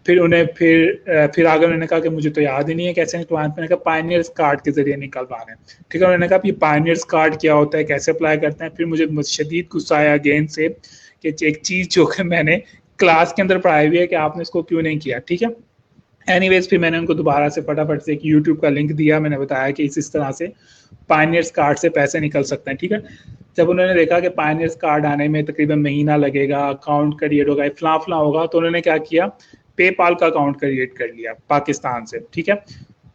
फिर आगे उन्होंने कहा कि मुझे तो याद ही नहीं है कैसे निकलवाने। मैंने कहा पायनियर्स कार्ड के जरिए निकलवाने, ठीक है। उन्होंने कहा ये पायनियर्स कार्ड क्या होता है, कैसे अप्लाई करते हैं। फिर मुझे शदीद गुस्सा आया अगेन से कि एक चीज़ जो कि मैंने क्लास के अंदर पढ़ाई हुई है कि आपने इसको क्यों नहीं किया, ठीक है। एनीवेज फिर मैंने उनको दोबारा से फटाफट से एक यूट्यूब का लिंक दिया, मैंने बताया कि इस तरह से पायनियर्स कार्ड से पैसे निकल सकते हैं, ठीक है। जब उन्होंने देखा कि पायनियर्स कार्ड आने में तकरीबन महीना लगेगा, अकाउंट क्रिएट होगा, फला होगा, तो उन्होंने क्या किया, पेपाल का अकाउंट क्रिएट कर लिया पाकिस्तान से, ठीक है।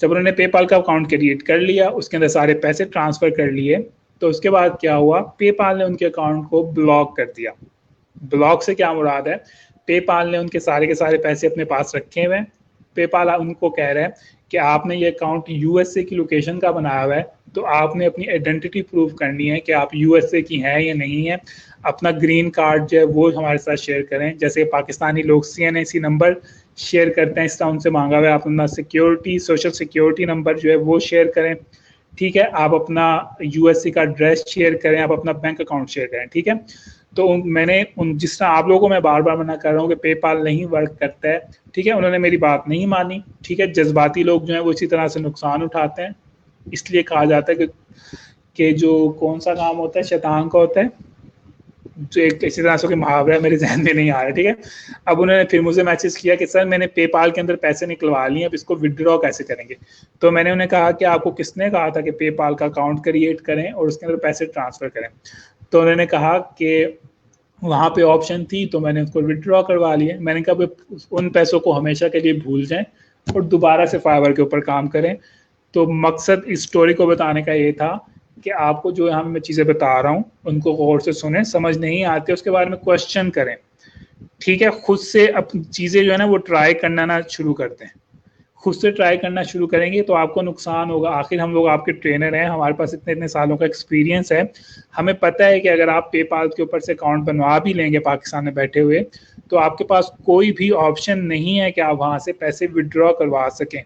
जब उन्होंने पेपाल का अकाउंट क्रिएट कर लिया उसके अंदर सारे पैसे ट्रांसफ़र कर लिए, तो उसके बाद क्या हुआ, पेपाल ने उनके अकाउंट को ब्लॉक कर दिया। ब्लॉक से क्या मुराद है, पेपाल ने उनके सारे के सारे पैसे अपने पास रखे हुए हैं। पेपाल उनको कह रहा है कि आपने ये अकाउंट यूएसए की लोकेशन का बनाया हुआ है, तो आपने अपनी आइडेंटिटी प्रूव करनी है कि आप यूएसए की हैं या नहीं है। अपना ग्रीन कार्ड जो है वो हमारे साथ शेयर करें, जैसे पाकिस्तानी लोग CNAC नंबर शेयर करते हैं, इस तरह उनसे मांगा हुआ है। आप अपना सोशल सिक्योरिटी नंबर जो है वो शेयर करें, ठीक है। आप अपना यूएसए का एड्रेस शेयर करें, आप अपना बैंक अकाउंट शेयर करें, ठीक है। तो मैंने जिस तरह आप लोगों को मैं बार बार मना कर रहा हूँ कि पेपाल नहीं वर्क करता है, ठीक है, उन्होंने मेरी बात नहीं मानी, ठीक है। जज्बाती लोग जो हैं वो इसी तरह से नुकसान उठाते हैं। इसलिए कहा जाता है कि जो कौन सा काम होता है शैतान का होता है, जो एक इसी तरह से मुहावरा मेरे जहन में नहीं आ रहा, ठीक है। अब उन्होंने फिर मुझे मैसेज किया कि सर मैंने पेपाल के अंदर पैसे निकलवा लिए, अब इसको विड्रॉ कैसे करेंगे। तो मैंने उन्हें कहा कि आपको किसने कहा था कि पेपाल का अकाउंट क्रिएट करें और उसके अंदर पैसे ट्रांसफ़र करें। तो उन्होंने कहा कि वहाँ पे ऑप्शन थी, तो मैंने उसको विड्रॉ करवा लिए। मैंने कहा उन पैसों को हमेशा के लिए भूल जाएं और दोबारा से फाइवर के ऊपर काम करें। तो मकसद इस स्टोरी को बताने का ये था कि आपको जो यहाँ मैं चीज़ें बता रहा हूँ उनको गौर से सुने, समझ नहीं आते उसके बारे में क्वेश्चन करें, ठीक है। खुद से अपनी चीज़ें जो है ना वो ट्राई करना ना शुरू करते हैं। खुद से ट्राई करना शुरू करेंगे तो आपको नुकसान होगा। आखिर हम लोग आपके ट्रेनर हैं, हमारे पास इतने इतने सालों का एक्सपीरियंस है, हमें पता है कि अगर आप पेपाल के ऊपर से अकाउंट बनवा भी लेंगे पाकिस्तान में बैठे हुए, तो आपके पास कोई भी ऑप्शन नहीं है कि आप वहाँ से पैसे विड्रॉ करवा सकें,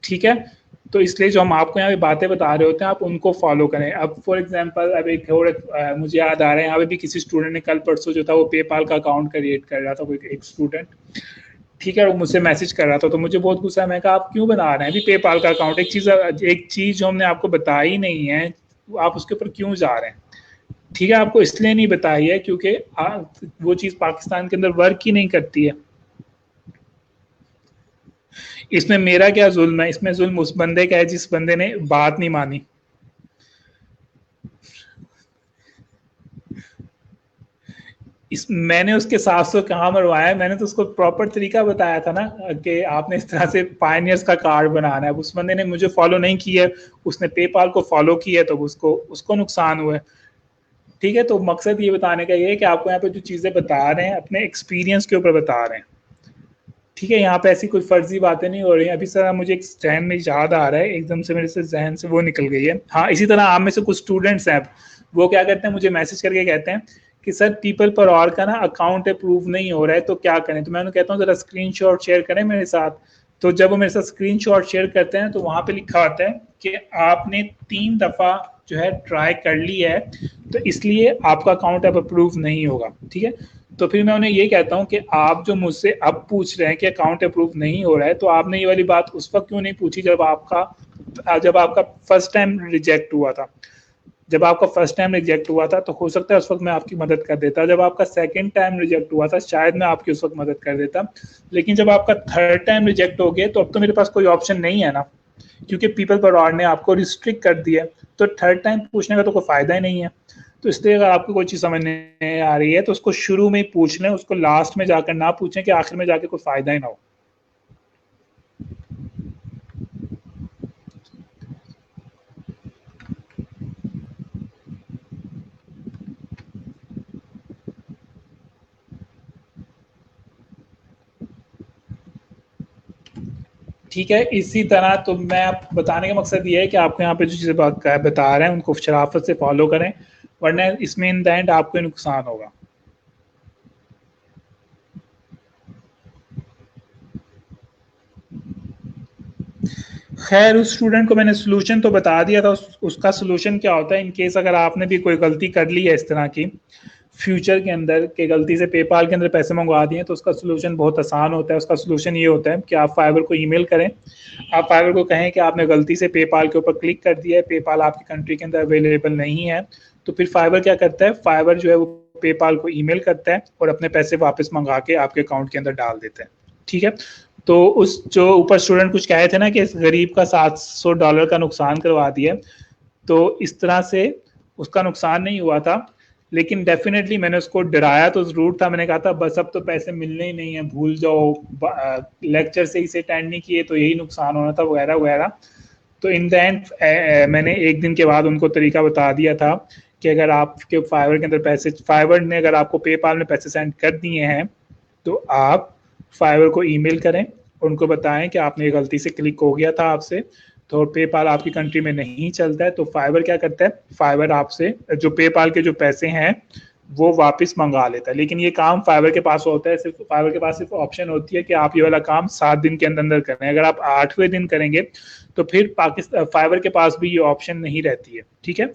ठीक है। तो इसलिए जो हम आपको यहाँ पे बातें बता रहे होते हैं आप उनको फॉलो करें। अब फॉर एग्जांपल अब एक और मुझे याद आ रहा है, यहाँ पे भी किसी स्टूडेंट ने कल परसों जो था वो पेपाल का अकाउंट क्रिएट कर रहा था, कोई एक स्टूडेंट, ठीक है। वो मुझसे मैसेज कर रहा था तो मुझे बहुत गुस्सा है। मैं कहा आप क्यों बना रहे हैं अभी पेपाल का अकाउंट, एक चीज़ जो हमने आपको बताई नहीं है आप उसके ऊपर क्यों जा रहे हैं, ठीक है। आपको इसलिए नहीं बताई है क्योंकि वो चीज़ पाकिस्तान के अंदर वर्क ही नहीं करती है। इसमें मेरा क्या जुल्म है, इसमें जुल्म उस बंदे का है जिस बंदे ने बात नहीं मानी। मैंने उसके 700 कहाँ मरवाया, मैंने तो उसको प्रॉपर तरीका बताया था ना कि आपने इस तरह से पायनियर्स का कार्ड बनाना है। उस बंदे ने मुझे फॉलो नहीं किया, उसने पेपाल को फॉलो किया तो उसको नुकसान हुआ है, ठीक है। तो मकसद ये बताने का ये है कि आपको यहाँ पे जो चीज़ें बता रहे हैं अपने एक्सपीरियंस के ऊपर बता रहे हैं, ठीक है। यहाँ पे ऐसी कोई फर्जी बातें नहीं हो रही हैं। अभी सर मुझे एक जहन में याद आ रहा है, एकदम से मेरे से जहन से वो निकल गई है। हाँ, इसी तरह आप में से कुछ स्टूडेंट्स हैं, वो क्या करते हैं, मुझे मैसेज करके कहते हैं कि सर पीपल पर और का ना अकाउंट अप्रूव नहीं हो रहा है तो क्या करें। तो मैं उन्हें कहता हूँ जरा स्क्रीनशॉट शेयर करें मेरे साथ। तो जब वो मेरे साथ स्क्रीनशॉट शेयर करते हैं तो वहाँ पे लिखा होता है कि आपने 3 दफ़ा जो है ट्राई कर ली है तो इसलिए आपका अकाउंट अब अप्रूव नहीं होगा, ठीक है। तो फिर मैं उन्हें ये कहता हूँ कि आप जो मुझसे अब पूछ रहे हैं कि अकाउंट अप्रूव नहीं हो रहा है, तो आपने ये वाली बात उस वक्त क्यों नहीं पूछी जब आपका फर्स्ट टाइम रिजेक्ट हुआ था। जब आपका फर्स्ट टाइम रिजेक्ट हुआ था तो हो सकता है उस वक्त मैं आपकी मदद कर देता, जब आपका सेकंड टाइम रिजेक्ट हुआ था शायद मैं आपकी उस वक्त मदद कर देता, लेकिन जब आपका थर्ड टाइम रिजेक्ट हो गया तो अब तो मेरे पास कोई ऑप्शन नहीं है ना, क्योंकि पीपल पर ऑर्ड ने आपको रिस्ट्रिक्ट कर दिया, तो थर्ड टाइम पूछने का तो कोई फायदा ही नहीं है। तो इसलिए अगर आपको कोई चीज़ समझ नहीं आ रही है तो उसको शुरू में ही पूछ लें, उसको लास्ट में जाकर ना पूछें कि आखिर में जाके कोई फायदा ही ना हो। ठीक है, इसी तरह तो मैं बताने का मकसद ये है कि आपको यहाँ पे जो चीज़ें बता रहे हैं उनको शराफत से फॉलो करें, वरना इसमें इन द एंड आपको नुकसान होगा। खैर उस स्टूडेंट को मैंने सोल्यूशन तो बता दिया था, उसका सोल्यूशन क्या होता है इन केस अगर आपने भी कोई गलती कर ली है इस तरह की फ्यूचर के अंदर के गलती से पेपाल के अंदर पैसे मंगवा दिए, तो उसका सोल्यूशन बहुत आसान होता है। उसका सोल्यूशन ये होता है कि आप फाइवर को ईमेल करें, आप फाइवर को कहें कि आपने गलती से पेपाल के ऊपर क्लिक कर दिया है, पेपाल आपकी कंट्री के अंदर अवेलेबल नहीं है, तो फिर फाइवर क्या करता है, फाइवर जो है वो पेपाल को ईमेल करता है और अपने पैसे वापस मंगा के आपके अकाउंट के अंदर डाल देता है। ठीक है, तो उस जो ऊपर स्टूडेंट कुछ कहे थे ना कि इस गरीब का $700 का नुकसान करवा दिया, तो इस तरह से उसका नुकसान नहीं हुआ था, लेकिन डेफिनेटली मैंने उसको डराया तो जरूर था। मैंने कहा था बस अब तो पैसे मिलने ही नहीं है, भूल जाओ, लेक्चर से ही अटेंड नहीं किए तो यही नुकसान होना था, वगैरह वगैरह। तो इन द एंड मैंने एक दिन के बाद उनको तरीका बता दिया था कि अगर आपके फाइवर के अंदर पैसे, फाइवर ने अगर आपको पेपाल में पैसे सेंड कर दिए हैं तो आप फाइवर को ईमेल करें, उनको बताएं कि आपने गलती से क्लिक हो गया था आपसे, तो पेपाल आपकी कंट्री में नहीं चलता है, तो फाइवर क्या करता है, फाइवर आपसे जो पेपाल के जो पैसे हैं वो वापस मंगा लेता है। लेकिन ये काम फाइवर के पास होता है, सिर्फ फाइवर के पास सिर्फ ऑप्शन होती है कि आप ये वाला काम 7 दिन के अंदर अंदर करें। अगर आप 8वें दिन करेंगे तो फिर पाकिस्तान फाइवर के पास भी ये ऑप्शन नहीं रहती है। ठीक है,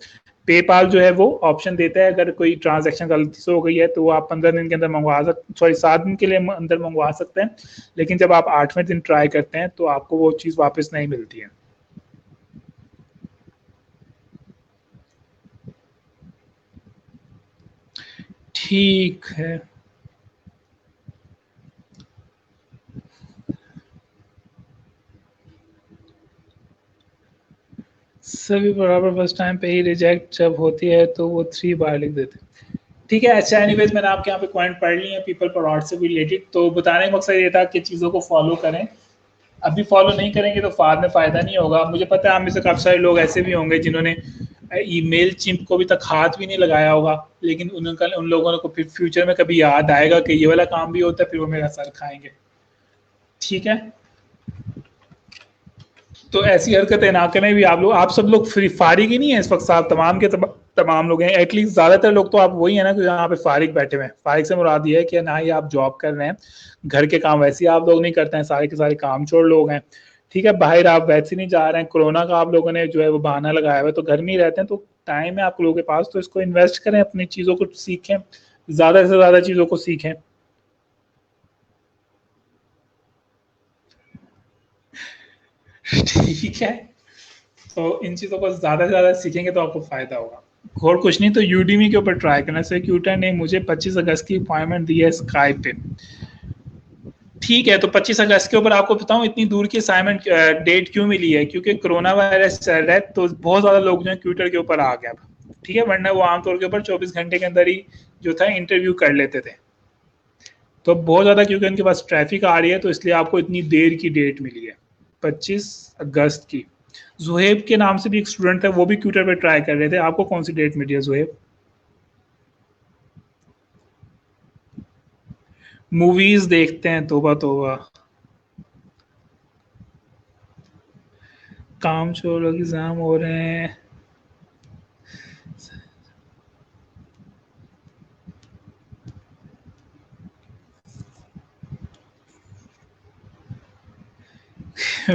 पेपाल जो है वो ऑप्शन देता है अगर कोई ट्रांजैक्शन गलती से हो गई है तो आप 15 दिन के अंदर मंगवा सकते, सॉरी 7 दिन के लिए अंदर मंगवा सकते हैं, लेकिन जब आप 8वें दिन ट्राई करते हैं तो आपको वो चीज़ वापस नहीं मिलती है। ठीक है, सभी बराबर फर्स्ट टाइम पे ही रिजेक्ट जब होती है तो वो 3 बार लिख देते हैं। ठीक है, अच्छा एनीवेज मैंने आपके यहाँ पे पॉइंट पढ़ लिए हैं पीपल पर ऑर्ड से रिलेटेड, तो बताने का मकसद ये था कि चीज़ों को फॉलो करें, अभी फॉलो नहीं करेंगे तो बाद में फ़ायदा नहीं होगा। मुझे पता है आप में से काफ़ी सारे लोग ऐसे भी होंगे जिन्होंने ईमेल चिंप को अभी तक हाथ भी नहीं लगाया होगा, लेकिन उन लोगों को फिर फ्यूचर में कभी याद आएगा कि ये वाला काम भी होता है, फिर वो मेरा सर खाएंगे। ठीक है, तो ऐसी हरकतें ना करें भी आप लोग। आप सब लोग फ्री फारिग ही नहीं है इस वक्त, साहब तमाम के तमाम लोग हैं, एटलीस्ट ज्यादातर लोग तो आप वही है ना कि यहाँ पे फारिग बैठे हुए हैं। फारिग से मुराद ये है कि ना ही आप जॉब कर रहे हैं, घर के काम वैसे ही आप लोग नहीं करते हैं, सारे के सारे काम छोड़ लोग हैं। ठीक है, बाहर आप वैसे नहीं जा रहे हैं, कोरोना का आप लोगों ने जो है वो बहाना लगाया हुआ है, तो घर में ही रहते हैं, तो टाइम है आप लोगों के पास, तो इसको इन्वेस्ट करें, अपनी चीजों को सीखें, ज्यादा से ज्यादा चीजों को सीखें। ठीक है, तो इन चीज़ों को ज़्यादा से ज़्यादा सीखेंगे तो आपको फ़ायदा होगा। और कुछ नहीं तो यूडीमी के ऊपर ट्राई करना। सिक्यूटर ने मुझे 25 अगस्त की अपॉइंटमेंट दी है स्काइप पे। ठीक है, तो 25 अगस्त के ऊपर आपको बताऊं इतनी दूर की असाइनमेंट डेट क्यों मिली है, क्योंकि कोरोना वायरस चल रहा है, तो बहुत ज़्यादा लोग जो है ट्विटर के ऊपर आ गए अब। ठीक है, वरना वो आमतौर के ऊपर 24 घंटे के अंदर ही जो था इंटरव्यू कर लेते थे, तो बहुत ज़्यादा क्योंकि उनके पास ट्रैफिक आ रही है तो इसलिए आपको इतनी देर की डेट मिली है 25 अगस्त की। जुहेब के नाम से भी एक स्टूडेंट था, वो भी ट्विटर पे ट्राई कर रहे थे। आपको कौन सी डेट मिली है जुहेब? मूवीज देखते हैं, तोबा तोबा, काम छोड़ो, एग्जाम हो रहे हैं।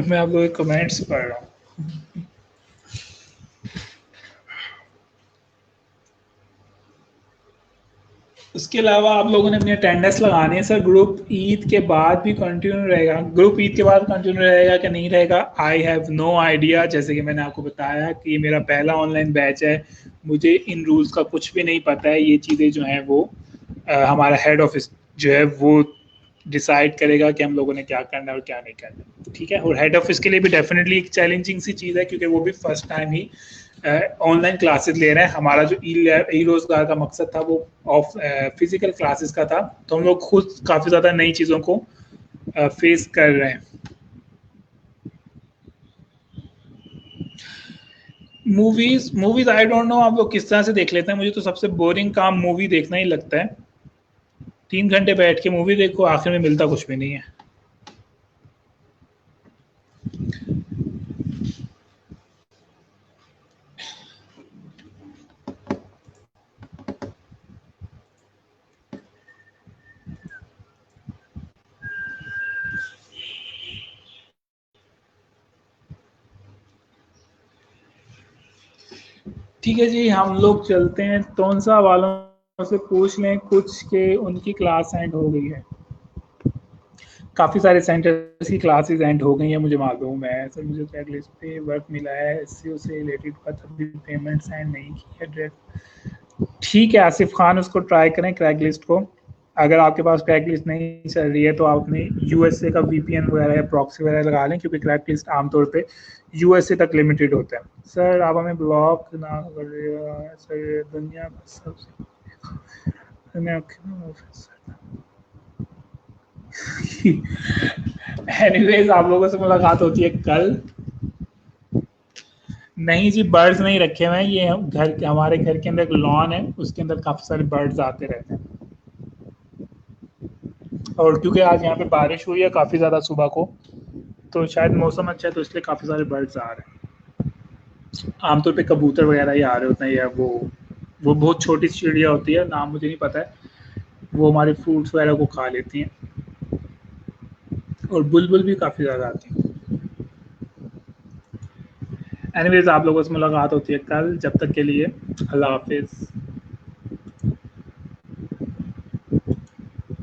मैं आप लोगों के कमेंट्स पढ़ रहा हूँ। उसके अलावा आप लोगों ने अपनी अटेंडेंस लगानी है सर। ग्रुप ईद के बाद भी कंटिन्यू रहेगा, ग्रुप ईद के बाद कंटिन्यू रहेगा कि नहीं रहेगा, आई हैव नो आइडिया। जैसे कि मैंने आपको बताया कि मेरा पहला ऑनलाइन बैच है, मुझे इन रूल्स का कुछ भी नहीं पता है, ये चीज़ें जो हैं वो हमारा हेड ऑफिस जो है वो डिसाइड करेगा कि हम लोगों ने क्या करना है और क्या नहीं करना, ठीक है। और हेड ऑफिस के लिए भी डेफिनेटली एक चैलेंजिंग सी चीज़ है, क्योंकि वो भी फर्स्ट टाइम ही ऑनलाइन क्लासेस ले रहे हैं। हमारा जो ई रोजगार का मकसद था वो ऑफ फिजिकल क्लासेस का था, तो हम लोग खुद काफ़ी ज़्यादा नई चीज़ों को फेस कर रहे हैं। Movies movies I don't know आप लोग किस तरह से देख लेते हैं। मुझे तो सबसे बोरिंग काम मूवी देखना ही लगता है। 3 घंटे बैठ के मूवी देखो, आखिर में मिलता कुछ भी नहीं है। ठीक है जी, हम लोग चलते हैं तोनसा वालों से पूछ लें कुछ के उनकी क्लास एंड हो गई है। काफ़ी सारे सेंटर्स की क्लासेस एंड हो गई हैं, मुझे मालूम है सर। मुझे चेक लिस्ट पे वर्क मिला है, एससीओ से रिलेटेड का, तभी पेमेंट सेंड नहीं की है डायरेक्ट। ठीक है आसिफ खान, उसको ट्राई करें क्रैक लिस्ट को। अगर आपके पास क्रैक लिस्ट नहीं चल रही है तो आप अपने यूएसए का वीपीएन वगैरह या प्रॉक्सी वगैरह लगा लें, क्योंकि क्रैक लिस्ट आमतौर पे यूएसए तक लिमिटेड होता है। सर आप हमें ब्लॉक ना करिएगा सर, दुनिया का सबसे एनीवेज आप लोगों से मुलाकात होती है कल। नहीं जी, बर्ड्स नहीं रखे हुए हैं, ये घर हमारे घर के अंदर एक लॉन है, उसके अंदर काफी सारे बर्ड्स आते रहते हैं। और क्योंकि आज यहाँ पे बारिश हुई है काफी ज्यादा सुबह को, तो शायद मौसम अच्छा है, तो इसलिए काफी सारे बर्ड्स आ रहे हैं। आमतौर पे कबूतर वगैरह ही आ रहे होते हैं, या वो बहुत छोटी चिड़िया होती है, नाम मुझे नहीं पता है, वो हमारे फ्रूट्स वगैरह को खा लेती हैं। और बुलबुल भी काफी ज्यादा आती है। एनीवेज आप लोगों से मुलाकात होती है कल, जब तक के लिए अल्लाह हाफिज।